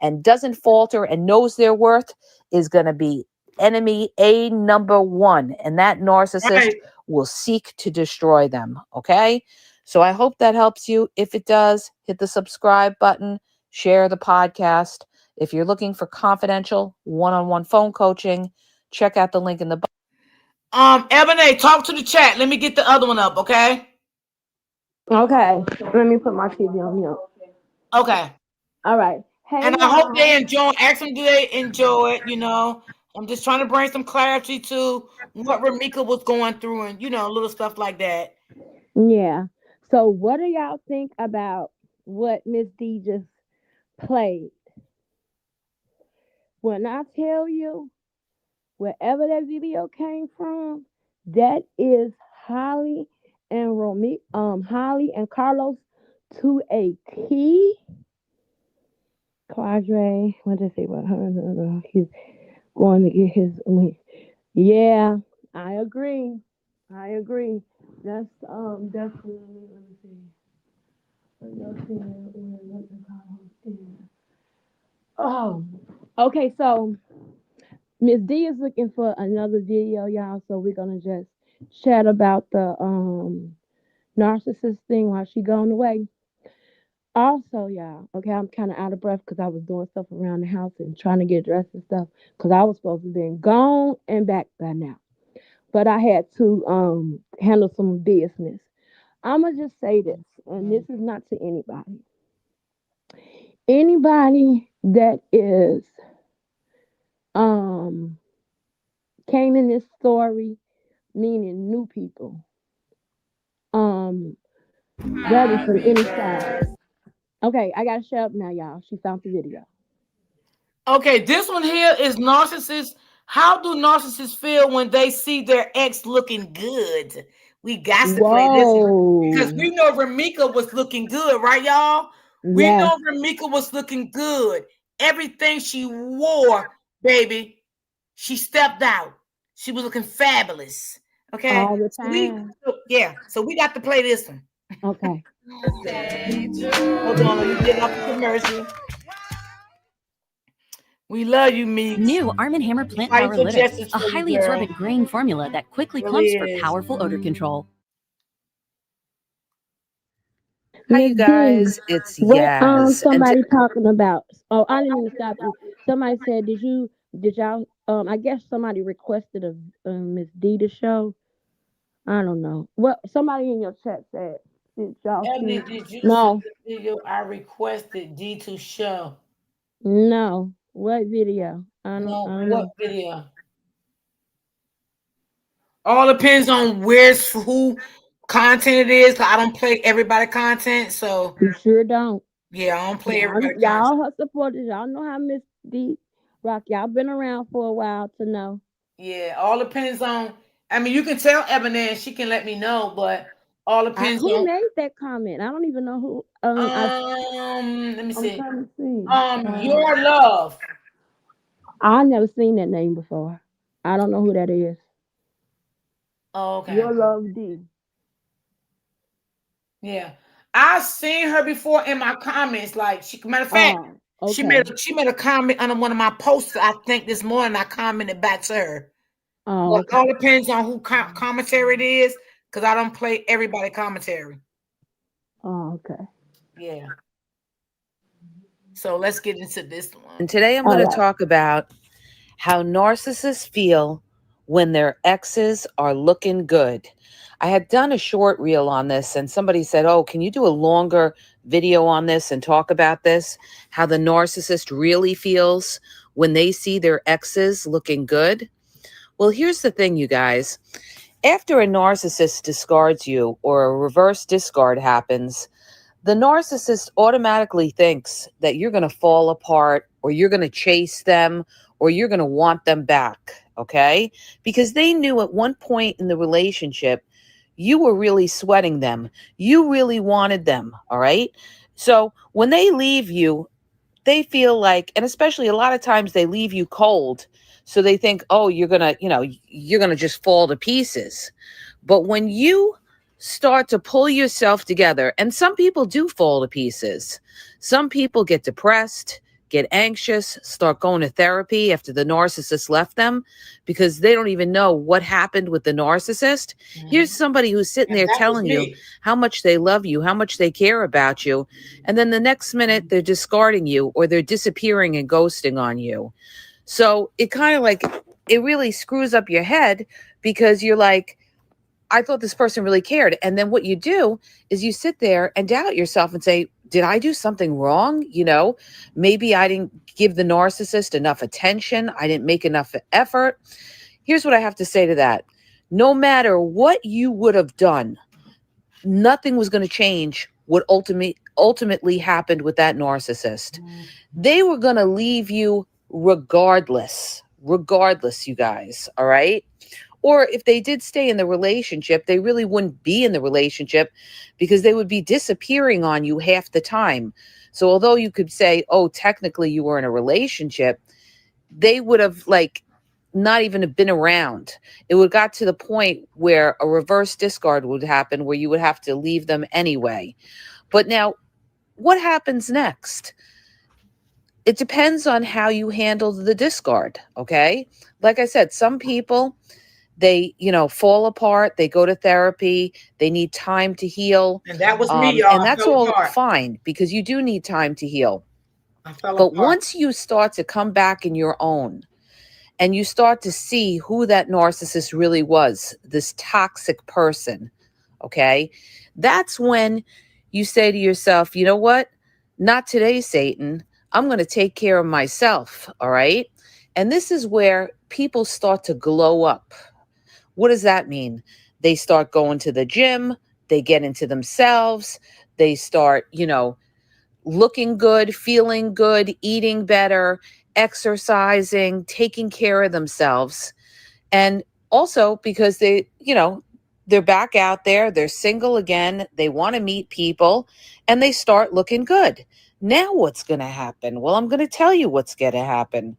Speaker 2: and doesn't falter and knows their worth is going to be enemy A number one, and that narcissist will seek to destroy them. Okay. So I hope that helps you. If it does, hit the subscribe button, share the podcast. If you're looking for confidential one-on-one phone coaching, check out the link in the
Speaker 1: Ebony, talk to the chat. Let me get the other one up. Okay.
Speaker 5: Okay. Let me put my TV on mute.
Speaker 1: Okay.
Speaker 5: All right. Hey,
Speaker 1: and I hope they enjoy. Ask them, do they enjoy it? You know, I'm just trying to bring some clarity to what Ramika was going through, and little stuff like that.
Speaker 5: Yeah. So, what do y'all think about what Miss D just played? When I tell you, wherever that video came from, that is Holly and Holly and Carlos to a T. Quadre, what did I say about her? He's going to get his. Yeah, I agree. That's definitely. Let me see. Oh, okay. So Miss D is looking for another video, y'all. So we're gonna just chat about the narcissist thing while she going away. Also, y'all, okay, I'm kind of out of breath because I was doing stuff around the house and trying to get dressed and stuff because I was supposed to be gone and back by now. But I had to handle some business. I'm going to just say this, and this is not to anybody. Anybody that is came in this story, meaning new people, that is from any side. Okay, I gotta shut up now, y'all. She found the video.
Speaker 1: Okay, this one here is narcissists. How do narcissists feel when they see their ex looking good? We got to play this one because we know Ramika was looking good, right, y'all? Yes. We know Ramika was looking good. Everything she wore, baby, she stepped out. She was looking fabulous. Okay.
Speaker 5: All the time.
Speaker 1: So we got to play this one.
Speaker 5: Okay.
Speaker 1: Hold on, let me get off the commercial. We love you, Meek.
Speaker 8: New Arm & Hammer Plant Power Litter, a highly absorbent grain formula that quickly clumps for powerful odor control.
Speaker 2: Hi,
Speaker 5: Miss
Speaker 2: you
Speaker 5: D,
Speaker 2: guys. It's
Speaker 5: what
Speaker 2: Yaz.
Speaker 5: somebody talking about? Oh, I didn't mean to stop you. Somebody said, did y'all I guess somebody requested a Miss D to show. I don't know. What somebody in your chat said. Did y'all
Speaker 1: Ebony,
Speaker 5: see?
Speaker 1: did you see
Speaker 5: No,
Speaker 1: the video I requested D to show?
Speaker 5: no. What video? I
Speaker 1: No,
Speaker 5: don't
Speaker 1: what
Speaker 5: know.
Speaker 1: video? All depends on where's who content it is. 'Cause I don't play everybody content, so
Speaker 5: You sure don't.
Speaker 1: yeah, I don't play
Speaker 5: Y'all,
Speaker 1: everybody content.
Speaker 5: y'all her supporters. Y'all know how Miss D rock. Y'all been around for a while to know.
Speaker 1: Yeah, all depends on. I mean, you can tell Ebony and she can let me know, but all depends
Speaker 5: Who
Speaker 1: on.
Speaker 5: made that comment? I don't even know who.
Speaker 1: Let me
Speaker 5: I'm
Speaker 1: see.
Speaker 5: trying to see.
Speaker 1: Your love.
Speaker 5: I never seen that name before. I don't know who that is.
Speaker 1: Oh, okay.
Speaker 5: Your love D.
Speaker 1: Yeah, I've seen her before in my comments. Like, matter of fact,
Speaker 5: Oh,
Speaker 1: she
Speaker 5: okay.
Speaker 1: made a comment under one of my posts. I think this morning I commented back to her.
Speaker 5: Oh,
Speaker 1: But it all
Speaker 5: okay.
Speaker 1: depends on who commentary it is, because I don't play everybody commentary.
Speaker 5: Oh, okay.
Speaker 1: Yeah. So let's get into this one.
Speaker 2: And today I'm
Speaker 5: All
Speaker 2: going to
Speaker 5: right.
Speaker 2: talk about how narcissists feel when their exes are looking good. I had done a short reel on this, and somebody said, "Oh, can you do a longer video on this and talk about this? How the narcissist really feels when they see their exes looking good?" Well, here's the thing, you guys. After a narcissist discards you or a reverse discard happens, the narcissist automatically thinks that you're going to fall apart or you're going to chase them or you're going to want them back, okay? Because they knew at one point in the relationship, you were really sweating them. You really wanted them, all right? So when they leave you, they feel like, and especially a lot of times they leave you cold. So they think, oh, you're going to, you're going to just fall to pieces. But when you start to pull yourself together, and some people do fall to pieces, some people get depressed, get anxious, start going to therapy after the narcissist left them because they don't even know what happened with the narcissist. Here's somebody who's sitting
Speaker 1: And
Speaker 2: there
Speaker 1: that was
Speaker 2: telling you
Speaker 1: me.
Speaker 2: how much they love you, how much they care about you. And then the next minute they're discarding you or they're disappearing and ghosting on you. So it kind of like, it really screws up your head because you're like, I thought this person really cared. And then what you do is you sit there and doubt yourself and say, did I do something wrong? Maybe I didn't give the narcissist enough attention. I didn't make enough effort. Here's what I have to say to that. No matter what you would have done, nothing was going to change what ultimately happened with that narcissist. They were going to leave you regardless, you guys. All right. Or if they did stay in the relationship, they really wouldn't be in the relationship because they would be disappearing on you half the time. So although you could say, oh, technically you were in a relationship, they would have not even have been around. It would got to the point where a reverse discard would happen where you would have to leave them anyway. But now what happens next? It depends on how you handle the discard. Okay. Like I said, some people, they fall apart, they go to therapy, they need time to heal,
Speaker 1: And that was me, y'all.
Speaker 2: and
Speaker 1: I
Speaker 2: that's
Speaker 1: fell
Speaker 2: all
Speaker 1: apart.
Speaker 2: fine because you do need time to heal.
Speaker 1: I fell
Speaker 2: But
Speaker 1: apart.
Speaker 2: once you start to come back in your own and you start to see who that narcissist really was, this toxic person, okay, that's when you say to yourself, you know what, not today, Satan. I'm going to take care of myself. All right. And this is where people start to glow up. What does that mean? They start going to the gym, they get into themselves, they start, looking good, feeling good, eating better, exercising, taking care of themselves. And also because they're back out there, they're single again, they want to meet people, and they start looking good. Now what's going to happen? Well, I'm going to tell you what's going to happen.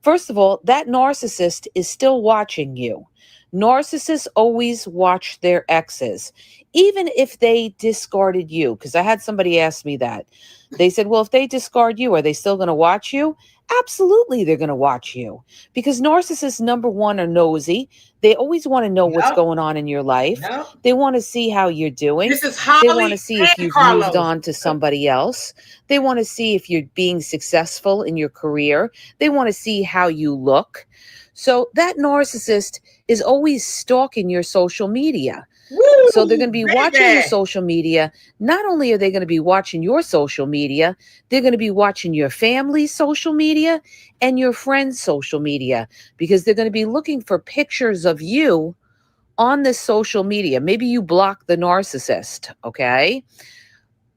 Speaker 2: First of all, that narcissist is still watching you. Narcissists always watch their exes, even if they discarded you. Because I had somebody ask me that. They said, well, if they discard you, are they still going to watch you? Absolutely, they're going to watch you because narcissists, number one, are nosy. They always want to know what's
Speaker 1: Yep.
Speaker 2: going on in your life.
Speaker 1: Yep.
Speaker 2: They want to see how you're doing.
Speaker 1: This is
Speaker 2: They want
Speaker 1: Holly
Speaker 2: to see
Speaker 1: and
Speaker 2: if you've moved
Speaker 1: Carlos.
Speaker 2: on to somebody else. They want to see if you're being successful in your career. They want to see how you look. So that narcissist is always stalking your social media.
Speaker 1: Woo,
Speaker 2: So they're going to be watching your
Speaker 1: baby.
Speaker 2: social media. Not only are they going to be watching your social media, they're going to be watching your family's social media and your friends' social media because they're going to be looking for pictures of you on this social media. Maybe you block the narcissist, okay?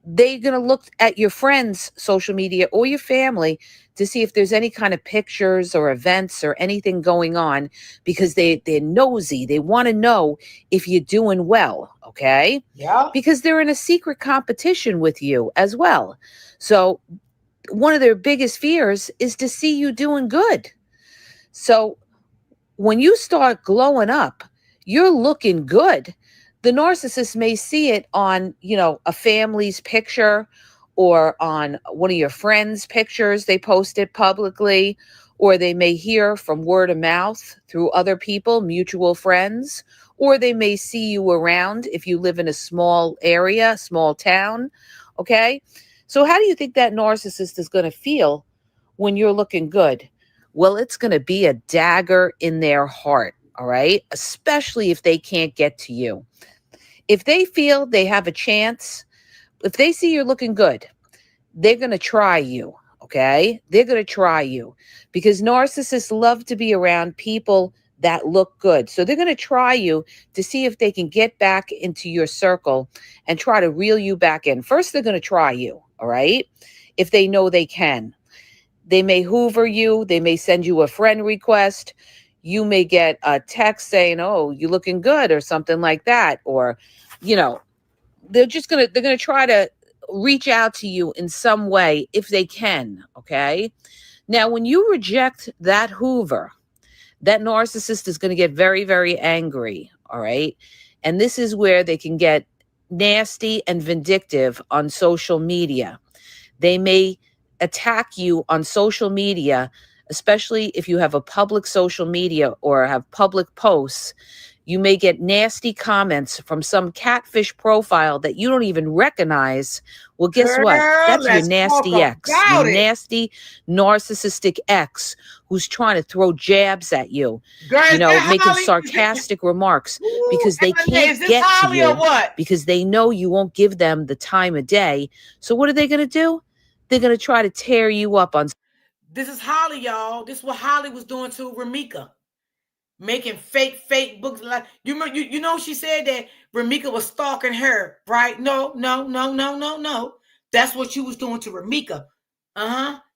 Speaker 2: They're going to look at your friends' social media or your family to see if there's any kind of pictures or events or anything going on because they're nosy. They want to know if you're doing well, okay?
Speaker 1: Yeah.
Speaker 2: Because they're in a secret competition with you as well. So one of their biggest fears is to see you doing good. So when you start glowing up, you're looking good. The narcissist may see it on, a family's picture or on one of your friends' pictures they posted publicly, or they may hear from word of mouth through other people, mutual friends, or they may see you around if you live in a small area, small town. Okay. So how do you think that narcissist is going to feel when you're looking good? Well, it's going to be a dagger in their heart, all right? Especially if they can't get to you. If they feel they have a chance, if they see you're looking good, they're going to try you, okay? They're going to try you because narcissists love to be around people that look good. So they're going to try you to see if they can get back into your circle and try to reel you back in. First, they're going to try you, all right? If they know they can. They may hoover you. They may send you a friend request. You may get a text saying, "Oh, you looking good," or something like that. Or, they're going to try to reach out to you in some way if they can. Okay. Now, when you reject that hoover, that narcissist is going to get very, very angry. All right. And this is where they can get nasty and vindictive on social media. They may attack you on social media, especially if you have a public social media or have public posts. You may get nasty comments from some catfish profile that you don't even recognize. Well, guess what?
Speaker 1: Girl,
Speaker 2: That's your
Speaker 1: let's talk
Speaker 2: nasty ex, your
Speaker 1: about it.
Speaker 2: nasty narcissistic ex who's trying to throw jabs at you,
Speaker 1: Girl, is that
Speaker 2: making
Speaker 1: Holly?
Speaker 2: sarcastic remarks
Speaker 1: Ooh,
Speaker 2: because they
Speaker 1: Emma,
Speaker 2: can't
Speaker 1: is this
Speaker 2: get to
Speaker 1: Holly or
Speaker 2: you
Speaker 1: what?
Speaker 2: because they know you won't give them the time of day. So what are they going to do? They're going to try to tear you up on.
Speaker 1: This is Holly, y'all. This is what Holly was doing to Ramika. Making fake books. Like you know, she said that Ramika was stalking her, right? No. That's what you was doing to Ramika.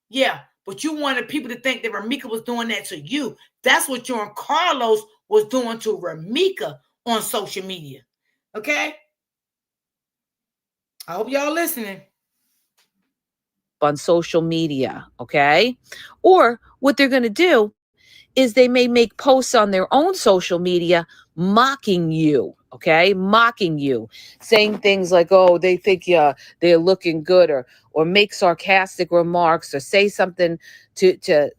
Speaker 1: Yeah. But you wanted people to think that Ramika was doing that to you. That's what you and Carlos was doing to Ramika on social media. Okay? I hope y'all listening.
Speaker 2: On social media, okay? Or what they're going to do is they may make posts on their own social media mocking you, okay? Mocking you, saying things like, "Oh, they think they're looking good," or make sarcastic remarks or say something to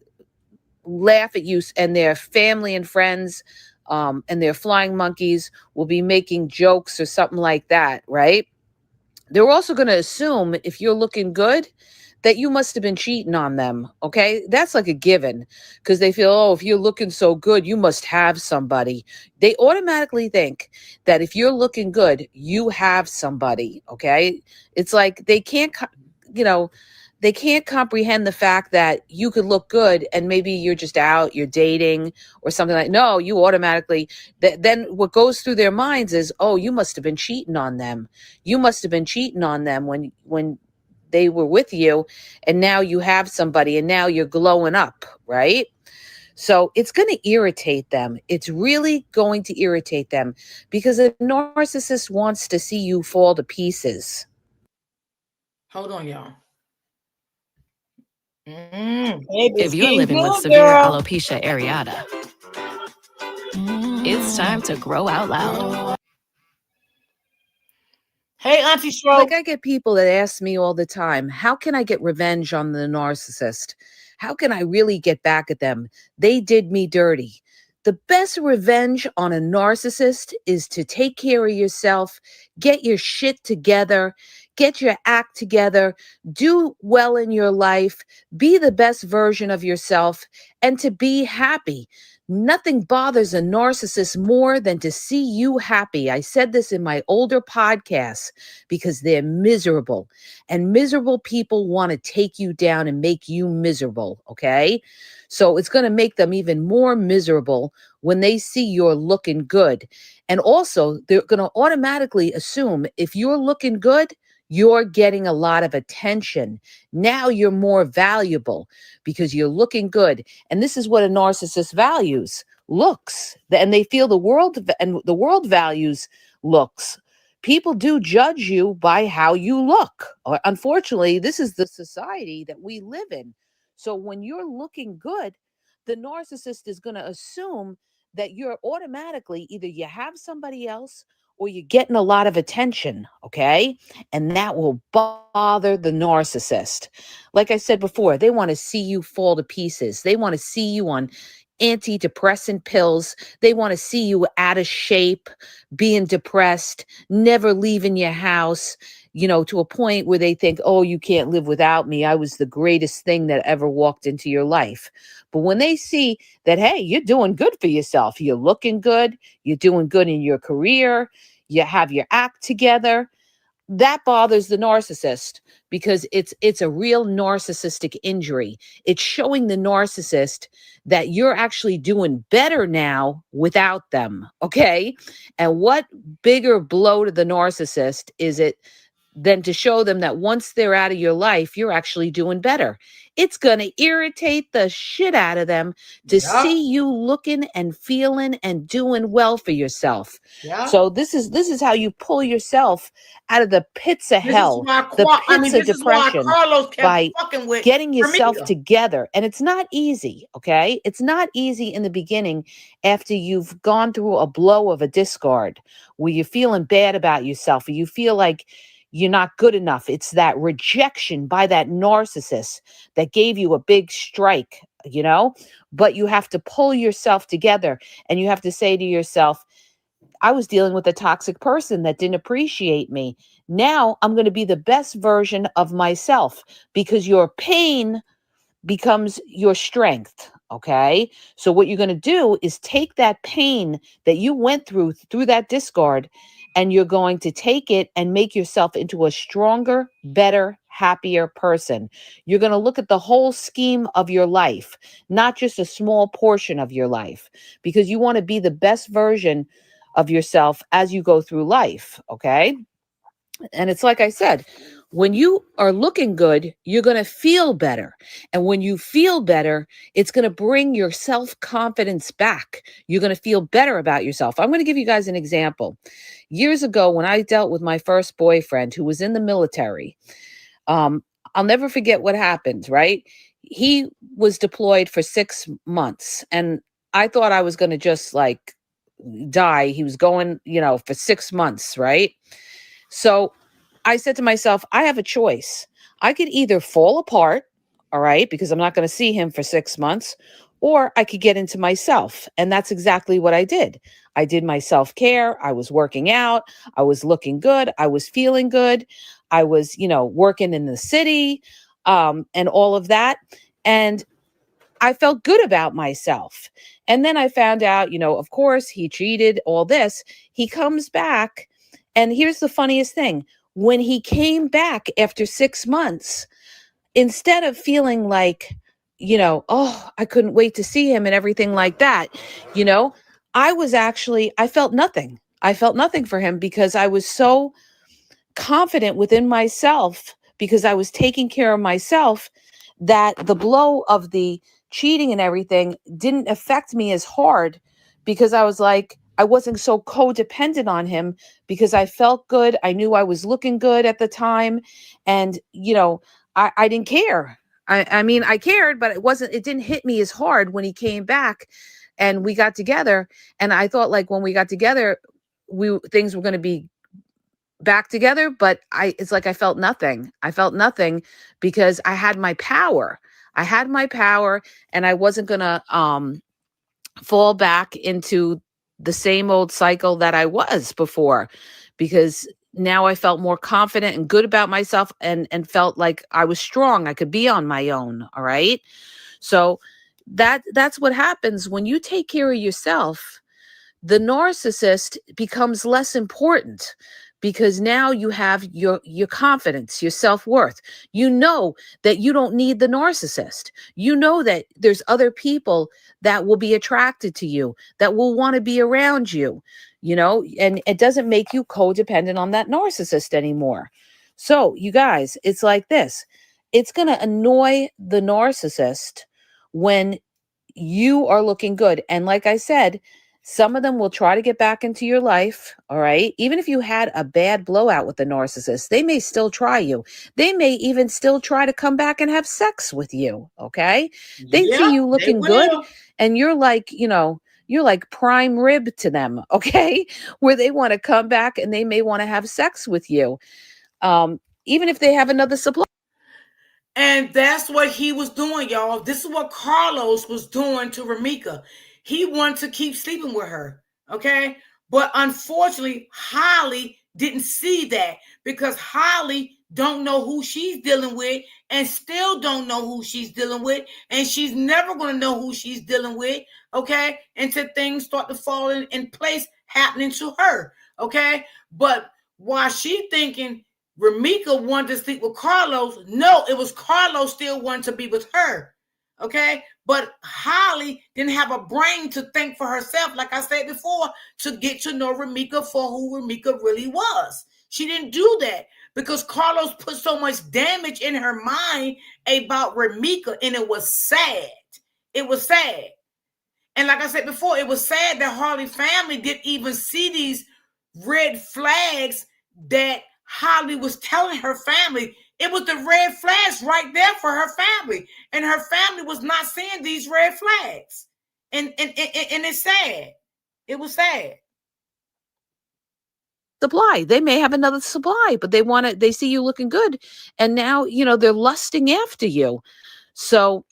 Speaker 2: laugh at you, and their family and friends and their flying monkeys will be making jokes or something like that, right? They're also going to assume if you're looking good, that you must have been cheating on them. Okay. That's like a given because they feel, oh, if you're looking so good, you must have somebody. They automatically think that if you're looking good, you have somebody. Okay. It's like they can't, they can't comprehend the fact that you could look good and maybe you're just out, you're dating or something like, no, you automatically, then what goes through their minds is, oh, you must have been cheating on them. You must have been cheating on them when they were with you and now you have somebody and now you're glowing up, right? So it's going to irritate them. It's really going to irritate them because a narcissist wants to see you fall to pieces.
Speaker 1: Hold on, y'all.
Speaker 8: If you're living with severe alopecia areata, it's time to grow out loud.
Speaker 1: Hey, Auntie Stroke.
Speaker 2: Like I get people that ask me all the time, how can I get revenge on the narcissist? How can I really get back at them? They did me dirty. The best revenge on a narcissist is to take care of yourself, get your shit together, get your act together, do well in your life, be the best version of yourself, and to be happy. Nothing bothers a narcissist more than to see you happy. I said this in my older podcasts because they're miserable, and miserable people want to take you down and make you miserable, okay? So it's going to make them even more miserable when they see you're looking good. And also, they're going to automatically assume if you're looking good, you're getting a lot of attention. Now you're more valuable because you're looking good. And this is what a narcissist values, looks. And they feel the world, and the world values looks. People do judge you by how you look. Unfortunately, this is the society that we live in. So when you're looking good, the narcissist is going to assume that you're automatically either you have somebody else or you're getting a lot of attention, okay? And that will bother the narcissist. Like I said before, they want to see you fall to pieces. They want to see you on antidepressant pills. They want to see you out of shape, being depressed, never leaving your house, to a point where they think, oh, you can't live without me. I was the greatest thing that ever walked into your life. But when they see that, hey, you're doing good for yourself, you're looking good, you're doing good in your career, you have your act together, that bothers the narcissist because it's a real narcissistic injury. It's showing the narcissist that you're actually doing better now without them, okay? And what bigger blow to the narcissist is it than to show them that once they're out of your life, you're actually doing better? It's going to irritate the shit out of them to see you looking and feeling and doing well for yourself. So this is how you pull yourself out of the pits of hell, the pits of depression, by getting yourself together. And it's not easy, okay? It's not easy in the beginning after you've gone through a blow of a discard where you're feeling bad about yourself, or you feel like you're not good enough. It's that rejection by that narcissist that gave you a big strike, but you have to pull yourself together and you have to say to yourself, I was dealing with a toxic person that didn't appreciate me. Now I'm going to be the best version of myself, because your pain becomes your strength. Okay. So what you're going to do is take that pain that you went through that discard, and you're going to take it and make yourself into a stronger, better, happier person. You're going to look at the whole scheme of your life, not just a small portion of your life, because you want to be the best version of yourself as you go through life. Okay. And it's like I said, when you are looking good, you're going to feel better. And when you feel better, it's going to bring your self-confidence back. You're going to feel better about yourself. I'm going to give you guys an example. Years ago, when I dealt with my first boyfriend who was in the military, I'll never forget what happened, right? He was deployed for 6 months, and I thought I was going to just die. He was going, for 6 months, right? So I said to myself, I have a choice. I could either fall apart, all right, because I'm not going to see him for 6 months, or I could get into myself. And that's exactly what I did. I did my self-care. I was working out. I was looking good. I was feeling good. I was, working in the city, and all of that. And I felt good about myself. And then I found out, of course, he cheated, all this. He comes back. And here's the funniest thing. When he came back after 6 months, instead of feeling like, oh, I couldn't wait to see him and everything like that, I felt nothing. I felt nothing for him because I was so confident within myself, because I was taking care of myself, that the blow of the cheating and everything didn't affect me as hard, because I was like, I wasn't so codependent on him, because I felt good. I knew I was looking good at the time. And, I didn't care. I mean, I cared, but it didn't hit me as hard when he came back and we got together. And I thought, like, when we got together, things were going to be back together, but it's like I felt nothing. I felt nothing because I had my power. I had my power, and I wasn't going to fall back into the same old cycle that I was before, because now I felt more confident and good about myself, and felt like I was strong. I could be on my own. All right. So that's what happens when you take care of yourself. The narcissist becomes less important, because now you have your confidence, your self-worth. You know that you don't need the narcissist. You know that there's other people that will be attracted to you, that will want to be around you, and it doesn't make you codependent on that narcissist anymore. So, you guys, it's like this. It's going to annoy the narcissist when you are looking good. And like I said, some of them will try to get back into your life. All right. Even if you had a bad blowout with the narcissist, they may still try you. They may even still try to come back and have sex with you. Okay. They see you looking good, and you're like, you're like prime rib to them. Okay. Where they want to come back and they may want to have sex with you. Even if they have another supply.
Speaker 1: And that's what he was doing, y'all. This is what Carlos was doing to Ramika. He wanted to keep sleeping with her, okay? But unfortunately, Holly didn't see that, because Holly don't know who she's dealing with, and still don't know who she's dealing with, and she's never going to know who she's dealing with, okay? Until things start to fall in place happening to her, okay? But while she thinking Ramika wanted to sleep with Carlos, no, it was Carlos still wanting to be with her. Okay. But Holly didn't have a brain to think for herself, like I said before, to get to know Ramika for who Ramika really was. She didn't do that because Carlos put so much damage in her mind about Ramika, and it was sad. It was sad. And like I said before, it was sad that Harley family didn't even see these red flags that Holly was telling her family. It was the red flags right there for her family, and her family was not seeing these red flags, and it's sad. It was sad.
Speaker 2: Supply. They may have another supply, but they see you looking good, and now they're lusting after you. So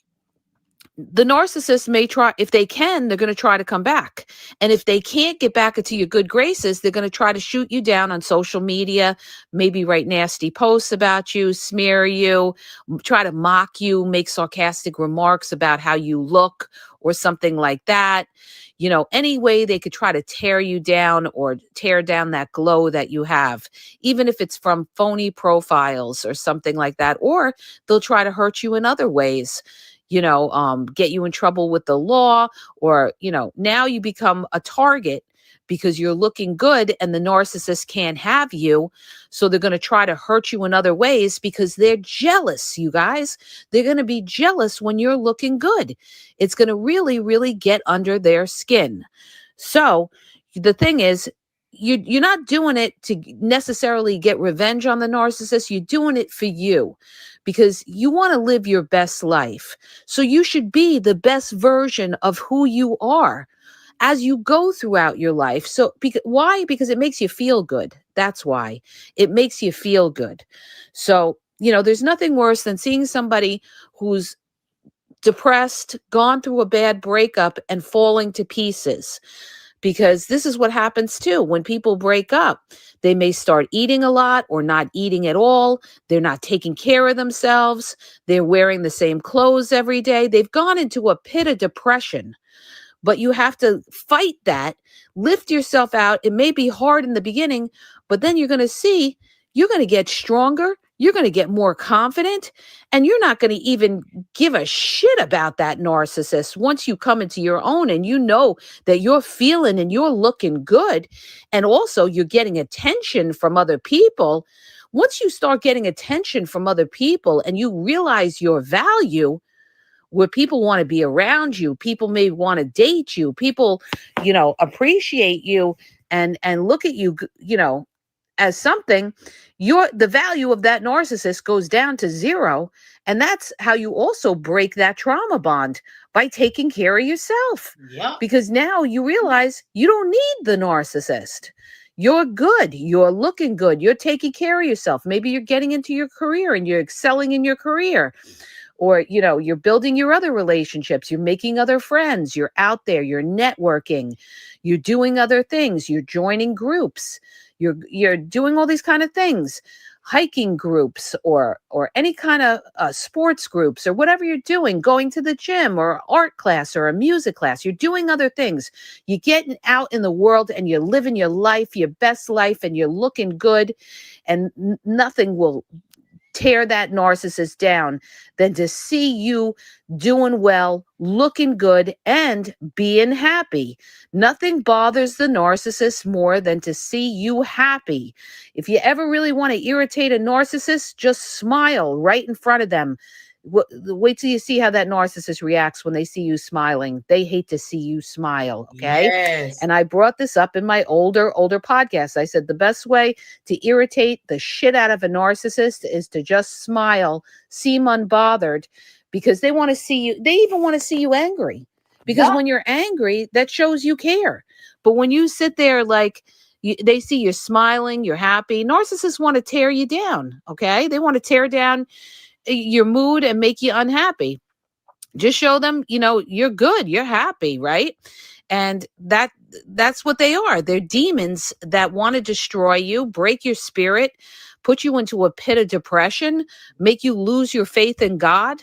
Speaker 2: the narcissist may try, if they can, they're going to try to come back. And if they can't get back into your good graces, they're going to try to shoot you down on social media, maybe write nasty posts about you, smear you, try to mock you, make sarcastic remarks about how you look or something like that. Any way they could try to tear you down or tear down that glow that you have, even if it's from phony profiles or something like that, or they'll try to hurt you in other ways. Get you in trouble with the law, or, now you become a target because you're looking good and the narcissist can't have you. So they're going to try to hurt you in other ways because they're jealous, you guys. They're going to be jealous when you're looking good. It's going to really, really get under their skin. So the thing is, you're not doing it to necessarily get revenge on the narcissist. You're doing it for you, because you want to live your best life. So you should be the best version of who you are as you go throughout your life. So why? Because it makes you feel good. That's why. It makes you feel good. So, there's nothing worse than seeing somebody who's depressed, gone through a bad breakup, and falling to pieces. Because this is what happens too. When people break up, they may start eating a lot or not eating at all. They're not taking care of themselves. They're wearing the same clothes every day. They've gone into a pit of depression. But you have to fight that, lift yourself out. It may be hard in the beginning, but then you're going to see you're going to get stronger. You're going to get more confident, and you're not going to even give a shit about that narcissist once you come into your own and you know that you're feeling and you're looking good. And also you're getting attention from other people. Once you start getting attention from other people and you realize your value, where people want to be around you, people may want to date you, people, appreciate you and look at you, as something, the value of that narcissist goes down to zero. And that's how you also break that trauma bond, by taking care of yourself.
Speaker 1: Yep.
Speaker 2: Because now you realize you don't need the narcissist. You're good. You're looking good. You're taking care of yourself. Maybe you're getting into your career and you're excelling in your career. or, you know, you're building your other relationships, you're making other friends, you're out there, you're networking, you're doing other things, you're joining groups, you're doing all these kind of things, hiking groups or any kind of sports groups or whatever you're doing, going to the gym or art class or a music class, you're doing other things. You're getting out in the world and you're living your life, your best life, and you're looking good, and nothing will tear that narcissist down than to see you doing well, looking good, and being happy. Nothing bothers the narcissist more than to see you happy. If you ever really want to irritate a narcissist, just smile right in front of them. Wait till you see how that narcissist reacts when they see you smiling. They hate to see you smile, okay?
Speaker 1: Yes.
Speaker 2: And I brought this up in my older podcast. I said the best way to irritate the shit out of a narcissist is to just smile, seem unbothered, because they want to see you. They even want to see you angry, because when you're angry, that shows you care. But when you sit there like they see you're smiling, you're happy, narcissists want to tear you down, okay? They want to tear down your mood and make you unhappy. Just show them, you know, you're good, you're happy, right? And that's what they are. They're demons that want to destroy you, break your spirit, put you into a pit of depression, make you lose your faith in God.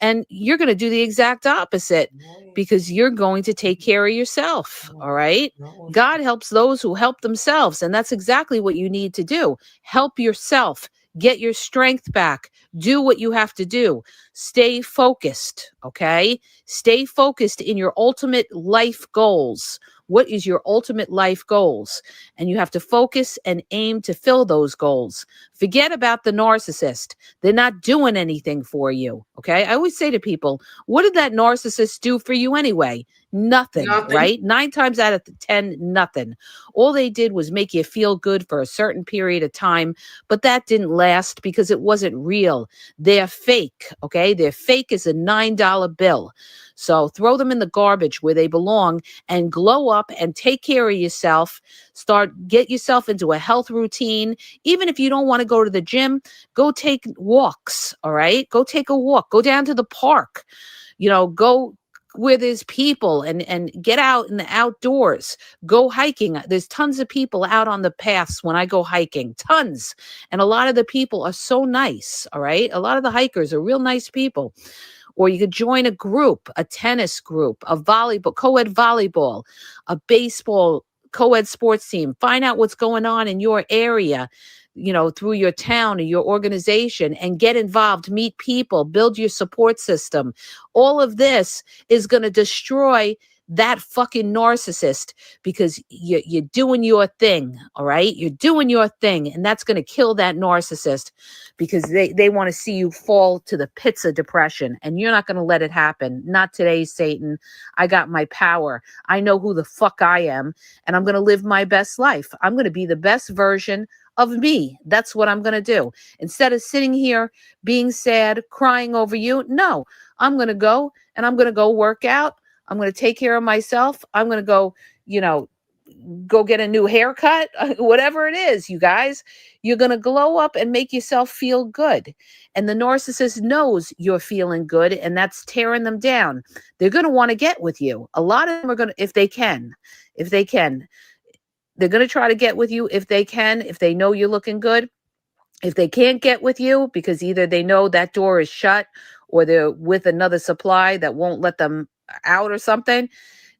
Speaker 2: And you're going to do the exact opposite, because you're going to take care of yourself. All right. God helps those who help themselves. And that's exactly what you need to do. Help yourself. Get your strength back. Do what you have to do. Stay focused, okay? Stay focused in your ultimate life goals. What is your ultimate life goals? And you have to focus and aim to fill those goals. Forget about the narcissist. They're not doing anything for you, okay? I always say to people, what did that narcissist do for you anyway? Nothing, right? 9 times out of 10, nothing. All they did was make you feel good for a certain period of time, but that didn't last because it wasn't real. They're fake, okay? They're fake as a $9 bill. So throw them in the garbage where they belong and glow up and take care of yourself. Get yourself into a health routine. Even if you don't want to go to the gym, go take walks, all right? Go take a walk. Go down to the park. You know, go where there's people and get out in the outdoors. Go hiking. There's tons of people out on the paths when I go hiking. Tons. And a lot of the people are so nice, all right? A lot of the hikers are real nice people. Or you could join a group, a tennis group, a volleyball, co-ed volleyball, a baseball co-ed sports team. Find out what's going on in your area, you know, through your town or your organization, and get involved, meet people, build your support system. All of this is going to destroy that fucking narcissist, because you're doing your thing, all right? You're doing your thing, and that's going to kill that narcissist, because they want to see you fall to the pits of depression, and you're not going to let it happen. Not today, Satan. I got my power. I know who the fuck I am, and I'm going to live my best life. I'm going to be the best version of me. That's what I'm going to do. Instead of sitting here being sad, crying over you, no, I'm going to go and I'm going to go work out. I'm going to take care of myself. I'm going to go, you know, go get a new haircut, whatever it is, you guys. You're going to glow up and make yourself feel good. And the narcissist knows you're feeling good, and that's tearing them down. They're going to want to get with you. A lot of them are going to, if they can, they're going to try to get with you if they can, if they know you're looking good. If they can't get with you because either they know that door is shut or they're with another supply that won't let them out or something,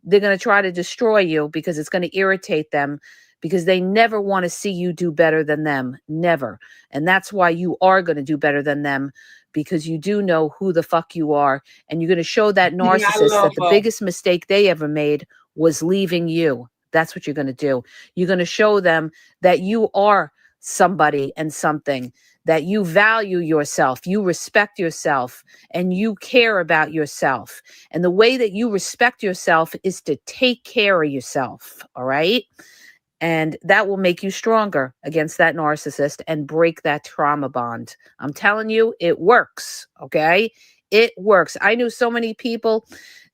Speaker 2: they're going to try to destroy you, because it's going to irritate them, because they never want to see you do better than them. Never. And that's why you are going to do better than them, because you do know who the fuck you are. And you're going to show that narcissist that the biggest mistake they ever made was leaving you. That's what you're going to do. You're going to show them that you are somebody and something, that you value yourself, you respect yourself, and you care about yourself. And the way that you respect yourself is to take care of yourself, all right? And that will make you stronger against that narcissist and break that trauma bond. I'm telling you, it works, okay? It works. I knew so many people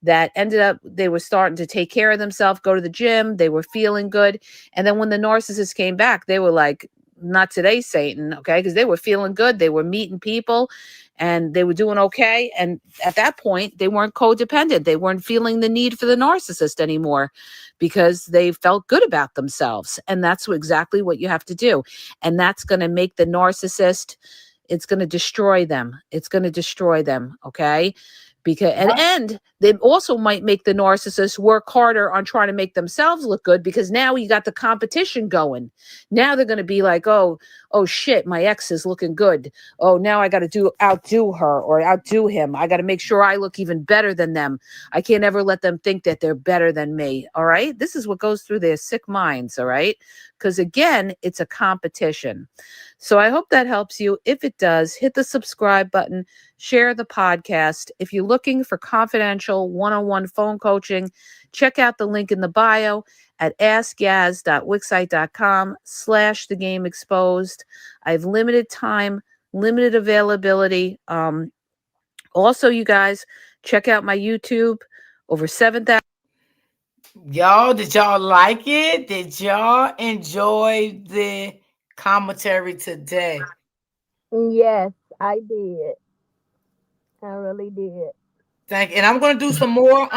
Speaker 2: that ended up, they were starting to take care of themselves, go to the gym, they were feeling good. And then when the narcissist came back, they were like, not today, Satan, okay? Because they were feeling good. They were meeting people and they were doing okay. And at that point, they weren't codependent. They weren't feeling the need for the narcissist anymore because they felt good about themselves. And that's exactly what you have to do. And that's going to make the narcissist, it's going to destroy them. It's going to destroy them. Okay. Because and they also might make the narcissist work harder on trying to make themselves look good, because now you got the competition going. Now they're going to be like, oh shit, my ex is looking good. Oh, now I got to outdo her or outdo him. I got to make sure I look even better than them. I can't ever let them think that they're better than me. All right. This is what goes through their sick minds. All right. Because again, it's a competition. So I hope that helps you. If it does, hit the subscribe button, share the podcast. If you're looking for confidential one-on-one phone coaching, check out the link in the bio at askyaz.wixsite.com/thegameexposed. I have limited time, limited availability. Also, you guys, check out my YouTube, over 7,000.
Speaker 1: Y'all, did y'all like it? Did y'all enjoy the commentary today?
Speaker 5: Yes, I did. I really did.
Speaker 1: Thank you. And I'm going to do some more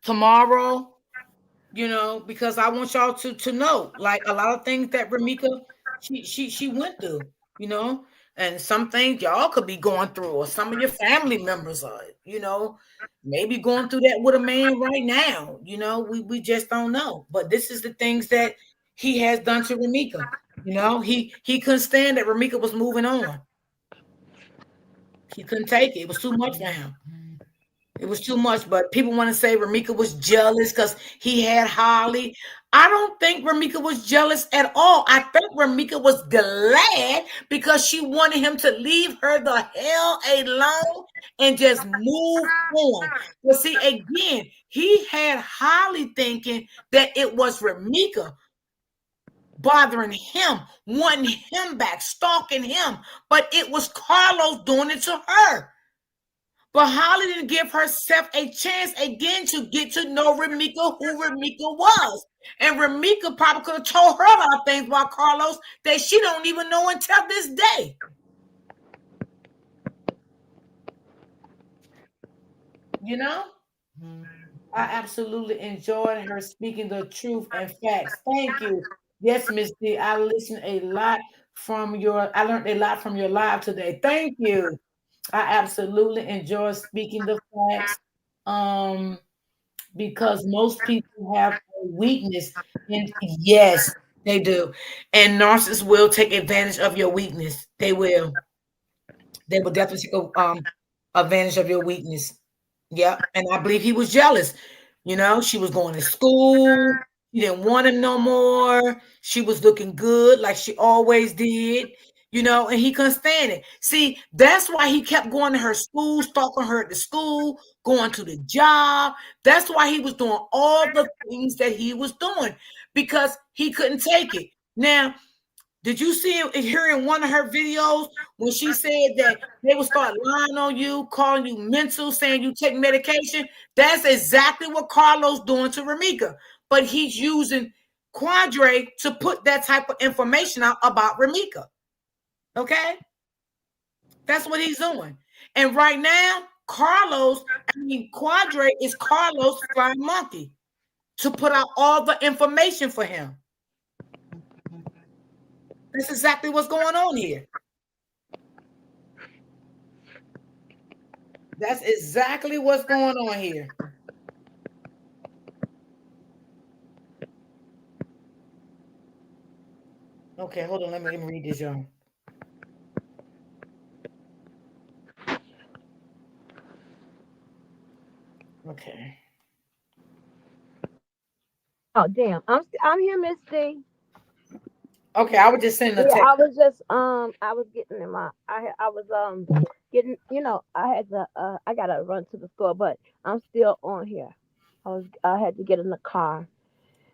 Speaker 1: tomorrow, because I want y'all to know, like, a lot of things that Ramika she went through, and some things y'all could be going through, or some of your family members are, maybe going through that with a man right now. We just don't know. But this is the things that he has done to Ramika. He couldn't stand that Ramika was moving on. He couldn't take it. It was too much for him. It was too much. But people want to say Ramika was jealous because he had Holly. I don't think Ramika was jealous at all. I think Ramika was glad because she wanted him to leave her the hell alone and just move on. But see, again, he had Holly thinking that it was Ramika bothering him, wanting him back, stalking him. But it was Carlos doing it to her. But Holly didn't give herself a chance again to get to know Ramika, who Ramika was. And Ramika probably could have told her a lot of things about Carlos that she don't even know until this day. I absolutely enjoyed her speaking the truth and facts. Thank you. Yes, Miss D. I learned a lot from your live today. Thank you. I absolutely enjoy speaking the facts. Because most people have a weakness, and yes, they do. And narcissists will take advantage of your weakness. They will. They will definitely take advantage of your weakness. Yep. And I believe he was jealous. She was going to school. He didn't want him no more. She was looking good like she always did, and he couldn't stand it. See, that's why he kept going to her school, stalking her at the school, going to the job. That's why he was doing all the things that he was doing, because he couldn't take it. Now, did you see him here in one of her videos when she said that they would start lying on you, calling you mental, saying you take medication? That's exactly what Carlos doing to Ramika. But he's using Quadre to put that type of information out about Ramika. Okay? That's what he's doing. And right now, Quadre is Carlos' flying monkey to put out all the information for him. That's exactly what's going on here. That's exactly what's going on here. Okay, hold on. Let me read this, y'all. Okay.
Speaker 5: Oh damn! I'm here, Miss D.
Speaker 1: Okay, I was just sending a text.
Speaker 5: I was just I was getting in my I was getting I had to I gotta run to the store, but I'm still on here. I had to get in the car.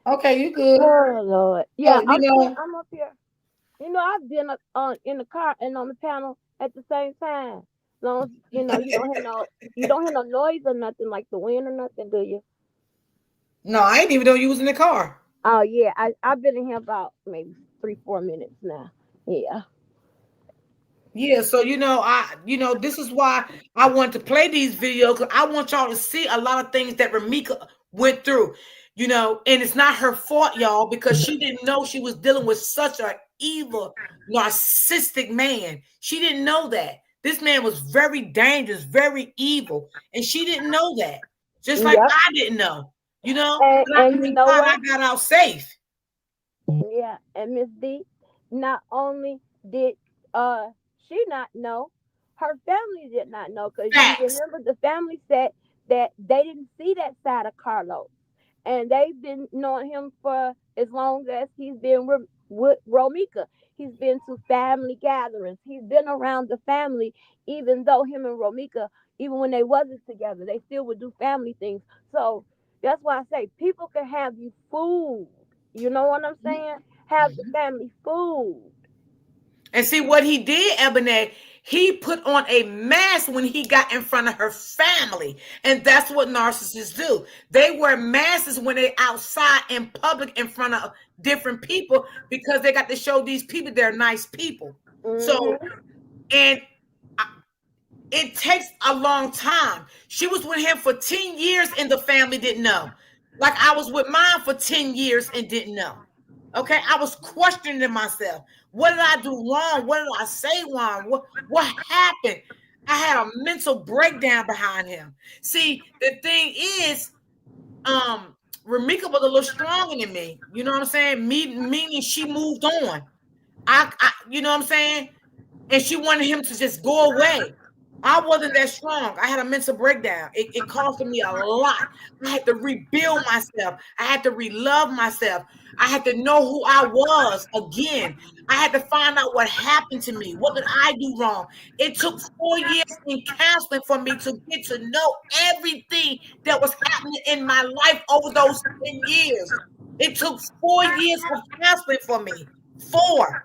Speaker 1: Okay, you good?
Speaker 5: Oh Lord, yeah,
Speaker 1: Oh,
Speaker 5: I'm up here. I've been in the car and on the panel at the same time. Long as, you don't hear no noise or nothing like the wind or nothing, do you?
Speaker 1: No, I ain't even know you was in the car.
Speaker 5: Oh yeah, I've been in here about maybe 3-4 minutes now. Yeah.
Speaker 1: Yeah, so this is why I want to play these videos, because I want y'all to see a lot of things that Ramika went through, and it's not her fault, y'all, because she didn't know she was dealing with such an evil, narcissistic man. She didn't know that. This man was very dangerous, very evil, and she didn't know that. Just like I didn't know,
Speaker 5: And
Speaker 1: thank God I got out safe.
Speaker 5: Yeah, and Miss D, not only did she not know, her family did not know, because you remember the family said that they didn't see that side of Carlos, and they've been knowing him for as long as he's been with Romika. He's been to family gatherings. He's been around the family, even though him and Romika, even when they wasn't together, they still would do family things. So that's why I say people can have you fooled. You know what I'm saying? Have the family food.
Speaker 1: And see what he did, Ebony, he put on a mask when he got in front of her family. And that's what narcissists do. They wear masks when they're outside in public in front of different people, because they got to show these people they're nice people. So, and it takes a long time. She was with him for 10 years and the family didn't know. Like I was with mine for 10 years and didn't know. Okay, I was questioning myself. What did I do wrong? What did I say wrong? What happened? I had a mental breakdown behind him. See, the thing is, Ramika was a little stronger than me. You know what I'm saying? Meaning she moved on. You know what I'm saying? And she wanted him to just go away. I wasn't that strong. I had a mental breakdown. It costed me a lot. I had to rebuild myself. I had to relove myself. I had to know who I was again. I had to find out what happened to me. What did I do wrong? It took 4 years in counseling for me to get to know everything that was happening in my life over those 10 years. It took 4 years of counseling for me. 4.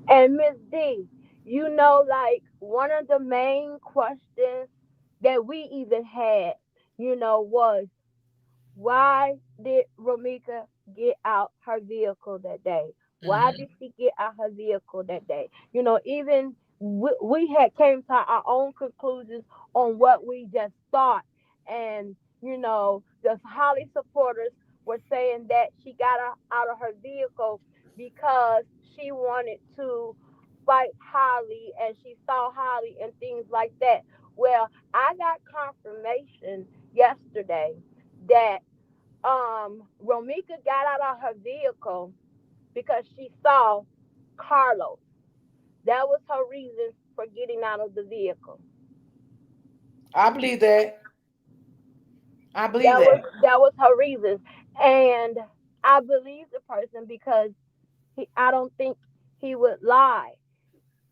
Speaker 5: And Miss D, like one of the main questions that we even had, was why did Romika get out her vehicle that day? Why did she get out her vehicle that day? Even we had came to our own conclusions on what we just thought. And, the Holly supporters were saying that she got out of her vehicle because she wanted to fight Holly and she saw Holly and things like that. Well, I got confirmation yesterday that Romika got out of her vehicle because she saw Carlos. That was her reason for getting out of the vehicle.
Speaker 1: I believe that. I believe that.
Speaker 5: That was her reason. And I believe the person because I don't think he would lie.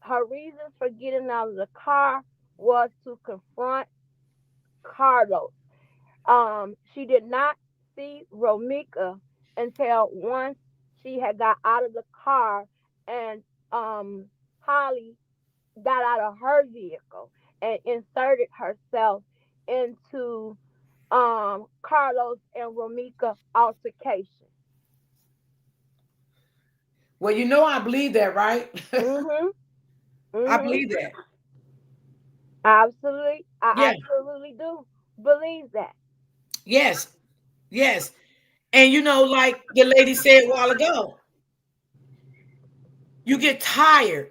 Speaker 5: Her reasons for getting out of the car was to confront Carlos. She did not see Romika until once she had got out of the car and Holly got out of her vehicle and inserted herself into Carlos and Romika altercation.
Speaker 1: Well, I believe that, right? I believe that.
Speaker 5: Absolutely. I absolutely do believe that.
Speaker 1: Yes. Yes. And like the lady said a while ago, you get tired.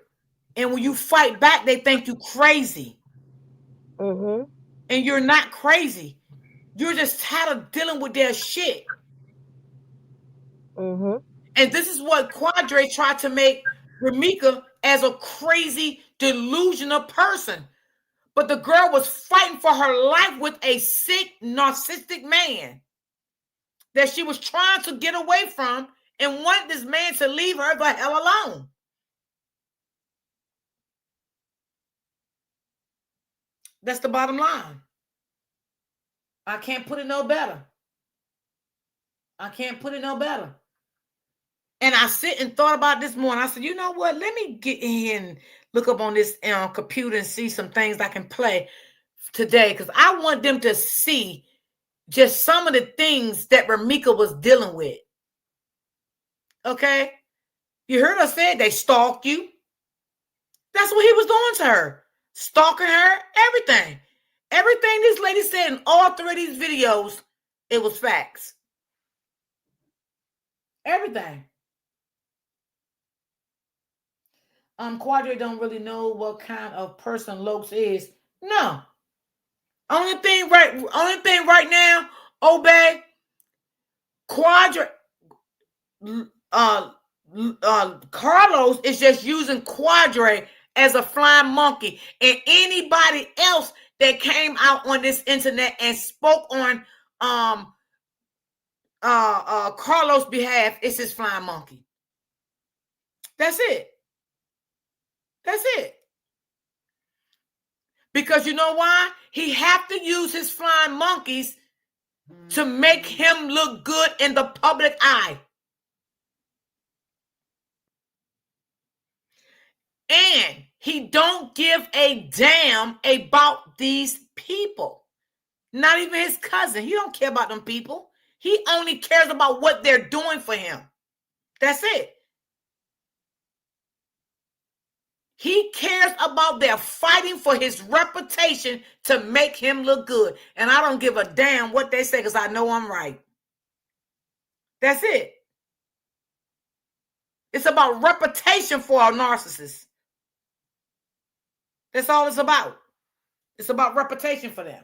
Speaker 1: And when you fight back, they think you crazy. And you're not crazy. You're just tired of dealing with their shit. And this is what Quadre tried to make Ramika as a crazy, delusional person. But the girl was fighting for her life with a sick, narcissistic man that she was trying to get away from and wanted this man to leave her the hell alone. That's the bottom line. I can't put it no better. I can't put it no better. And I sit and thought about this morning. I said, you know what? Let me get in and look up on this computer and see some things I can play today, because I want them to see just some of the things that Ramika was dealing with. Okay? You heard her say they stalked you. That's what he was doing to her. Stalking her, everything. Everything this lady said in all three of these videos, it was facts. Everything. Quadre don't really know what kind of person Lokes is. No. Only thing right now, Obey, Quadre, Carlos is just using Quadre as a flying monkey, and anybody else that came out on this internet and spoke on Carlos' behalf is his flying monkey. That's it. That's it. Because you know why? He have to use his flying monkeys to make him look good in the public eye. And he don't give a damn about these people. Not even his cousin. He don't care about them people. He only cares about what they're doing for him. That's it. He cares about their fighting for his reputation to make him look good. And I don't give a damn what they say because I know I'm right. That's it. It's about reputation for a narcissist. That's all it's about. It's about reputation for them.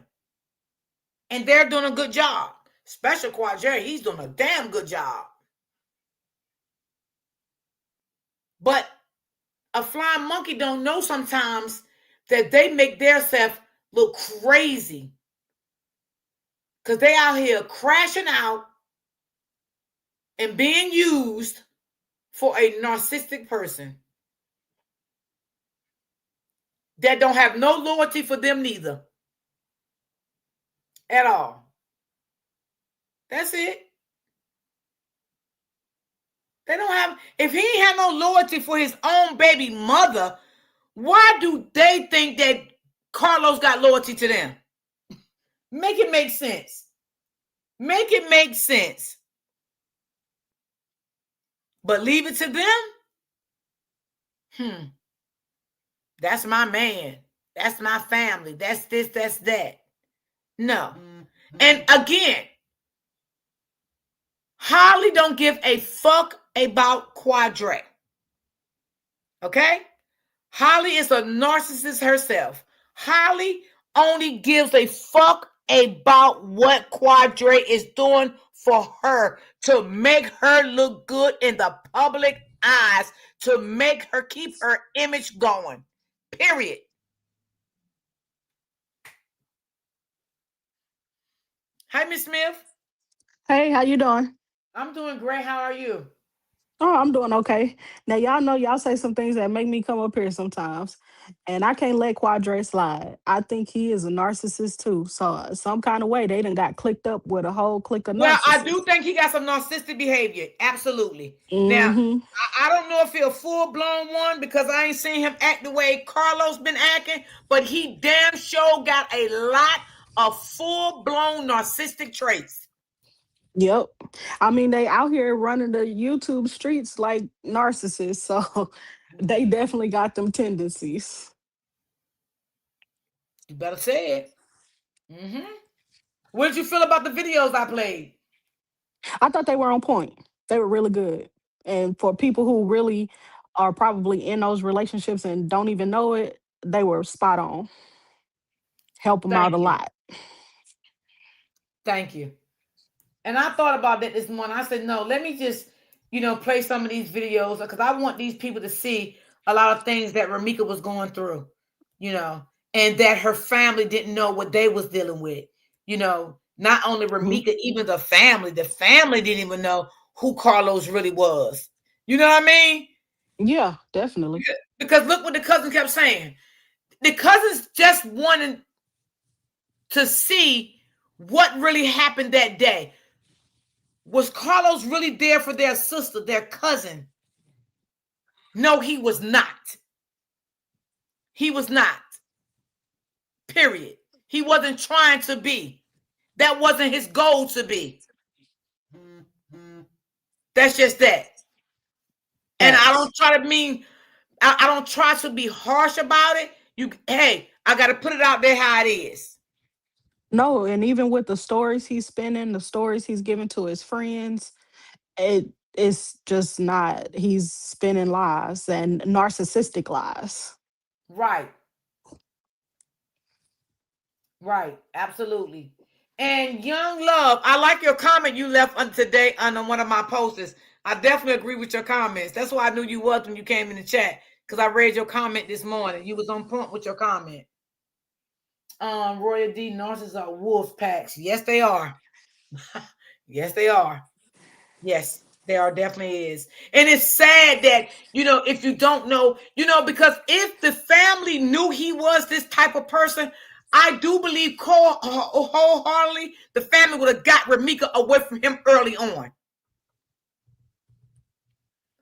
Speaker 1: And they're doing a good job. Special Quadre, he's doing a damn good job. But a flying monkey don't know sometimes that they make themselves look crazy. Because they out here crashing out and being used for a narcissistic person that don't have no loyalty for them neither. At all. That's it. They don't have, if he ain't have no loyalty for his own baby mother, why do they think that Carlos got loyalty to them? Make it make sense. Make it make sense. But leave it to them? That's my man. That's my family. That's this, that's that. No. And again, Holly don't give a fuck about Quadre. Okay? Holly is a narcissist herself. Holly only gives a fuck about what Quadre is doing for her to make her look good in the public eyes, to make her keep her image going. Period. Hi, Miss Smith.
Speaker 9: Hey, how you doing?
Speaker 1: I'm doing great. How are you?
Speaker 9: Oh, I'm doing okay. Now, y'all know y'all say some things that make me come up here sometimes, and I can't let Quadre slide. I think he is a narcissist too. So, some kind of way, they done got clicked up with a whole clique of
Speaker 1: Well, I
Speaker 9: narcissists.
Speaker 1: do think he got some narcissistic behavior. Absolutely. Now,
Speaker 9: Mm-hmm.
Speaker 1: I don't know if he's a full-blown one because I ain't seen him act the way Carlos been acting, but he damn sure got a lot of full-blown narcissistic traits.
Speaker 9: Yep. I mean, they out here running the YouTube streets like narcissists, so they definitely got them tendencies.
Speaker 1: You better say it. What did you feel about the videos I played?
Speaker 9: I thought they were on point. They were really good. And for people who really are probably in those relationships and don't even know it, they were spot on. Help them out a lot.
Speaker 1: Thank you. And I thought about that this morning. I said, no, let me just, play some of these videos because I want these people to see a lot of things that Ramika was going through, and that her family didn't know what they was dealing with. Not only Ramika, even the family didn't even know who Carlos really was. You know what I mean?
Speaker 9: Yeah, definitely.
Speaker 1: Because look what the cousin kept saying. The cousins just wanted to see what really happened that day. Was Carlos really there for their sister, their cousin? No, he was not. He was not. Period. He wasn't trying to be. That wasn't his goal to be. That's just that. And I don't try to mean I don't try to be harsh about it. Hey, I got to put it out there how it is.
Speaker 9: No, and even with the stories he's spinning, the stories he's giving to his friends, it's just not. He's spinning lies and narcissistic lies.
Speaker 1: Right. Right. Absolutely. And Young Love, I like your comment you left on today on one of my posts. I definitely agree with your comments. That's why I knew you was when you came in the chat, because I read your comment this morning. You was on point with your comment. Royal D, narcissists are wolf packs. Yes, they are. Yes, they are. Yes, there are definitely is. And it's sad that, if you don't know, because if the family knew he was this type of person, I do believe wholeheartedly the family would have got Ramika away from him early on.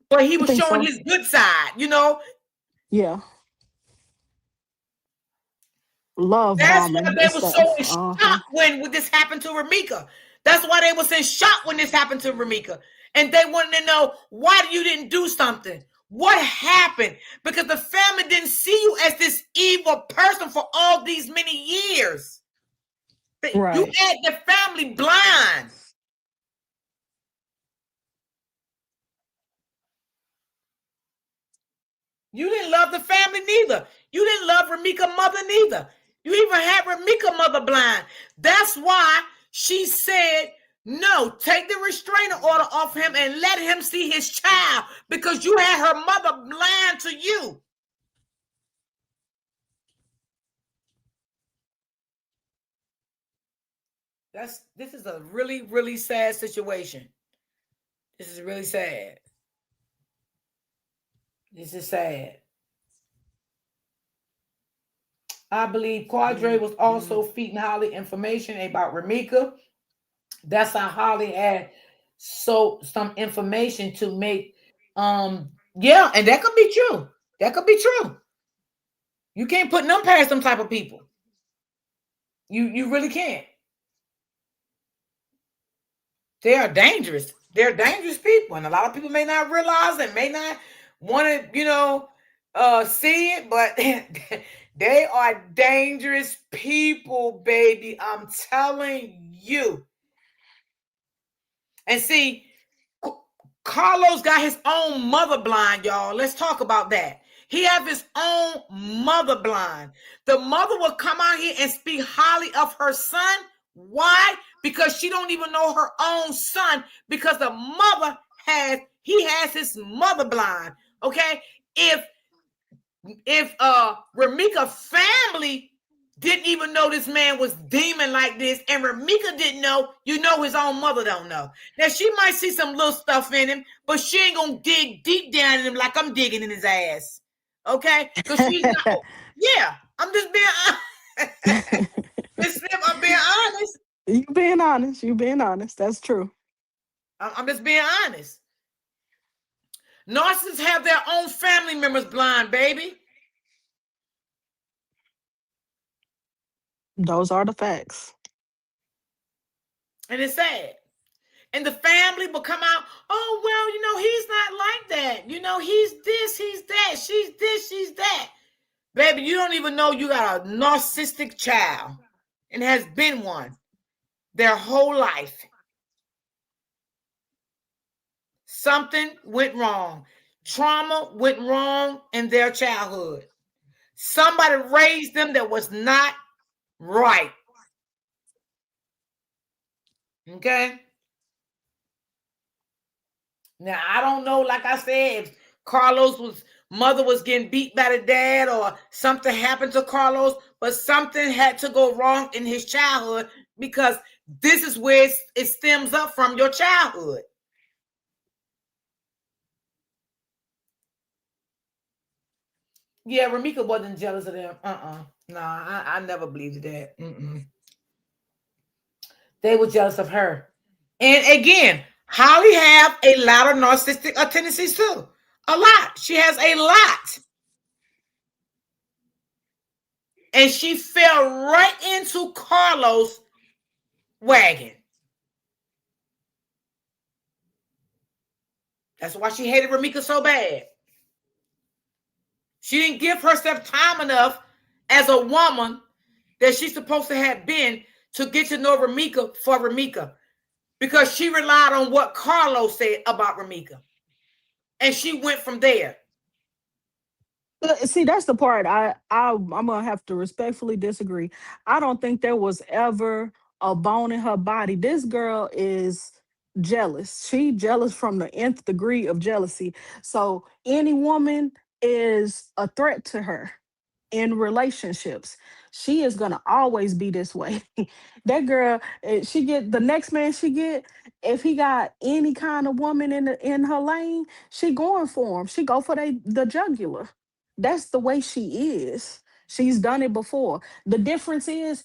Speaker 1: But he was showing his good side,
Speaker 9: Yeah. Love
Speaker 1: That's why
Speaker 9: bombing
Speaker 1: they
Speaker 9: and
Speaker 1: were so
Speaker 9: stuff.
Speaker 1: in shock when this happened to Ramika. That's why they were in shock when this happened to Ramika. And they wanted to know, why you didn't do something? What happened? Because the family didn't see you as this evil person for all these many years.
Speaker 9: Right.
Speaker 1: You had the family blind. You didn't love the family neither. You didn't love Ramika's mother neither. You even had Ramika's mother blind. That's why she said, no, take the restraining order off him and let him see his child, because you had her mother blind to you. This is a really, really sad situation. This is really sad. This is sad. I believe Quadre was also feeding Holly information about Ramika. That's how Holly had some information to make. Yeah, and that could be true. That could be true. You can't put them past some type of people. You really can't. They are dangerous. They're dangerous people, and a lot of people may not realize and may not want to, see it, but they are dangerous people, baby. I'm telling you. And see, Carlos got his own mother blind, y'all. Let's talk about that. He have his own mother blind. The mother will come out here and speak highly of her son. Why? Because she don't even know her own son, because the mother he has his mother blind. Okay? If Ramika family didn't even know this man was demon like this, and Ramika didn't know, his own mother don't know. Now, she might see some little stuff in him, but she ain't gonna dig deep down in him like I'm digging in his ass. Okay? Because she's not. Yeah, I'm just being honest. I'm being honest.
Speaker 9: You being honest. You being honest. That's true.
Speaker 1: I'm just being honest. Narcissists have their own family members blind, baby.
Speaker 9: Those are the facts.
Speaker 1: And it's sad. And the family will come out, oh, well, he's not like that. He's this, he's that, she's this, she's that. Baby, you don't even know you got a narcissistic child, and has been one their whole life. Something went wrong. Trauma went wrong in their childhood. Somebody raised them that was not right. Okay? Now, I don't know, like I said, if Carlos' mother was getting beat by the dad or something happened to Carlos, but something had to go wrong in his childhood, because this is where it stems up from, your childhood. Yeah, Ramika wasn't jealous of them. No, I never believed that. They were jealous of her. And again, Holly have a lot of narcissistic tendencies too. A lot. She has a lot. And she fell right into Carlos' wagon. That's why she hated Ramika so bad. She didn't give herself time enough as a woman that she's supposed to have been to get to know Ramika for Ramika, because she relied on what Carlos said about Ramika, and she went from there.
Speaker 9: See, that's the part I'm gonna have to respectfully disagree. I don't think there was ever a bone in her body. This girl is jealous. She jealous from the nth degree of jealousy. So any woman is a threat to her in relationships. She is gonna always be this way. That girl, she get the next man she get. If he got any kind of woman in her lane, she going for him. She go for the jugular. That's the way she is. She's done it before. The difference is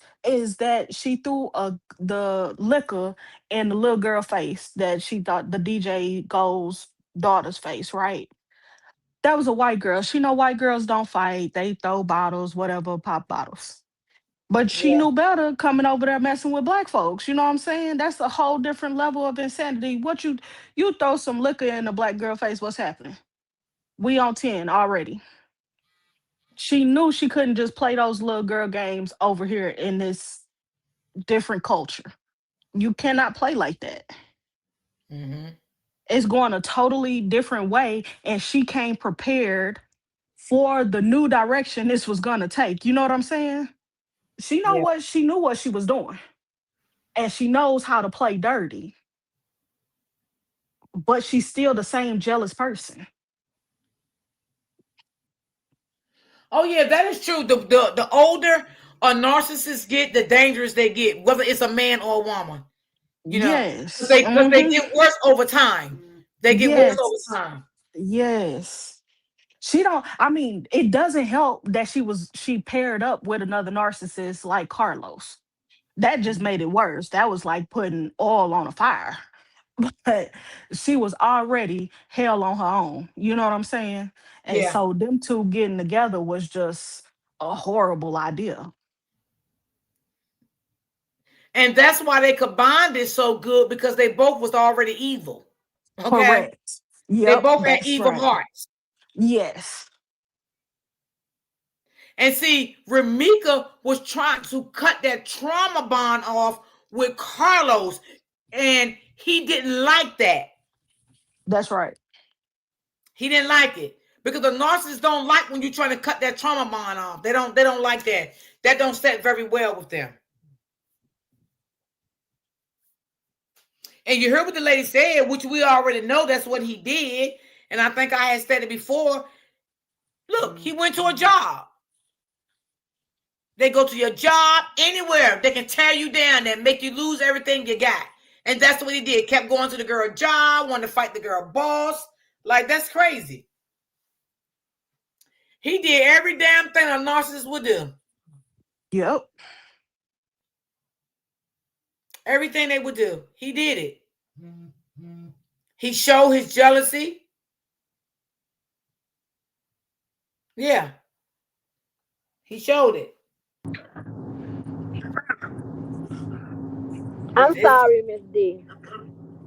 Speaker 9: that she threw the liquor in the little girl face that she thought the DJ Gold's daughter's face, right? That was a white girl. She know white girls don't fight. They throw bottles, whatever, pop bottles. But she
Speaker 1: Yeah.
Speaker 9: knew better coming over there messing with black folks. You know what I'm saying? That's a whole different level of insanity. What you throw some liquor in a black girl face, what's happening? We on 10 already. She knew she couldn't just play those little girl games over here in this different culture. You cannot play like that.
Speaker 1: Mm-hmm.
Speaker 9: It's going a totally different way, and she came prepared for the new direction this was gonna take. You know what I'm saying?
Speaker 1: Yeah.
Speaker 9: She knew what she was doing, and she knows how to play dirty, but she's still the same jealous person.
Speaker 1: Oh yeah, that is true. The older a narcissist get, the dangerous they get, whether it's a man or a woman. You know, because
Speaker 9: Yes.
Speaker 1: they get worse over time. They get worse over
Speaker 9: Yes.
Speaker 1: time.
Speaker 9: Yes. She don't, I mean, it doesn't help that she paired up with another narcissist like Carlos. That just made it worse. That was like putting oil on a fire. But she was already hell on her own. You know what I'm saying? And
Speaker 1: Yeah.
Speaker 9: so them two getting together was just a horrible idea.
Speaker 1: And that's why they combined it so good, because they both was already evil. Okay?
Speaker 9: Correct.
Speaker 1: They
Speaker 9: Yep,
Speaker 1: both had
Speaker 9: that's
Speaker 1: evil
Speaker 9: right.
Speaker 1: hearts.
Speaker 9: Yes.
Speaker 1: And see, Ramika was trying to cut that trauma bond off with Carlos, and he didn't like that.
Speaker 9: That's right.
Speaker 1: He didn't like it, because the narcissists don't like when you're trying to cut that trauma bond off. They don't like that. That don't set very well with them. And you heard what the lady said, which we already know that's what he did. And I think I had said it before. Look, he went to a job. They go to your job anywhere. They can tear you down and make you lose everything you got. And that's what he did. Kept going to the girl job, wanted to fight the girl boss. Like, that's crazy. He did every damn thing a narcissist would do.
Speaker 9: Yep.
Speaker 1: Everything they would do. He did it. He showed his jealousy. Yeah. He showed it.
Speaker 5: I'm sorry, Miss D.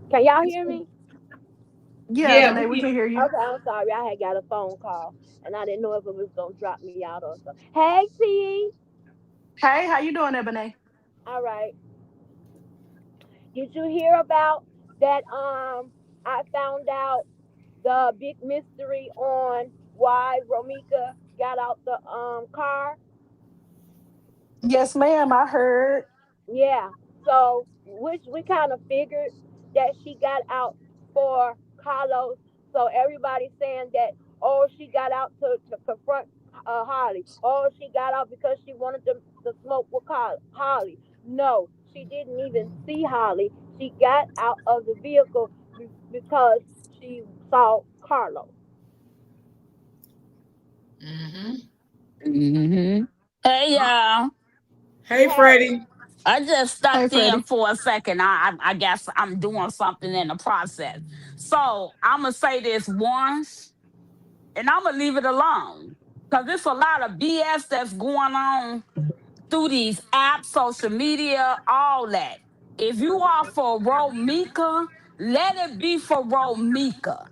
Speaker 5: Can y'all hear me?
Speaker 9: Yeah,
Speaker 1: Yeah.
Speaker 9: Renee, we can hear you.
Speaker 5: Okay, I'm sorry. I had got a phone call and I didn't know if it was gonna drop me out or something. Hey T.
Speaker 9: Hey, how you doing, Ebony?
Speaker 5: All right. Did you hear about that? I found out the big mystery on why Romika got out the car.
Speaker 9: Yes, ma'am, I heard.
Speaker 5: Yeah. So, which we kind of figured that she got out for Carlos. So everybody's saying that, oh, she got out to confront Holly. Oh, she got out because she wanted to smoke with Holly. No, she didn't even see Holly. She got out of the vehicle because she saw Carlos.
Speaker 1: Mm-hmm.
Speaker 10: Hey, y'all.
Speaker 1: Hey,
Speaker 5: Hey,
Speaker 1: Freddie.
Speaker 10: I just
Speaker 9: Hey,
Speaker 10: stuck in
Speaker 9: Freddie.
Speaker 10: for a second. I guess I'm doing something in the process. So I'm going to say this once and I'm going to leave it alone because there's a lot of BS that's going on through these apps, social media, all that. If you are for Romika, let it be for Romika.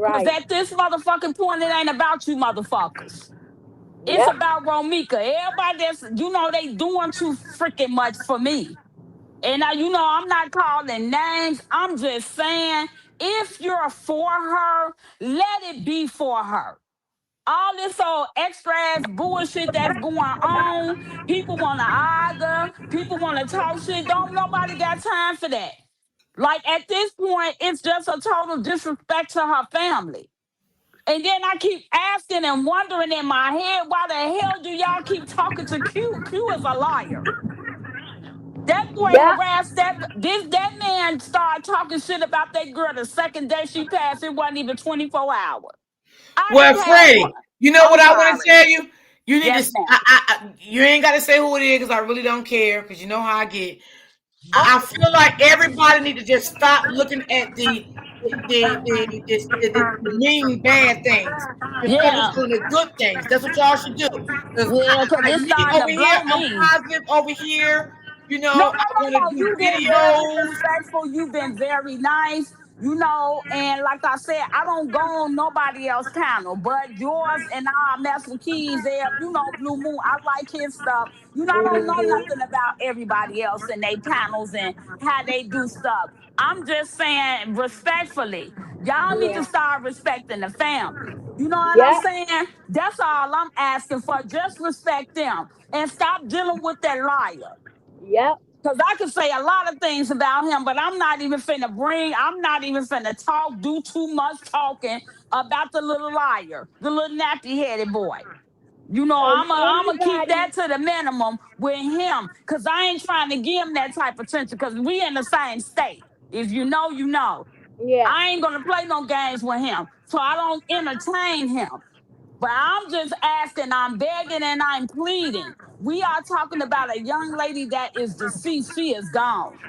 Speaker 10: Because
Speaker 5: Right.
Speaker 10: at this motherfucking point, it ain't about you motherfuckers. It's
Speaker 5: Yep.
Speaker 10: about Romika. Everybody that's, they doing too freaking much for me. And now, I'm not calling names. I'm just saying, if you're for her, let it be for her. All this old extra ass bullshit that's going on. People want to argue. People want to talk shit. Don't nobody got time for that. Like at this point, it's just a total disrespect to her family. And then I keep asking and wondering in my head, why the hell do y'all keep talking to Q? Q is a liar. That boy
Speaker 5: Yep.
Speaker 10: harassed that man started talking shit about that girl the second day she passed. It wasn't even 24 hours. I
Speaker 1: Well,
Speaker 10: didn't have one.
Speaker 1: Freddie, you know
Speaker 10: I'm
Speaker 1: what I want to
Speaker 10: sorry.
Speaker 1: tell you? You need
Speaker 10: Yes,
Speaker 1: to.
Speaker 10: ma'am.
Speaker 1: You ain't got to say who it is because I really don't care because you know how I get.
Speaker 5: I,
Speaker 1: I feel like everybody need to just stop looking at the mean bad things and focus
Speaker 10: Yeah.
Speaker 1: on the good things. That's what y'all should do. Because
Speaker 10: Yeah, because
Speaker 1: like
Speaker 10: it's
Speaker 1: me
Speaker 10: starting
Speaker 1: over
Speaker 10: to
Speaker 1: here,
Speaker 10: blow
Speaker 1: I'm
Speaker 10: me.
Speaker 1: positive over here.
Speaker 10: No,
Speaker 1: I want
Speaker 10: no,
Speaker 1: to
Speaker 10: no, no.
Speaker 1: do
Speaker 10: You've been very
Speaker 1: videos.
Speaker 10: respectful. You've been very nice, and like I said, I don't go on nobody else's channel but yours, and I mess with Keys there. Blue Moon. I like his stuff. I don't know
Speaker 5: mhm.
Speaker 10: nothing about everybody else and their channels and how they do stuff. I'm just saying respectfully, y'all need to
Speaker 5: Yeah.
Speaker 10: start respecting the family. You know what I'm
Speaker 5: Yep.
Speaker 10: saying? That's all I'm asking for. Just respect them and stop dealing with that liar.
Speaker 5: Yep.
Speaker 10: Because I could say a lot of things about him, but I'm not even finna do too much talking about the little liar, the little nappy headed boy. I'm gonna keep
Speaker 5: Anybody.
Speaker 10: that to the minimum with him because I ain't trying to give him that type of attention because we in the same state. If you know, you know.
Speaker 5: Yeah.
Speaker 10: I ain't gonna play no games with him. So I don't entertain him. But I'm just asking, I'm begging, and I'm pleading. We are talking about a young lady that is deceased. She is gone.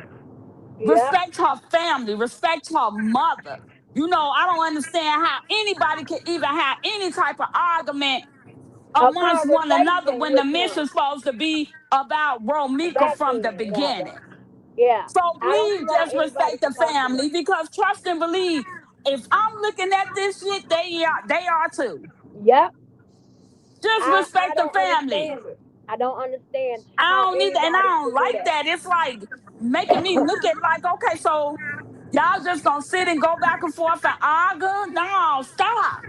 Speaker 5: Yep.
Speaker 10: Respect her family, respect her mother. I don't understand how anybody can even have any type of argument
Speaker 5: A
Speaker 10: amongst one another
Speaker 5: conversation
Speaker 10: when the
Speaker 5: with him
Speaker 10: mission's supposed to be about Romika
Speaker 5: back
Speaker 10: from the
Speaker 5: then. No,
Speaker 10: beginning.
Speaker 5: yeah.
Speaker 10: So
Speaker 5: I don't
Speaker 10: please
Speaker 5: see how
Speaker 10: just
Speaker 5: anybody
Speaker 10: respect the
Speaker 5: can talk to
Speaker 10: family because trust and believe. If I'm looking at this shit, they are too.
Speaker 5: her. Yep.
Speaker 10: Just
Speaker 5: I
Speaker 10: respect the
Speaker 5: don't
Speaker 10: family.
Speaker 5: understand it. I don't understand
Speaker 10: I
Speaker 5: how
Speaker 10: don't need that, and I
Speaker 5: anybody
Speaker 10: don't
Speaker 5: could do
Speaker 10: like that. It's like making me look at like, okay, so y'all just gonna sit and go back and forth and argue? No, stop.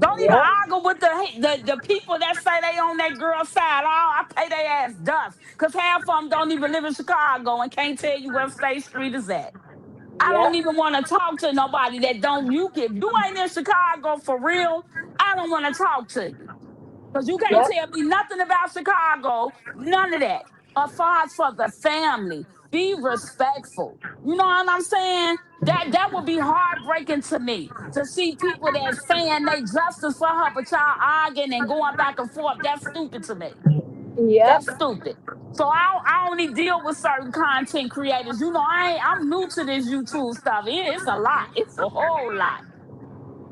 Speaker 10: Don't even
Speaker 5: Yep.
Speaker 10: argue with the people that say they on that girl's side. Oh, I pay their ass dust. Because half of them don't even live in Chicago and can't tell you where State Street is at. I don't
Speaker 5: Yep.
Speaker 10: even want to talk to nobody that don't you if you ain't in Chicago for real, I don't want to talk to you. Because you can't
Speaker 5: Yep.
Speaker 10: tell me nothing about Chicago, none of that. As far as for the family, be respectful. You know what I'm saying? That would be heartbreaking to me to see people that saying they justice for her, but y'all arguing and going back and forth. That's stupid to me.
Speaker 5: Yep.
Speaker 10: That's stupid. So I only deal with certain content creators. I'm new to this YouTube stuff. It's a lot. It's a whole lot.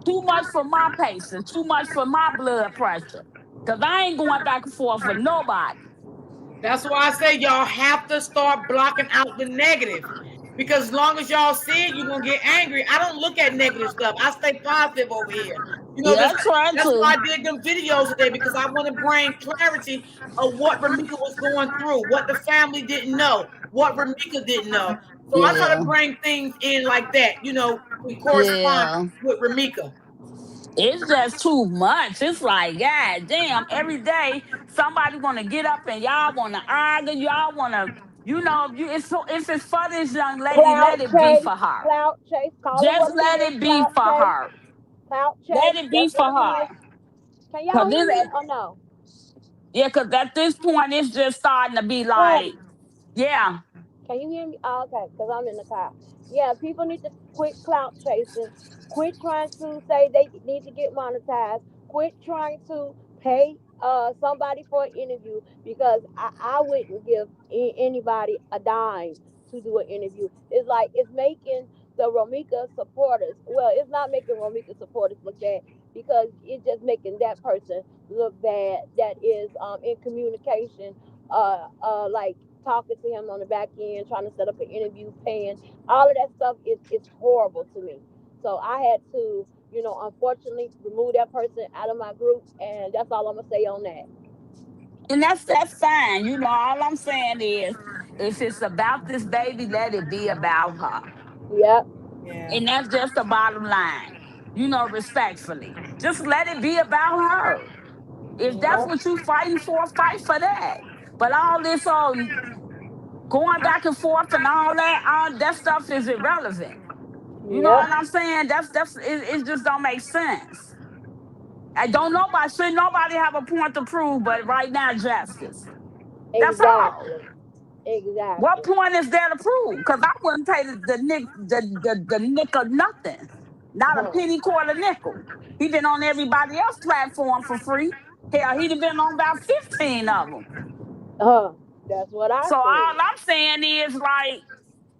Speaker 10: Too much for my patience, too much for my blood pressure. Cause I ain't going back and forth with nobody.
Speaker 1: That's why I say y'all have to start blocking out the negative. Because as long as y'all see it, you're gonna get angry. I don't look at negative stuff. I stay positive over here.
Speaker 10: Yeah, I try
Speaker 1: That's why
Speaker 10: to.
Speaker 1: I did them videos today because I want to bring clarity of what Ramika was going through, what the family didn't know, what Ramika didn't know. So I try to
Speaker 10: Yeah,
Speaker 1: bring things in like that, we correspond
Speaker 10: yeah.
Speaker 1: with Ramika.
Speaker 10: It's just too much. It's like, God damn, every day somebody wanna get up and y'all wanna argue, y'all wanna, if it's for this young lady,
Speaker 5: Clout
Speaker 10: let it be
Speaker 5: chase.
Speaker 10: for her.
Speaker 5: Clout chase. Call it
Speaker 10: Just
Speaker 5: what it
Speaker 10: let
Speaker 5: is.
Speaker 10: it be
Speaker 5: Clout
Speaker 10: for
Speaker 5: chase.
Speaker 10: her.
Speaker 5: Clout
Speaker 10: Let
Speaker 5: chase.
Speaker 10: it be
Speaker 5: That's
Speaker 10: for
Speaker 5: what it is.
Speaker 10: her.
Speaker 5: Can y'all
Speaker 10: Cause
Speaker 5: hear me or no?
Speaker 10: cause at this point it's just starting to be like,
Speaker 5: Freddie,
Speaker 10: yeah.
Speaker 5: can you hear me? Oh, okay, because I'm in the car. Yeah, people need to quit clout chasing. Quit trying to say they need to get monetized. Quit trying to pay somebody for an interview because I wouldn't give anybody a dime to do an interview. It's like it's making the Romika supporters. Well, it's not making Romika supporters look bad because it's just making that person look bad. That is in communication. Like talking to him on the back end, trying to set up an interview, paying. All of that stuff is horrible to me. So I had to, unfortunately remove that person out of my group, and that's all I'm gonna say on that.
Speaker 10: And that's fine. All I'm saying is if it's about this baby, let it be about her.
Speaker 5: Yep.
Speaker 1: Yeah.
Speaker 10: And that's just the bottom line. Respectfully. Just let it be about her. If that's
Speaker 5: Yep.
Speaker 10: what you fighting for, fight for that. But all this going back and forth and all that stuff is irrelevant. You know what
Speaker 5: Yep.
Speaker 10: I'm saying? It just don't make sense. I don't nobody should nobody have a point to prove, but right now, justice. That's all.
Speaker 5: Exactly.
Speaker 10: What
Speaker 5: Exactly.
Speaker 10: point is there to prove? Because I wouldn't pay the nickel nothing. Not a
Speaker 5: Huh.
Speaker 10: penny quarter nickel. He been on everybody else's platform for free. Hell, he'd have been on about 15 of them.
Speaker 5: Huh. That's what I
Speaker 10: So all
Speaker 5: said.
Speaker 10: I'm saying is like,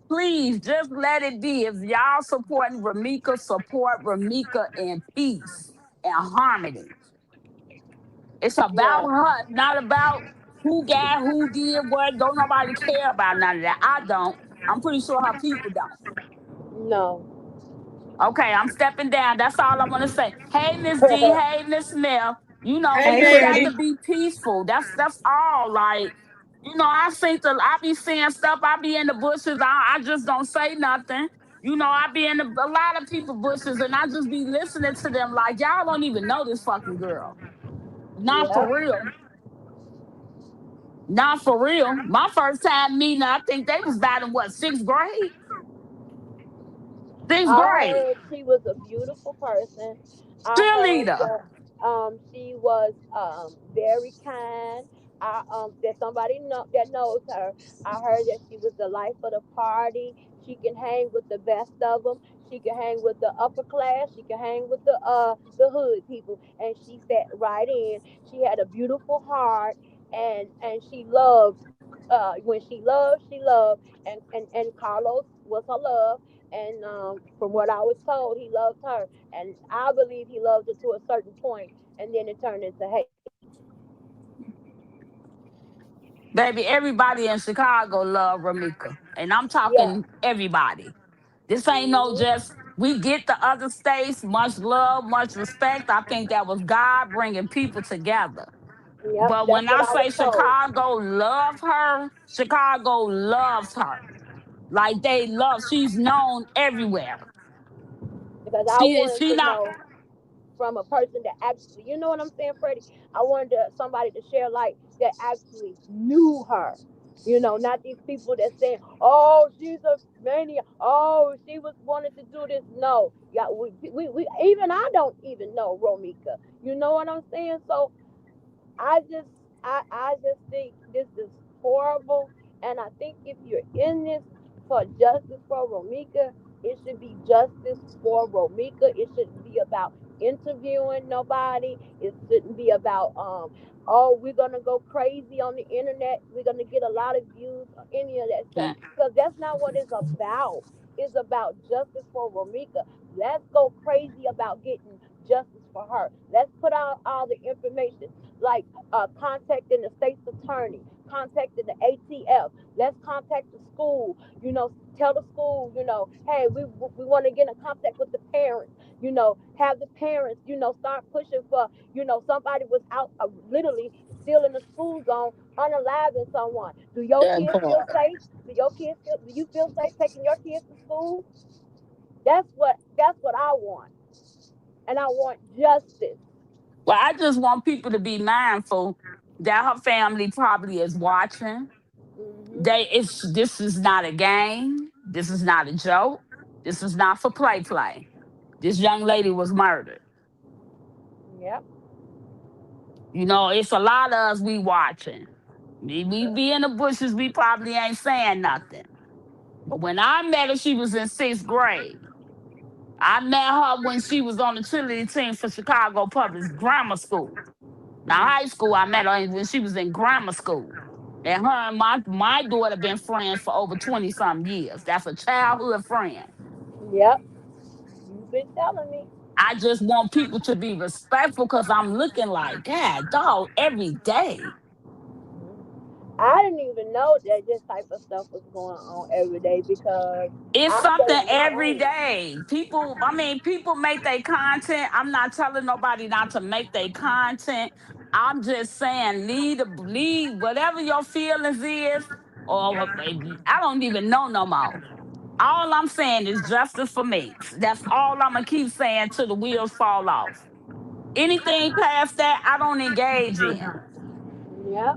Speaker 10: please just let it be. If y'all supporting Ramika, support Ramika in peace and harmony. It's about
Speaker 5: Yeah.
Speaker 10: her, not about who did what. Don't nobody care about none of that. I don't. I'm pretty sure her people don't.
Speaker 5: No.
Speaker 10: Okay, I'm stepping down. That's all I want to say. Hey, Miss D. Hey, Miss Smith.
Speaker 1: Hey,
Speaker 9: Hey,
Speaker 10: People got
Speaker 9: Freddie.
Speaker 10: to
Speaker 1: Freddie.
Speaker 10: be peaceful. That's all. Like, I be seeing stuff. I be in the bushes. I just don't say nothing. I be in a lot of people bushes, and I just be listening to them. Like, y'all don't even know this fucking girl. Not for
Speaker 5: Yep.
Speaker 10: real. Not for real. My first time meeting her, I think they was about in what, sixth grade? Sixth
Speaker 5: I
Speaker 10: grade.
Speaker 5: heard she was a beautiful person. I heard
Speaker 10: Cheerleader.
Speaker 5: that she was very kind. That somebody that knows her. I heard that she was the life of the party. She can hang with the best of them. She can hang with the upper class. She can hang with the hood people. And she sat right in. She had a beautiful heart, and she loved. When she loved, and Carlos was her love, and from what I was told, he loved her, and I believe he loved her to a certain point, and then it turned into hate.
Speaker 10: Baby, everybody in Chicago love Ramika. And I'm
Speaker 5: Yeah.
Speaker 10: talking everybody. This ain't no
Speaker 5: Hmm.
Speaker 10: just, we get the other states, much love, much respect. I think that was God bringing people together.
Speaker 5: Yep,
Speaker 10: But
Speaker 5: that's
Speaker 10: when
Speaker 5: what
Speaker 10: I
Speaker 5: I was
Speaker 10: say
Speaker 5: told.
Speaker 10: Chicago love her, Chicago loves her. Like they love, she's known everywhere.
Speaker 5: Because I wanted
Speaker 10: She
Speaker 5: to
Speaker 10: not,
Speaker 5: know from a person that actually, you know what I'm saying, Freddie? I wanted somebody to share light that actually knew her. Not these people that saying, "Oh, she's a maniac. Oh, she was wanted to do this." No, yeah, we even I don't even know Romika. You know what I'm saying? So I just I just think this is horrible, and I think if you're in this for justice for Romika, it should be justice for Romika. It shouldn't be about interviewing nobody. It shouldn't be about oh, we're gonna go crazy on the internet. We're gonna get a lot of views or any of that stuff, because that's not what it's about. It's about justice for Romika. Let's go crazy about getting justice for her. Let's put out all the information, like contacting the state's attorney, contacting the ATF. Let's contact the school. Tell the school, hey, we want to get in contact with the parents. Have the parents, start pushing for, somebody was out literally still in the school zone, unaliving someone. Do your
Speaker 10: that
Speaker 5: kids feel
Speaker 10: part.
Speaker 5: safe? Do you feel safe taking your kids to school? That's what I want, and I want justice.
Speaker 10: Well, I just want people to be mindful that her family probably is watching.
Speaker 5: Hmm.
Speaker 10: This is not a game. This is not a joke. This is not for play. This young lady was murdered.
Speaker 5: Yep.
Speaker 10: It's a lot of us we watching. We be in the bushes, we probably ain't saying nothing. But when I met her, she was in sixth grade. I met her when she was on the cheerleading team for Chicago Public Grammar School. Now, high school, I met her when she was in grammar school. And her and my daughter been friends for over 20 some years. That's a childhood friend.
Speaker 5: Yep. You've been telling me.
Speaker 10: I just want people to be respectful because I'm looking like, God, dog, every day.
Speaker 5: I didn't even know that this type of stuff was going on every day because
Speaker 10: It's
Speaker 5: I stay
Speaker 10: something
Speaker 5: in my
Speaker 10: every
Speaker 5: lane.
Speaker 10: day. People make their content. I'm not telling nobody not to make their content. I'm just saying, lead whatever your feelings is, or I don't even know no more. All I'm saying is justice for me. That's all I'm gonna keep saying till the wheels fall off. Anything past that, I don't engage in.
Speaker 5: Yep.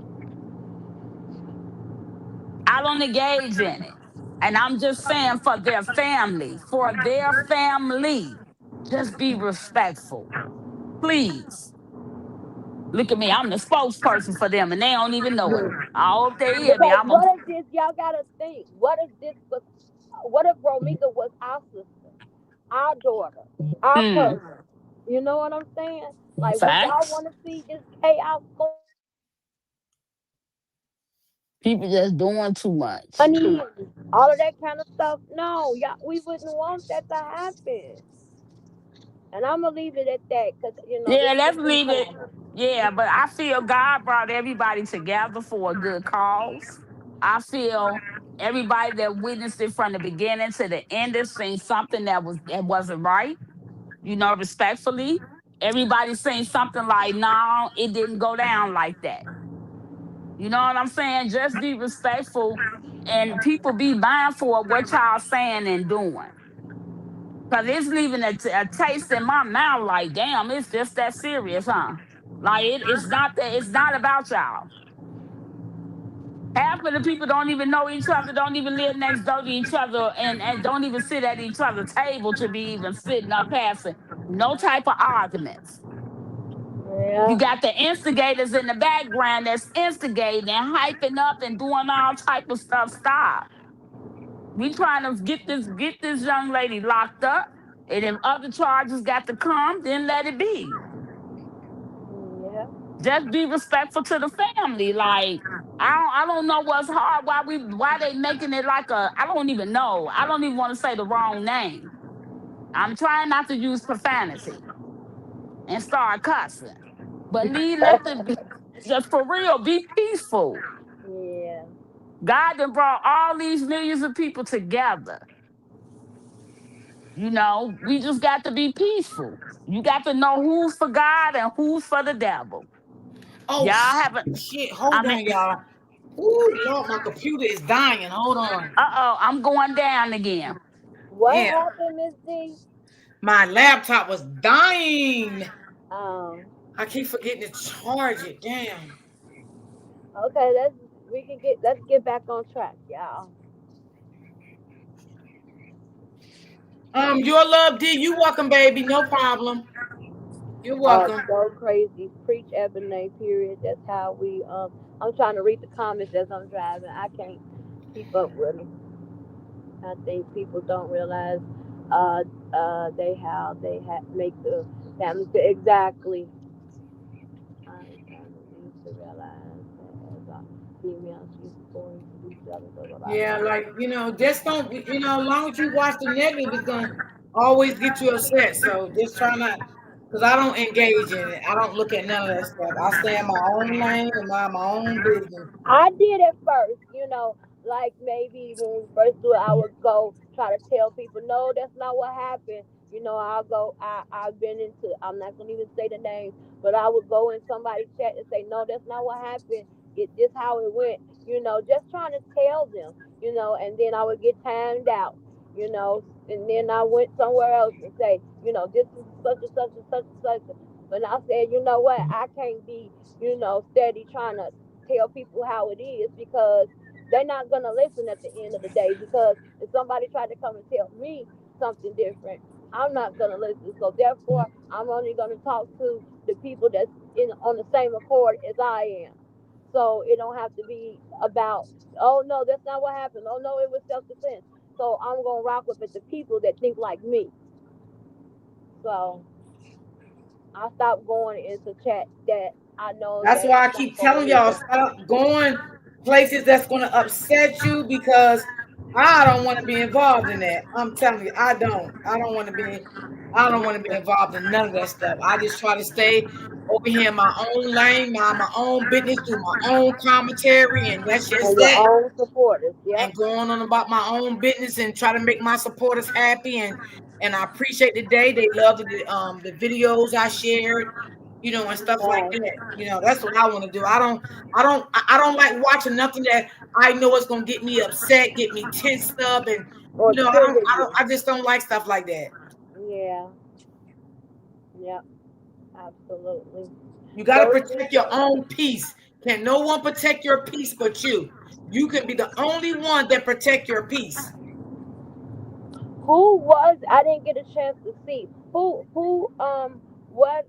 Speaker 10: I don't engage in it. And I'm just saying for their family, just be respectful. Please. Look at me. I'm the spokesperson for them and they don't even know it. I hope they hear me.
Speaker 5: Because
Speaker 10: I'm a
Speaker 5: what if this? Y'all gotta think. What if this was? What if Romika was our sister, our daughter, our
Speaker 10: mm,
Speaker 5: cousin? You know what I'm saying? Like, would y'all
Speaker 10: facts.
Speaker 5: want to see this chaos going
Speaker 10: People just doing too much.
Speaker 5: on? All of that kind of stuff. No, y'all, we wouldn't want that to happen. And I'm gonna leave it at that because this
Speaker 10: Yeah,
Speaker 5: is
Speaker 10: let's
Speaker 5: a
Speaker 10: leave it.
Speaker 5: time.
Speaker 10: Yeah, but I feel God brought everybody together for a good cause. I feel everybody that witnessed it from the beginning to the end has seen something that wasn't right. Respectfully. Everybody saying something like, no, it didn't go down like that. You know what I'm saying? Just be respectful and people be mindful of what y'all saying and doing. Cause it's leaving a taste in my mouth like, damn, it's just that serious, huh? Like it's not about y'all. Half of the people don't even know each other, don't even live next door to each other, and don't even sit at each other's table to be even sitting up passing no type of arguments. You
Speaker 5: Yeah.
Speaker 10: got the instigators in the background that's instigating and hyping up and doing all type of stuff. Stop. We trying to get this young lady locked up. And if other charges got to come, then let it be.
Speaker 5: Yeah.
Speaker 10: Just be respectful to the family. Like, I don't know what's hard. Why they making it like I don't even know. I don't even want to say the wrong name. I'm trying not to use profanity and start cussing. But let them be just for real, be peaceful.
Speaker 5: Yeah.
Speaker 10: God done brought all these millions of people together. We just got to be peaceful. You got to know who's for God and who's for the devil.
Speaker 1: Oh
Speaker 10: Y'all haven't,
Speaker 1: shit!
Speaker 10: I
Speaker 1: Hold
Speaker 10: mean,
Speaker 1: on, y'all. Ooh, Lord, my computer is dying. Hold on.
Speaker 10: I'm going down again.
Speaker 5: What
Speaker 1: Yeah,
Speaker 5: happened, Miss D?
Speaker 1: my laptop was dying.
Speaker 5: Um.
Speaker 1: I keep forgetting to charge it. Damn.
Speaker 5: Okay. Let's get back on track, y'all.
Speaker 1: Your love D, you welcome, baby. No problem. You're welcome.
Speaker 5: Go crazy, preach Ebony. Period. That's how we. I'm trying to read the comments as I'm driving. I can't keep up with them. I think people don't realize uh, they have make the family exactly. I need to realize that as a female, she's going to be jealous of a lot.
Speaker 1: Yeah, like just don't. As long as you watch the negative, it's gonna always get you upset. So just try not, because I don't engage in it. I don't look at none of that stuff. I stay in my own lane and mind my own business.
Speaker 5: I did at first, like maybe when we first do it, I would go try to tell people, no, that's not what happened. I'll go. I've been into. I'm not gonna even say the name, but I would go in somebody's chat and say, no, that's not what happened. It just how it went. Just trying to tell them. And then I would get timed out. And then I went somewhere else and say, this is such and such and such and such. But I said, you know what? I can't be, steady trying to tell people how it is because they're not gonna listen at the end of the day. Because if somebody tried to come and tell me something different, I'm not gonna listen. So therefore, I'm only gonna talk to the people that's on the same accord as I am. So it don't have to be about, oh no, that's not what happened. Oh no, it was self defense. So I'm gonna rock with the people that think like me. So I stopped going into chat that I know
Speaker 1: That's
Speaker 5: that
Speaker 1: why I
Speaker 5: I'm not
Speaker 1: keep
Speaker 5: gonna
Speaker 1: telling y'all,
Speaker 5: listen.
Speaker 1: stop going places that's going to upset you, because I don't want to be involved in that. I'm telling you, I don't. I don't want to be involved in none of that stuff. I just try to stay over here in my own lane, my own business, do my own commentary, and that's just
Speaker 5: And your
Speaker 1: that.
Speaker 5: own supporters. Yep.
Speaker 1: And going on about my own business and try to make my supporters happy. And I appreciate the day. They love the videos I shared, and stuff like
Speaker 5: Yes.
Speaker 1: that. That's what I want to do. I don't like watching nothing that I know is gonna get me upset, get me tensed up, and
Speaker 5: Or trigger you.
Speaker 1: I just don't like stuff like that.
Speaker 5: Yeah. Yep. Absolutely.
Speaker 1: You got to
Speaker 5: So
Speaker 1: protect your own peace. Can no one protect your peace but you? You can be the only one that protect your peace.
Speaker 5: who was I didn't get a chance to see who what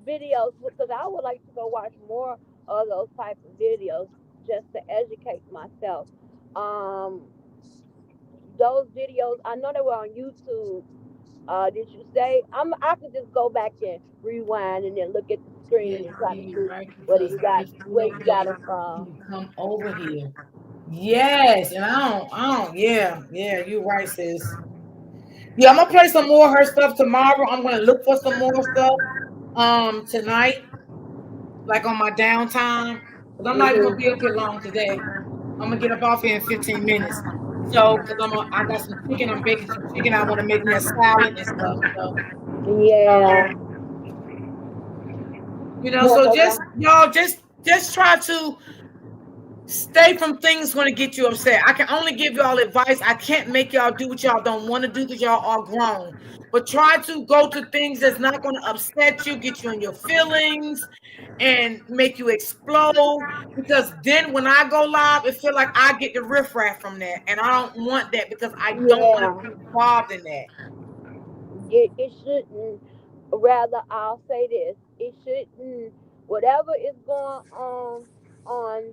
Speaker 5: videos, because I would like to go watch more of those type of videos just to educate myself. Um those videos, I know they were on YouTube. Did you say I could just go back and rewind and then look at the
Speaker 1: Yeah,
Speaker 5: screen and try to
Speaker 1: you're
Speaker 5: see
Speaker 1: right.
Speaker 5: where
Speaker 1: Because
Speaker 5: where you got it from.
Speaker 1: you come over here. Yes, and I don't. Yeah, you're right, sis. Yeah, I'm gonna play some more of her stuff tomorrow. I'm gonna look for some more stuff tonight, like on my downtime. But I'm not even gonna
Speaker 5: Hmm.
Speaker 1: be up here long today. I'm gonna get up off here in 15 minutes. So, because I got some chicken, I'm baking some chicken. I want to make me a salad and stuff. So,
Speaker 5: Yeah. Yeah,
Speaker 1: so
Speaker 5: 'cause
Speaker 1: just y'all just try to stay from things going to get you upset. I can only give y'all advice. I can't make y'all do what y'all don't want to do because y'all are grown. But try to go to things that's not going to upset you, get you in your feelings, and make you explode. Because then when I go live, it feel like I get the riffraff from that, and I don't want that because I don't want to
Speaker 5: yeah.
Speaker 1: be involved in that.
Speaker 5: It shouldn't, rather I'll say this, it shouldn't, whatever is going on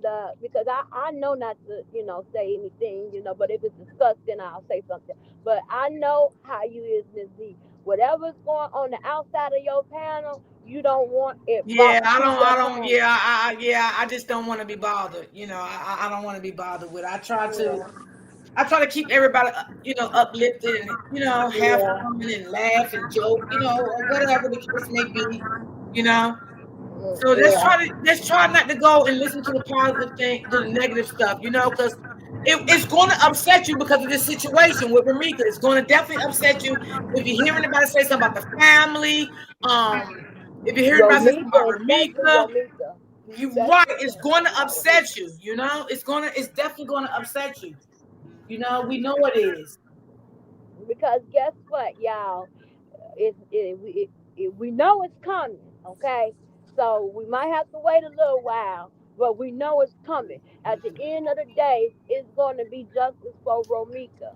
Speaker 5: the, because I know not to, say anything, but if it's discussed, then I'll say something. But I know how you is, Miss Z. Whatever's going on the outside of your panel, you don't want it brought
Speaker 1: Yeah, I
Speaker 5: to
Speaker 1: don't,
Speaker 5: your
Speaker 1: I don't,
Speaker 5: panel.
Speaker 1: I just don't want to be bothered. I don't want to be bothered with.
Speaker 5: Yeah.
Speaker 1: I try to keep everybody, uplifted and have
Speaker 5: Yeah.
Speaker 1: fun and laugh and joke, or whatever the case may be, you know. So
Speaker 5: Yeah.
Speaker 1: let's try not to go and listen to the positive thing, to the negative stuff, because it's going to upset you because of this situation with Ramika. It's going to definitely upset you if you're hearing anybody say something about the family. If you're hearing about something about
Speaker 5: Romita, especially
Speaker 1: Ramika,
Speaker 5: Romita.
Speaker 1: you're right.
Speaker 5: Especially
Speaker 1: It's going to
Speaker 5: about
Speaker 1: upset
Speaker 5: Romita.
Speaker 1: you. It's definitely going to upset you. We know it is.
Speaker 5: Because guess what, y'all? We know it's coming, okay? So we might have to wait a little while, but we know it's coming. At the end of the day, it's going to be justice for Romika.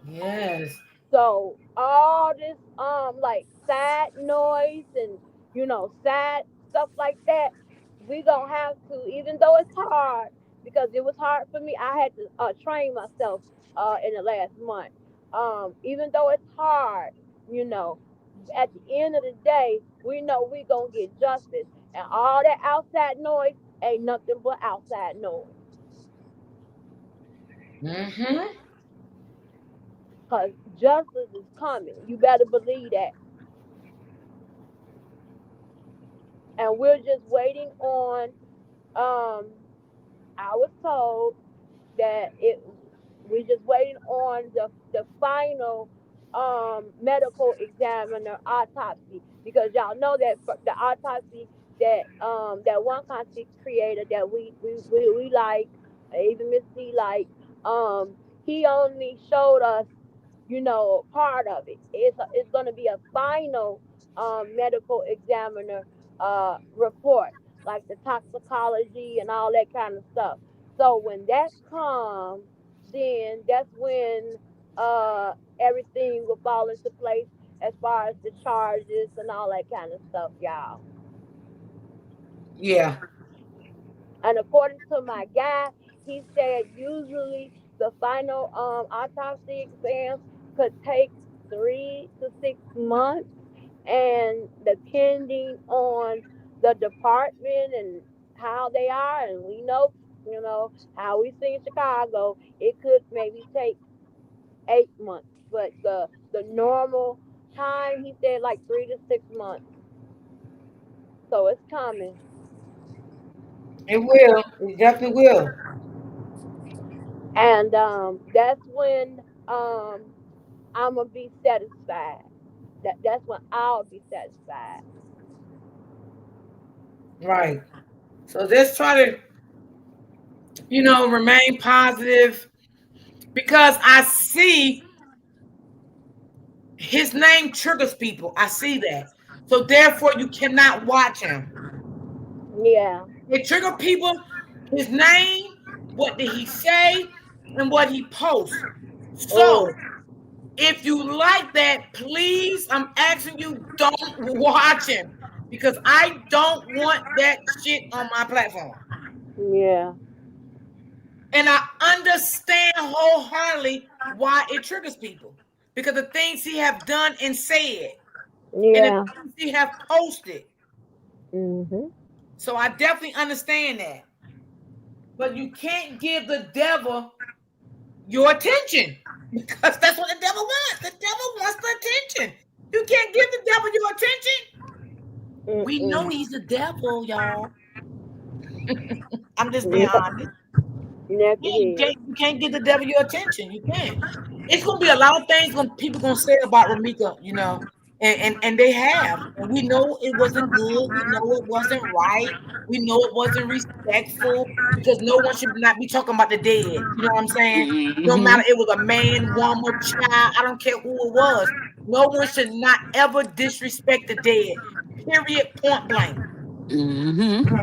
Speaker 1: Yes.
Speaker 5: So all this like sad noise and sad stuff like that, we gonna have to, even though it's hard, because it was hard for me. I had to train myself in the last month. Even though it's hard, you know, at the end of the day, we know we gonna get justice, and all that outside noise ain't nothing but outside noise.
Speaker 1: Mm-hmm.
Speaker 5: Cause justice is coming. You better believe that. And we're just waiting on. I was told that it. We're just waiting on the final medical examiner autopsy, because y'all know that the autopsy that one content creator that we like, even Miss C like, um he only showed us part of it. It's going to be a final medical examiner report, like the toxicology and all that kind of stuff. So when that comes, then that's when everything will fall into place as far as the charges and all that kind of stuff, y'all.
Speaker 1: Yeah.
Speaker 5: And according to my guy, he said usually the final autopsy exams could take 3 to 6 months, and depending on the department and how they are, and we know, how we see in Chicago, it could maybe take 8 months, but the normal time, he said, like 3 to 6 months. So it's coming.
Speaker 1: It will. It definitely will.
Speaker 5: And that's when I'm gonna be satisfied. That's when I'll be satisfied.
Speaker 1: Right. So just try to, remain positive because I see his name triggers people. I see that. So therefore you cannot watch him.
Speaker 5: Yeah.
Speaker 1: It trigger people, his name, what did he say, and what he posts. So
Speaker 5: Oh.
Speaker 1: if you like that, please, I'm asking you, don't watch him because I don't want that shit on my platform.
Speaker 5: Yeah.
Speaker 1: And I understand wholeheartedly why it triggers people because the things he have done and said and the
Speaker 5: Yeah.
Speaker 1: things he have posted.
Speaker 5: Mhm.
Speaker 1: So I definitely understand that. But you can't give the devil your attention because that's what the devil wants. The devil wants the attention. You can't give the devil your attention. We know he's the devil, y'all. I'm just being honest.
Speaker 5: Yes, it
Speaker 1: Yeah, you
Speaker 5: is.
Speaker 1: can't give the devil your attention. You can't. It's gonna be a lot of things people gonna say about Ramika, and they have, and we know it wasn't good. We know it wasn't right. We know it wasn't respectful because no one should not be talking about the dead. You know what I'm saying? No matter
Speaker 10: Mm-hmm.
Speaker 1: it was a man, woman, child. I don't care who it was. No one should not ever disrespect the dead. Period. Point blank.
Speaker 10: Mm-hmm.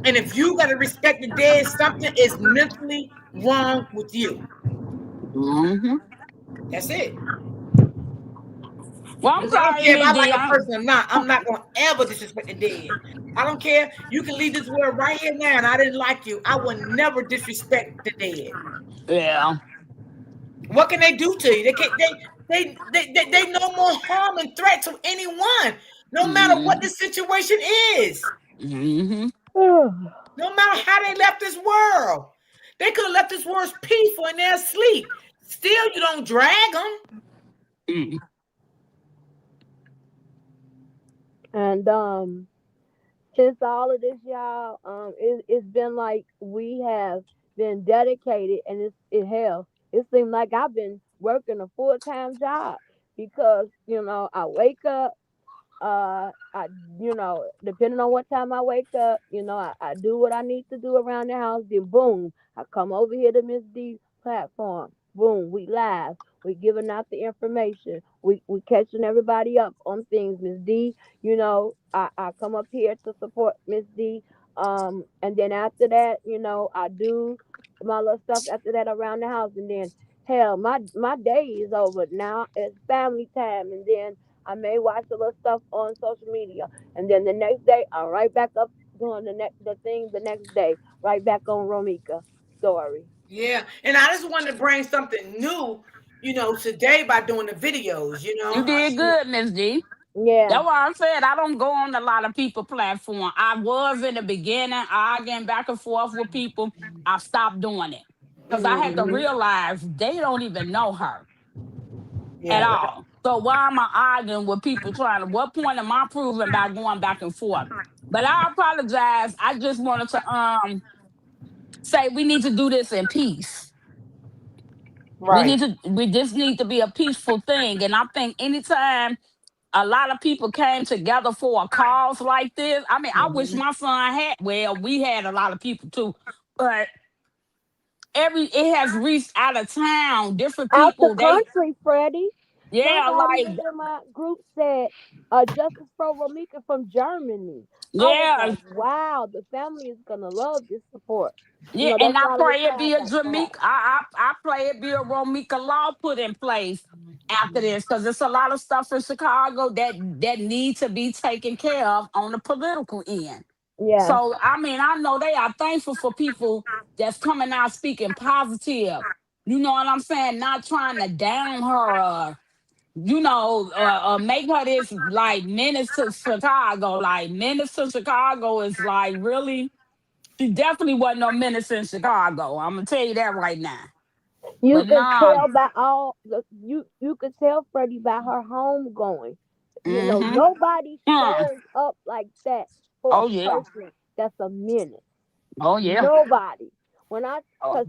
Speaker 1: And if you got to respect the dead, something is mentally wrong with you.
Speaker 10: Mm-hmm.
Speaker 1: That's it.
Speaker 10: Well, I'm
Speaker 1: Because I don't
Speaker 10: sorry,
Speaker 1: care if
Speaker 10: Miss
Speaker 1: I
Speaker 10: D.
Speaker 1: like a person or not. I'm not going to ever disrespect the dead. I don't care. You can leave this world right here now, and I didn't like you. I will never disrespect the dead.
Speaker 10: Yeah.
Speaker 1: What can they do to you? They can't. They no more harm and threat to anyone, no matter what
Speaker 10: Mm-hmm.
Speaker 1: the situation is.
Speaker 10: Mm-hmm.
Speaker 1: No matter how they left this world, they could have left this world peaceful and they're asleep. Still, you don't drag them.
Speaker 10: Mm.
Speaker 5: And since all of this, y'all, it's been like we have been dedicated, and it hell, it seemed like I've been working a full-time job because I wake up, I depending on what time I wake up, I do what I need to do around the house. Then boom, I come over here to Miss D platform. Boom, we live. We giving out the information. We catching everybody up on things. Miss D, I come up here to support Miss D. And then after that, I do my little stuff after that around the house, and then hell, my day is over. Now it's family time, and then I may watch a little stuff on social media, and then the next day I'm right back up doing the thing the next day, right back on Romika story.
Speaker 1: Yeah, and I just wanted to bring something new, today by doing the videos.
Speaker 10: You did good, Miss D.
Speaker 5: Yeah.
Speaker 10: That's why I said I don't go on a lot of people platform. I was in the beginning arguing back and forth with people. I stopped doing it because I had to
Speaker 5: Hmm.
Speaker 10: realize they don't even know her at
Speaker 1: Yeah,
Speaker 10: all. So why am I arguing with people trying to? What point am I proving by going back and forth? But I apologize. I just wanted to say we need to do this in peace.
Speaker 1: right.
Speaker 10: We just need to be a peaceful thing. And I think anytime a lot of people came together for a cause like this. I mean, I wish
Speaker 1: Mhm.
Speaker 10: my son had, well, we had a lot of people too, but it has reached out of town, different
Speaker 5: Out the
Speaker 10: people,
Speaker 5: country, Freddie.
Speaker 10: yeah,
Speaker 5: Somebody
Speaker 10: like,
Speaker 5: was in my group said, Justice for Romika from Germany. I was
Speaker 10: yeah,
Speaker 5: like, wow, the family is gonna love this support.
Speaker 10: yeah,
Speaker 5: That's
Speaker 10: and I
Speaker 5: why they
Speaker 10: pray
Speaker 5: say
Speaker 10: it
Speaker 5: I
Speaker 10: be a
Speaker 5: got to have.
Speaker 10: Jamaica, I pray it be a Romika law put in place after this, because it's a lot of stuff in Chicago that need to be taken care of on the political end.
Speaker 5: Yeah.
Speaker 10: So I mean, I know they are thankful for people that's coming out speaking positive. You know what I'm saying? Not trying to down her, make her this like menace to Chicago. Like menace to Chicago is like really. She definitely wasn't no menace in Chicago. I'm gonna tell you that right now.
Speaker 5: You
Speaker 10: But
Speaker 5: could
Speaker 10: nah,
Speaker 5: tell by all the you could tell Freddie by her home going. You know,
Speaker 10: Mm-hmm.
Speaker 5: nobody
Speaker 10: Yeah.
Speaker 5: stirs up like that for
Speaker 10: Oh
Speaker 5: a
Speaker 10: yeah.
Speaker 5: person that's a menace.
Speaker 10: Oh yeah.
Speaker 5: Nobody.
Speaker 10: Oh,
Speaker 5: Cause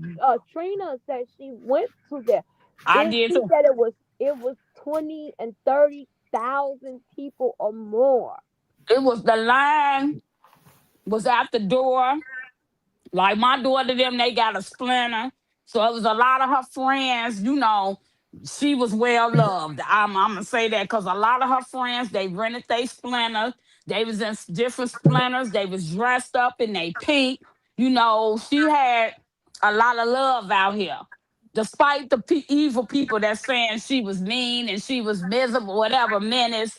Speaker 5: Trina said she went to there.
Speaker 10: I did
Speaker 5: She
Speaker 10: too.
Speaker 5: said it was 20 and 30,000 people or more.
Speaker 10: It was the line was at the door. Like my daughter, them, they got a splinter. So it was a lot of her friends, she was well loved. I'm gonna say that because a lot of her friends, they rented their splinters. They was in different splinters. They was dressed up in they pink. She had a lot of love out here. Despite the evil people that saying she was mean and she was miserable, whatever, menace,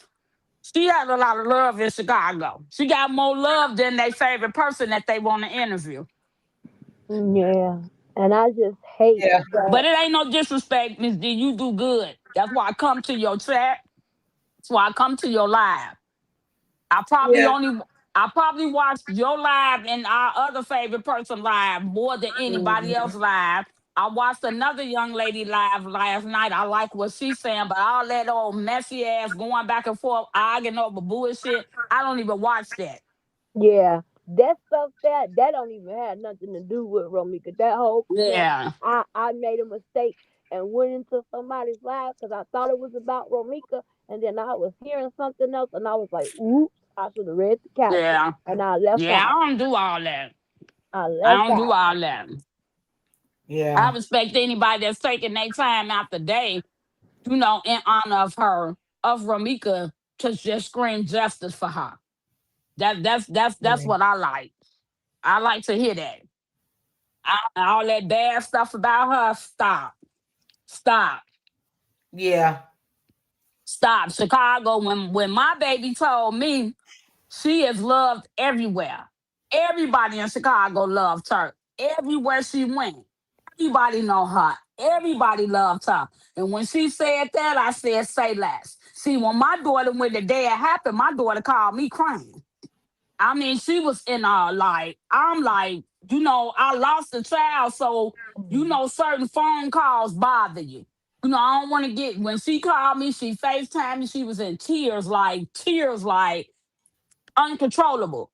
Speaker 10: she had a lot of love in Chicago. She got more love than their favorite person that they want to interview.
Speaker 5: Yeah. And I just hate
Speaker 1: Yeah.
Speaker 5: that.
Speaker 10: But it ain't no disrespect, Miss D. You do good. That's why I come to your chat. That's why I come to your live. I probably
Speaker 1: Yeah.
Speaker 10: only I probably watched your live and our other favorite person live more than anybody
Speaker 1: Mhm.
Speaker 10: else live. I watched another young lady live last night. I like what she's saying, but all that old messy ass going back and forth, arguing over bullshit. I don't even watch that.
Speaker 5: Yeah, that stuff that don't even have nothing to do with Romika. That whole now
Speaker 10: Yeah,
Speaker 5: I made a mistake and went into somebody's live because I thought it was about Romika, and then I was hearing something else, and I was like, "Oops, I should have read the caption,"
Speaker 10: yeah,
Speaker 5: and I left
Speaker 10: yeah.
Speaker 5: out.
Speaker 10: I don't do all that.
Speaker 5: I
Speaker 10: I
Speaker 5: left
Speaker 10: don't do
Speaker 5: out.
Speaker 10: all that. I
Speaker 1: Yeah.
Speaker 10: respect anybody that's taking their time out the day, in honor of her, of Ramika, to just scream justice for her. That's
Speaker 1: Yeah.
Speaker 10: what I like. I like to hear that. All that bad stuff about her, stop. Stop.
Speaker 1: Yeah.
Speaker 10: Stop. Chicago, when my baby told me she is loved everywhere. Everybody in Chicago loved her. Everywhere she went. Everybody know her. Everybody loved her. And when she said that, I said, say less. See, when my daughter, when the day it happened, my daughter called me crying. I mean, she was in I'm like, I lost a child, so certain phone calls bother you. I don't want to get when she called me, she FaceTimed me, she was in tears like uncontrollable.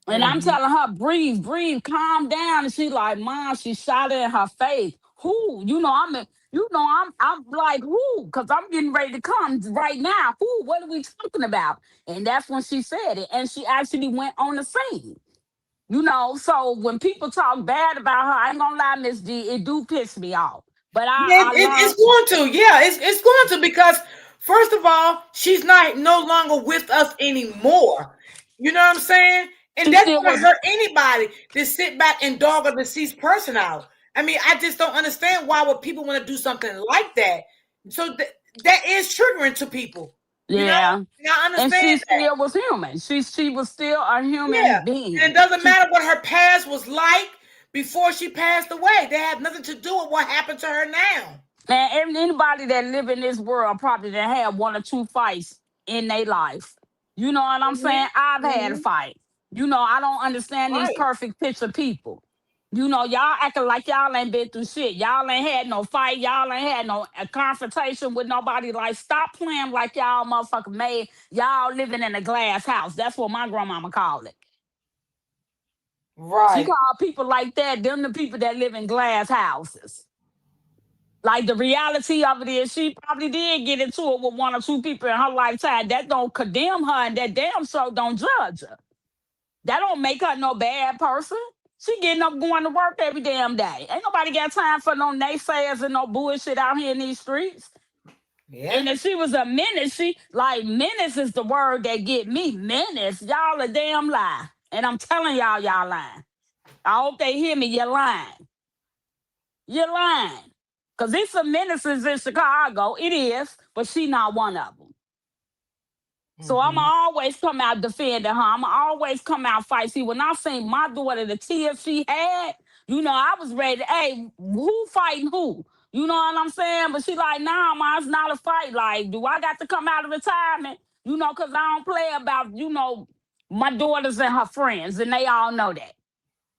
Speaker 10: And I'm
Speaker 1: Mhm.
Speaker 10: telling her, breathe, breathe, calm down. And she like, Mom, she shot it in her face. Who? I'm like, who? Because I'm getting ready to come right now. Who? What are we talking about? And that's when she said it. And she actually went on the scene. So when people talk bad about her, I ain't gonna lie, Miss D, it do piss me off. But
Speaker 1: Yeah,
Speaker 10: I
Speaker 1: it's
Speaker 10: learned,
Speaker 1: going to. Yeah, it's going to because first of all, she's not no longer with us anymore. You know what I'm saying? And
Speaker 10: she
Speaker 1: that's
Speaker 10: still
Speaker 1: gonna
Speaker 10: was,
Speaker 1: hurt anybody to sit back and dog a deceased person out. I mean, I just don't understand why would people want to do something like that. So that is triggering to people. You know,
Speaker 10: yeah.
Speaker 1: and I
Speaker 10: And
Speaker 1: understand
Speaker 10: she
Speaker 1: that.
Speaker 10: still was human. She was still a human
Speaker 1: Yeah, and it
Speaker 10: being.
Speaker 1: doesn't matter what her past was like before she passed away. They have nothing to do with what happened to her now.
Speaker 10: Man, anybody that live in this world probably done had one or two fights in their life. You know what I'm saying? I've had a
Speaker 1: Mhm.
Speaker 10: fight. I don't understand these
Speaker 1: Right.
Speaker 10: perfect picture people. Y'all acting like y'all ain't been through shit. Y'all ain't had no fight. Y'all ain't had no confrontation with nobody. Like, stop playing like y'all motherfucker made y'all living in a glass house. That's what my grandmama called it. She
Speaker 1: Right.
Speaker 10: called people like that, them the people that live in glass houses. Like the reality of it is, she probably did get into it with one or two people in her lifetime. That don't condemn her, and that damn sure don't judge her. That don't make her no bad person. She getting up going to work every damn day. Ain't nobody got time for no naysayers and no bullshit out here in these streets.
Speaker 1: Yeah.
Speaker 10: And if she was a menace, menace is the word that get me. Menace, y'all a damn lie. And I'm telling y'all lying. I hope they hear me. You're lying. You're lying. Because there's some menaces in Chicago. It is, but she not one of them. So I'ma
Speaker 1: Mhm.
Speaker 10: always come out defending her. I'ma always come out fight. See, when I seen my daughter, the tears she had, I was ready to, hey, who fighting who? You know what I'm saying? But she like, nah, ma, it's not a fight. Like, do I got to come out of retirement? Because I don't play about, my daughters and her friends, and they all know that.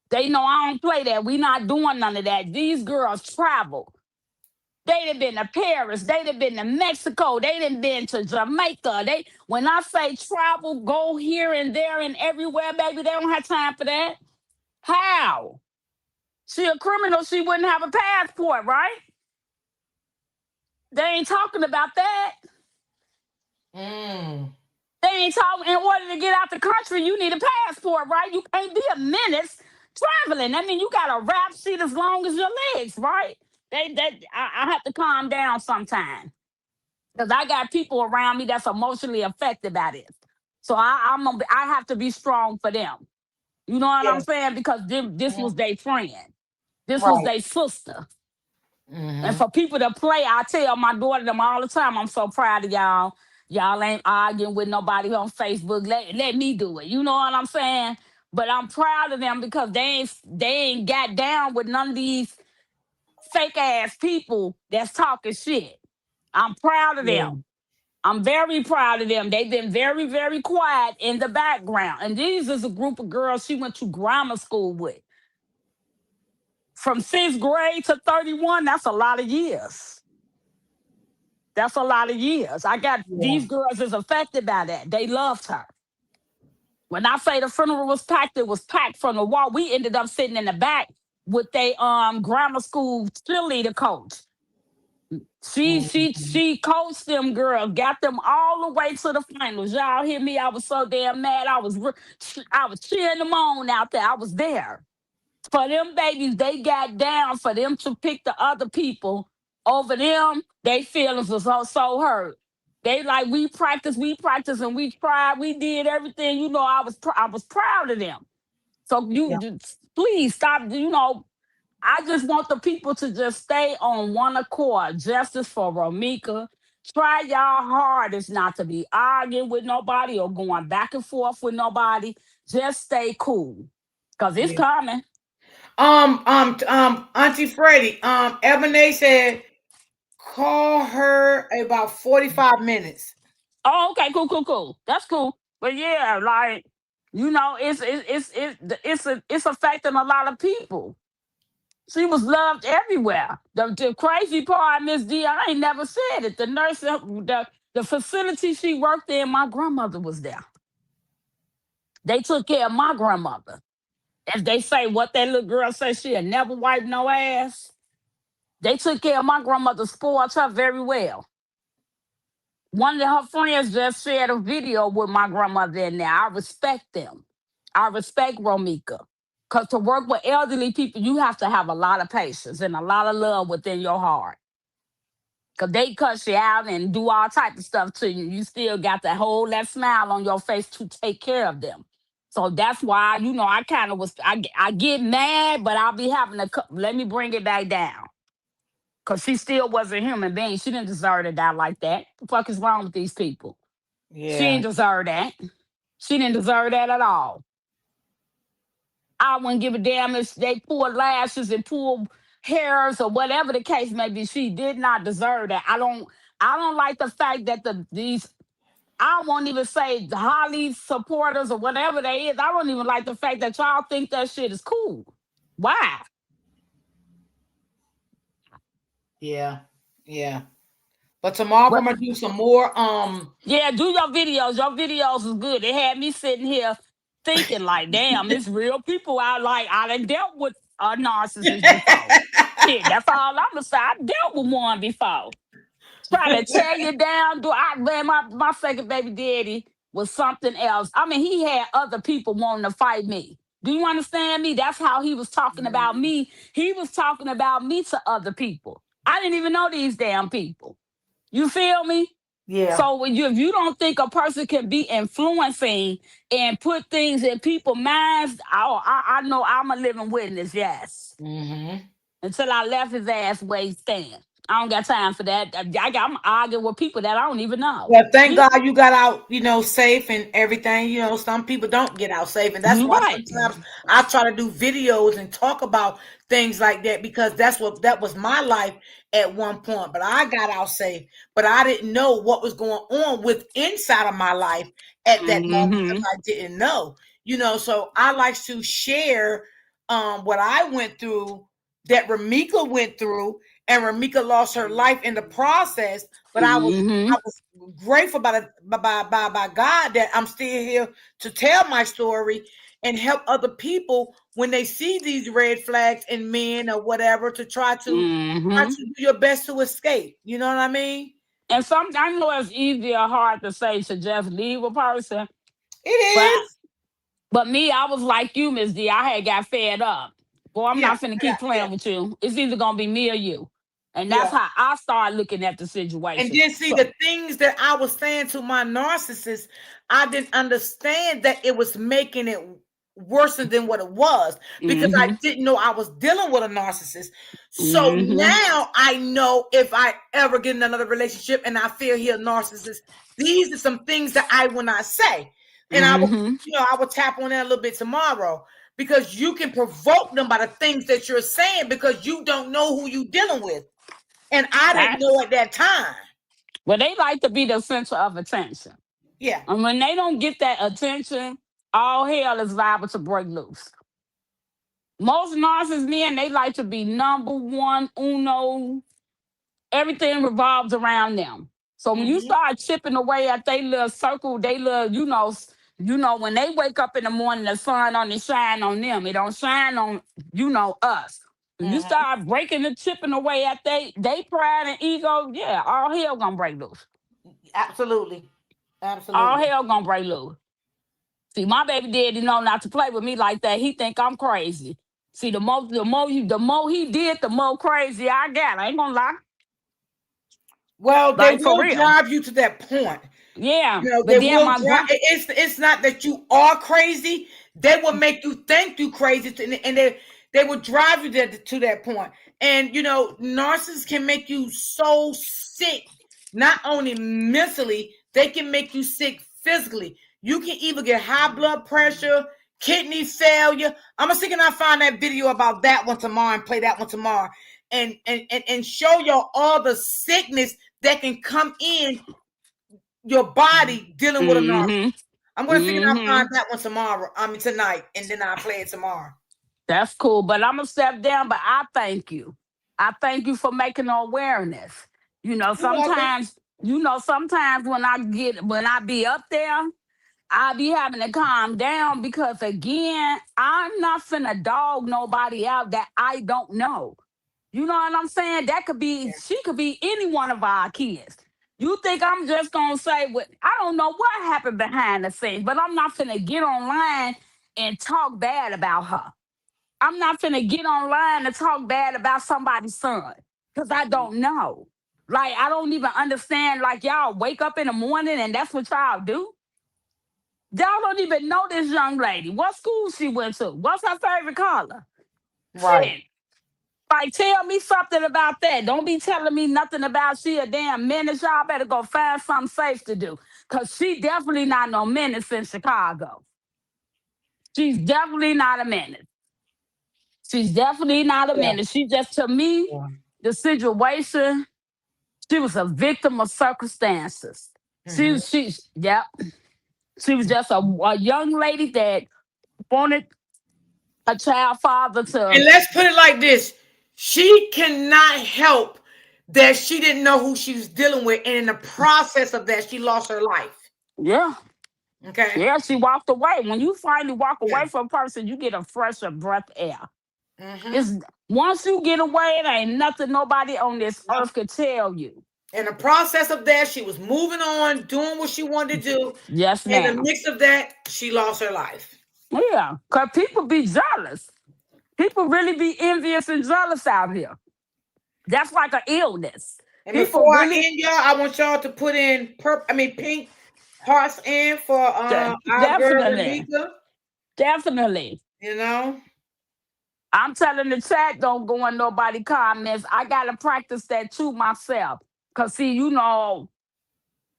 Speaker 10: They know I don't play that. We not doing none of that. These girls travel. They done been to Paris. They done been to Mexico. They done been to Jamaica. When I say travel, go here and there and everywhere, baby, they don't have time for that. How? She a criminal. She wouldn't have a passport, right? They ain't talking about that. They ain't talking. In order to get out the country, you need a passport, right? You can't be a menace traveling. I mean, you got a rap sheet as long as your legs, right? I have to calm down sometime because I got people around me that's emotionally affected by this. So I have to be strong for them. You know what I'm saying? Because this was their friend. This was their sister. And for people to play, I tell my daughter them all the time, I'm so proud of y'all. Y'all ain't arguing with nobody on Facebook. Let me do it. You know what I'm saying? But I'm proud of them because they ain't got down with none of these fake ass people that's talking shit. I'm proud of them. I'm very proud of them. They've been very, very quiet in the background. And these is a group of girls she went to grammar school with. From 6th grade to 31, that's a lot of years. That's a lot of years. I got these girls is affected by that. They loved her. When I say the funeral was packed, it was packed from the wall. We ended up sitting in the back with a grammar school cheerleader coach. She coached them girls, got them all the way to the finals. Y'all hear me? I was so damn mad. I was cheering them on out there. I was there. For them babies, they got down for them to pick the other people over them. They feelings was so hurt. They like, we practiced, and we tried, we did everything. You know, I was proud of them. So just, please stop. You know, I just want the people to just stay on one accord. Justice for Romika. Try y'all hardest not to be arguing with nobody or going back and forth with nobody. Just stay cool, cause it's coming.
Speaker 1: Auntie Freddie, Ebony said, call her about 45 minutes.
Speaker 10: Oh, okay, cool. That's cool. But yeah, like, you know, it's affecting a lot of people. She was loved everywhere. The crazy part, Miss D, I ain't never said it. The nurse, the facility she worked in, my grandmother was there. They took care of my grandmother. As they say, what that little girl said, she'll never wipe no ass. They took care of my grandmother, spoiled her very well. One of her friends just shared a video with my grandmother in there. I respect them. I respect Romika. Because to work with elderly people, you have to have a lot of patience and a lot of love within your heart. Because they cuss you out and do all type of stuff to you. You still got to hold that smile on your face to take care of them. So that's why, you know, I kind of I get mad, but I'll be having let me bring it back down. Because she still was a human being. She didn't deserve to die like that. What the fuck is wrong with these people? She didn't deserve that. She didn't deserve that at all. I wouldn't give a damn if they pull lashes and pull hairs or whatever the case may be. She did not deserve that. I don't like the fact that I won't even say the Holly supporters or whatever they is. I don't even like the fact that y'all think that shit is cool. Why?
Speaker 1: Yeah. But tomorrow I'm gonna do some more.
Speaker 10: Yeah, do your videos. Your videos is good. They had me sitting here thinking like, damn, it's real people out. Like, I done dealt with a narcissist before. Shit, that's all I'm gonna say. I dealt with one before. Trying to tear you down. Man, my second baby daddy was something else. I mean, he had other people wanting to fight me. Do you understand me? That's how he was talking about me. He was talking about me to other people. I didn't even know these damn people. You feel me?
Speaker 1: Yeah.
Speaker 10: So if you don't think a person can be influencing and put things in people's minds, I know I'm a living witness, yes. Until I left his ass where he stand. I don't got time for that. I'm arguing with people that I don't even know.
Speaker 1: Well, thank God you got out, you know, safe and everything. You know, some people don't get out safe. And that's why sometimes I try to do videos and talk about things like that, because that was my life at one point. But I got out safe. But I didn't know what was going on with inside of my life at that moment, because I didn't know. You know, so I like to share what I went through, that Romika went through, and Ramika lost her life in the process. But I was grateful by God that I'm still here to tell my story and help other people when they see these red flags in men or whatever to try to do your best to escape. You know what I mean?
Speaker 10: And sometimes I know it's easy or hard to say to just leave a person.
Speaker 1: It is.
Speaker 10: But me, I was like you, Miss D. I had got fed up. Boy, I'm not finna keep playing with you. It's either gonna be me or you. And that's how I started looking at the situation.
Speaker 1: And then see the things that I was saying to my narcissist, I didn't understand that it was making it worse than what it was because I didn't know I was dealing with a narcissist. So now I know if I ever get in another relationship and I feel he a narcissist, these are some things that I will not say. And I will, I will tap on that a little bit tomorrow because you can provoke them by the things that you're saying because you don't know who you're dealing with. And I didn't know at that time.
Speaker 10: Well, they like to be the center of attention.
Speaker 1: Yeah.
Speaker 10: And when they don't get that attention, all hell is liable to break loose. Most narcissist men, they like to be number one, uno. Everything revolves around them. So when you start chipping away at their little circle, they little, when they wake up in the morning, the sun only shine on them. It don't shine on, us. When you start breaking and chipping away at they pride and ego, yeah, all hell gonna break loose.
Speaker 1: Absolutely.
Speaker 10: All hell gonna break loose. See, my baby daddy know not to play with me like that. He think I'm crazy. See, the more he did, the more crazy I got. I ain't gonna lie.
Speaker 1: Well, they will drive you to that point.
Speaker 10: Yeah,
Speaker 1: they will drive. It's not that you are crazy. They will make you think you crazy, and they will drive you to that point. And narcissists can make you so sick, not only mentally, they can make you sick physically. You can either get high blood pressure, kidney failure. I'm gonna see can I find that video about that one tomorrow and play that one tomorrow, and show y'all all the sickness that can come in your body dealing with a narcissist. I'm gonna see if I find that one tomorrow. Tonight, and then I'll play it tomorrow.
Speaker 10: That's cool, but I'm gonna step down. But I thank you. I thank you for making awareness. Sometimes, sometimes when I be up there, I be having to calm down because again, I'm not finna dog nobody out that I don't know. You know what I'm saying? That could be, she could be any one of our kids. You think I'm just gonna say what I don't know what happened behind the scenes, but I'm not finna get online and talk bad about her. I'm not finna get online and talk bad about somebody's son because I don't know. Like, I don't even understand. Like, y'all wake up in the morning and that's what y'all do. Y'all don't even know this young lady. What school she went to? What's her favorite color?
Speaker 1: Right.
Speaker 10: Shit. Like, tell me something about that. Don't be telling me nothing about she a damn menace. Y'all better go find something safe to do. Because she definitely not no menace in Chicago. She's definitely not a menace. She's definitely not a menace. She just, to me, the situation, she was a victim of circumstances. She was just a young lady that wanted a child father to.
Speaker 1: And let's put it like this. She cannot help that she didn't know who she was dealing with. And in the process of that, she lost her life.
Speaker 10: Yeah.
Speaker 1: Okay.
Speaker 10: Yeah, she walked away. When you finally walk away from a person, you get a fresher breath air. It's once you get away, it ain't nothing nobody on this earth could tell you.
Speaker 1: In the process of that, she was moving on, doing what she wanted to do.
Speaker 10: Yes,
Speaker 1: ma'am.
Speaker 10: ma'am.
Speaker 1: In the mix of that, she lost her life.
Speaker 10: Yeah, because people be jealous. People really be envious and jealous out here. That's like an illness.
Speaker 1: And
Speaker 10: people
Speaker 1: before I end y'all, I want y'all to put in pink hearts in for our girl Ramika.
Speaker 10: Definitely. I'm telling the chat, don't go in nobody comments. I gotta practice that too myself. Cause see,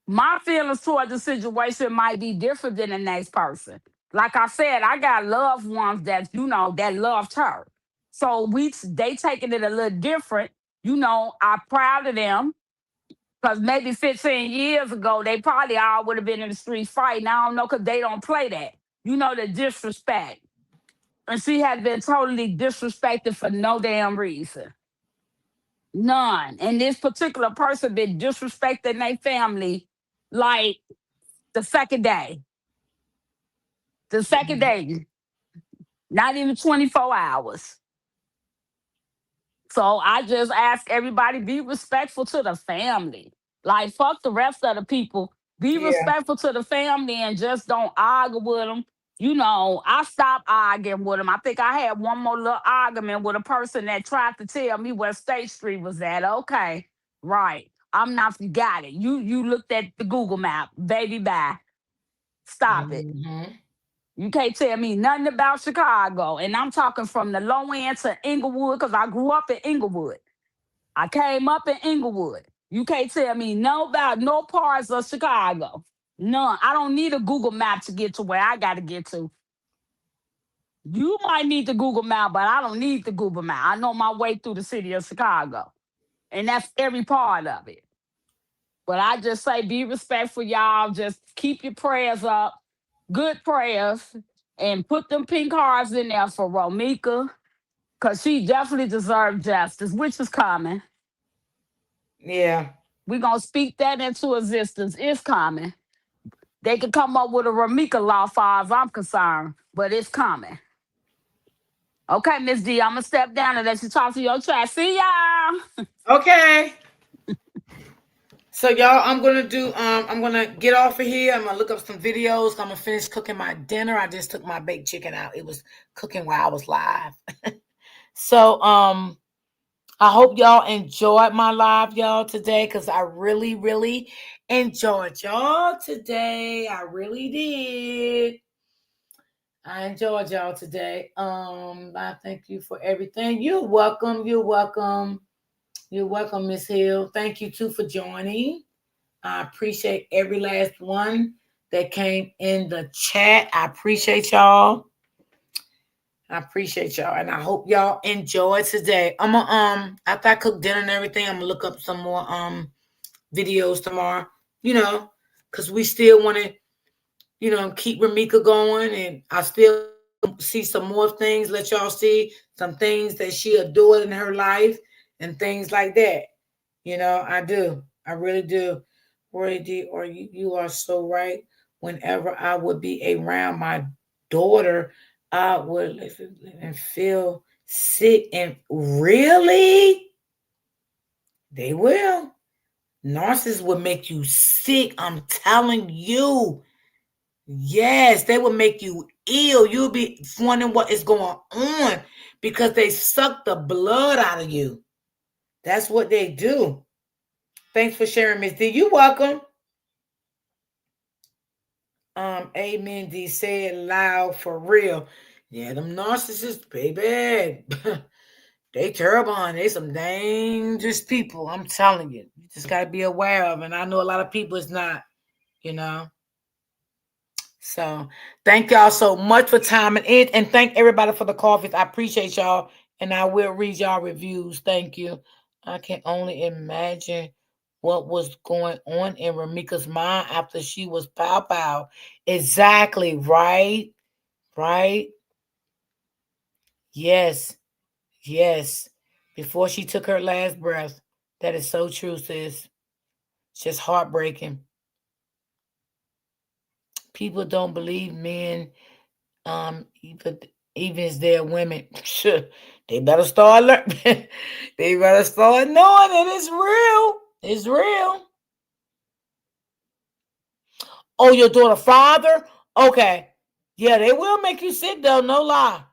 Speaker 10: my feelings toward the situation might be different than the next person. Like I said, I got loved ones that that loved her. So they taking it a little different. I'm proud of them. Because maybe 15 years ago, they probably all would have been in the streets fighting. I don't know, because they don't play that. The disrespect. And she has been totally disrespected for no damn reason. None. And this particular person been disrespecting their family like the second day. The second day. Not even 24 hours. So I just ask everybody, be respectful to the family. Like, fuck the rest of the people. Be respectful to the family and just don't argue with them. You know, I stopped arguing with them. I think I had one more little argument with a person that tried to tell me where State Street was at. Okay, right. I'm not, you got it. You looked at the Google map. Baby, bye. Stop it. You can't tell me nothing about Chicago. And I'm talking from the low end to Inglewood because I grew up in Inglewood. I came up in Inglewood. You can't tell me no about no parts of Chicago. None. I don't need a Google map to get to where I got to get to. You might need the Google map, but I don't need the Google map. I know my way through the city of Chicago. And that's every part of it. But I just say be respectful, y'all. Just keep your prayers up. Good prayers. And put them pink hearts in there for Romika. Because she definitely deserves justice, which is coming.
Speaker 1: Yeah.
Speaker 10: We're going to speak that into existence. It's coming. They could come up with a Romika law far as I'm concerned, but it's coming. Okay, Miss D, I'm going to step down and let you talk to your chat. See y'all.
Speaker 1: Okay. So y'all, I'm gonna get off of here. I'm gonna look up some videos. I'm gonna finish cooking my dinner. I just took my baked chicken out. It was cooking while I was live. So I hope y'all enjoyed my live, y'all, today, because I really, really enjoyed y'all today. I really did. I enjoyed y'all today. I thank you for everything. You're welcome. You're welcome. You're welcome, Miss Hill. Thank you too for joining. I appreciate every last one that came in the chat. I appreciate y'all. I appreciate y'all, and I hope y'all enjoy today. I'm gonna after I cook dinner and everything, I'm gonna look up some more videos tomorrow. You know, because we still want to keep Ramika going, and I still see some more things. Let y'all see some things that she adored in her life and things like that. I do. I really do. Roy D, or you are so right. Whenever I would be around my daughter, I would listen and feel sick. And really, they will. Narcissists will make you sick. I'm telling you. Yes, they will make you ill. You'll be wondering what is going on because they suck the blood out of you. That's what they do. Thanks for sharing, Miss D. You're welcome. Amen. D, say it loud for real. Yeah, them narcissists, baby. They terrible, honey. They some dangerous people. I'm telling you. You just gotta be aware of. And I know a lot of people is not, So thank y'all so much for timing in, and thank everybody for the coffees. I appreciate y'all, and I will read y'all reviews. Thank you. I can only imagine what was going on in Ramika's mind after she was pow. Exactly, right? Right? Yes. Yes. Before she took her last breath. That is so true, sis. It's just heartbreaking. People don't believe men, even as they're women. They better start learning. They better start knowing it. It's real. It's real. Oh, your daughter father? Okay. Yeah, they will make you sick though, no lie.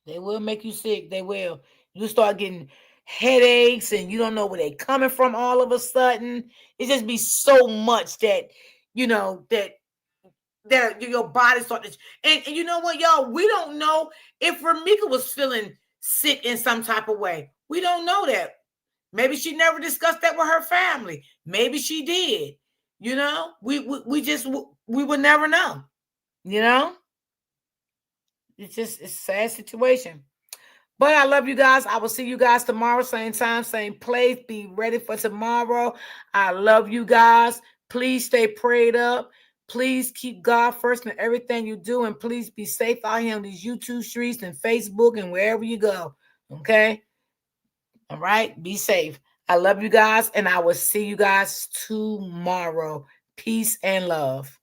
Speaker 1: They will make you sick. They will. You start getting headaches and you don't know where they're coming from all of a sudden. It just be so much that, that your body starts. And you know what, y'all? We don't know if Ramika was feeling sick in some type of way. We don't know that. Maybe she never discussed that with her family. Maybe she did. We would never know. It's a sad situation. But I love you guys. I will see you guys tomorrow, same time, same place. Be ready for tomorrow. I love you guys. Please stay prayed up. Please keep God first in everything you do. And please be safe out here on these YouTube streets and Facebook and wherever you go. Okay? All right. Be safe. I love you guys, and I will see you guys tomorrow. Peace and love.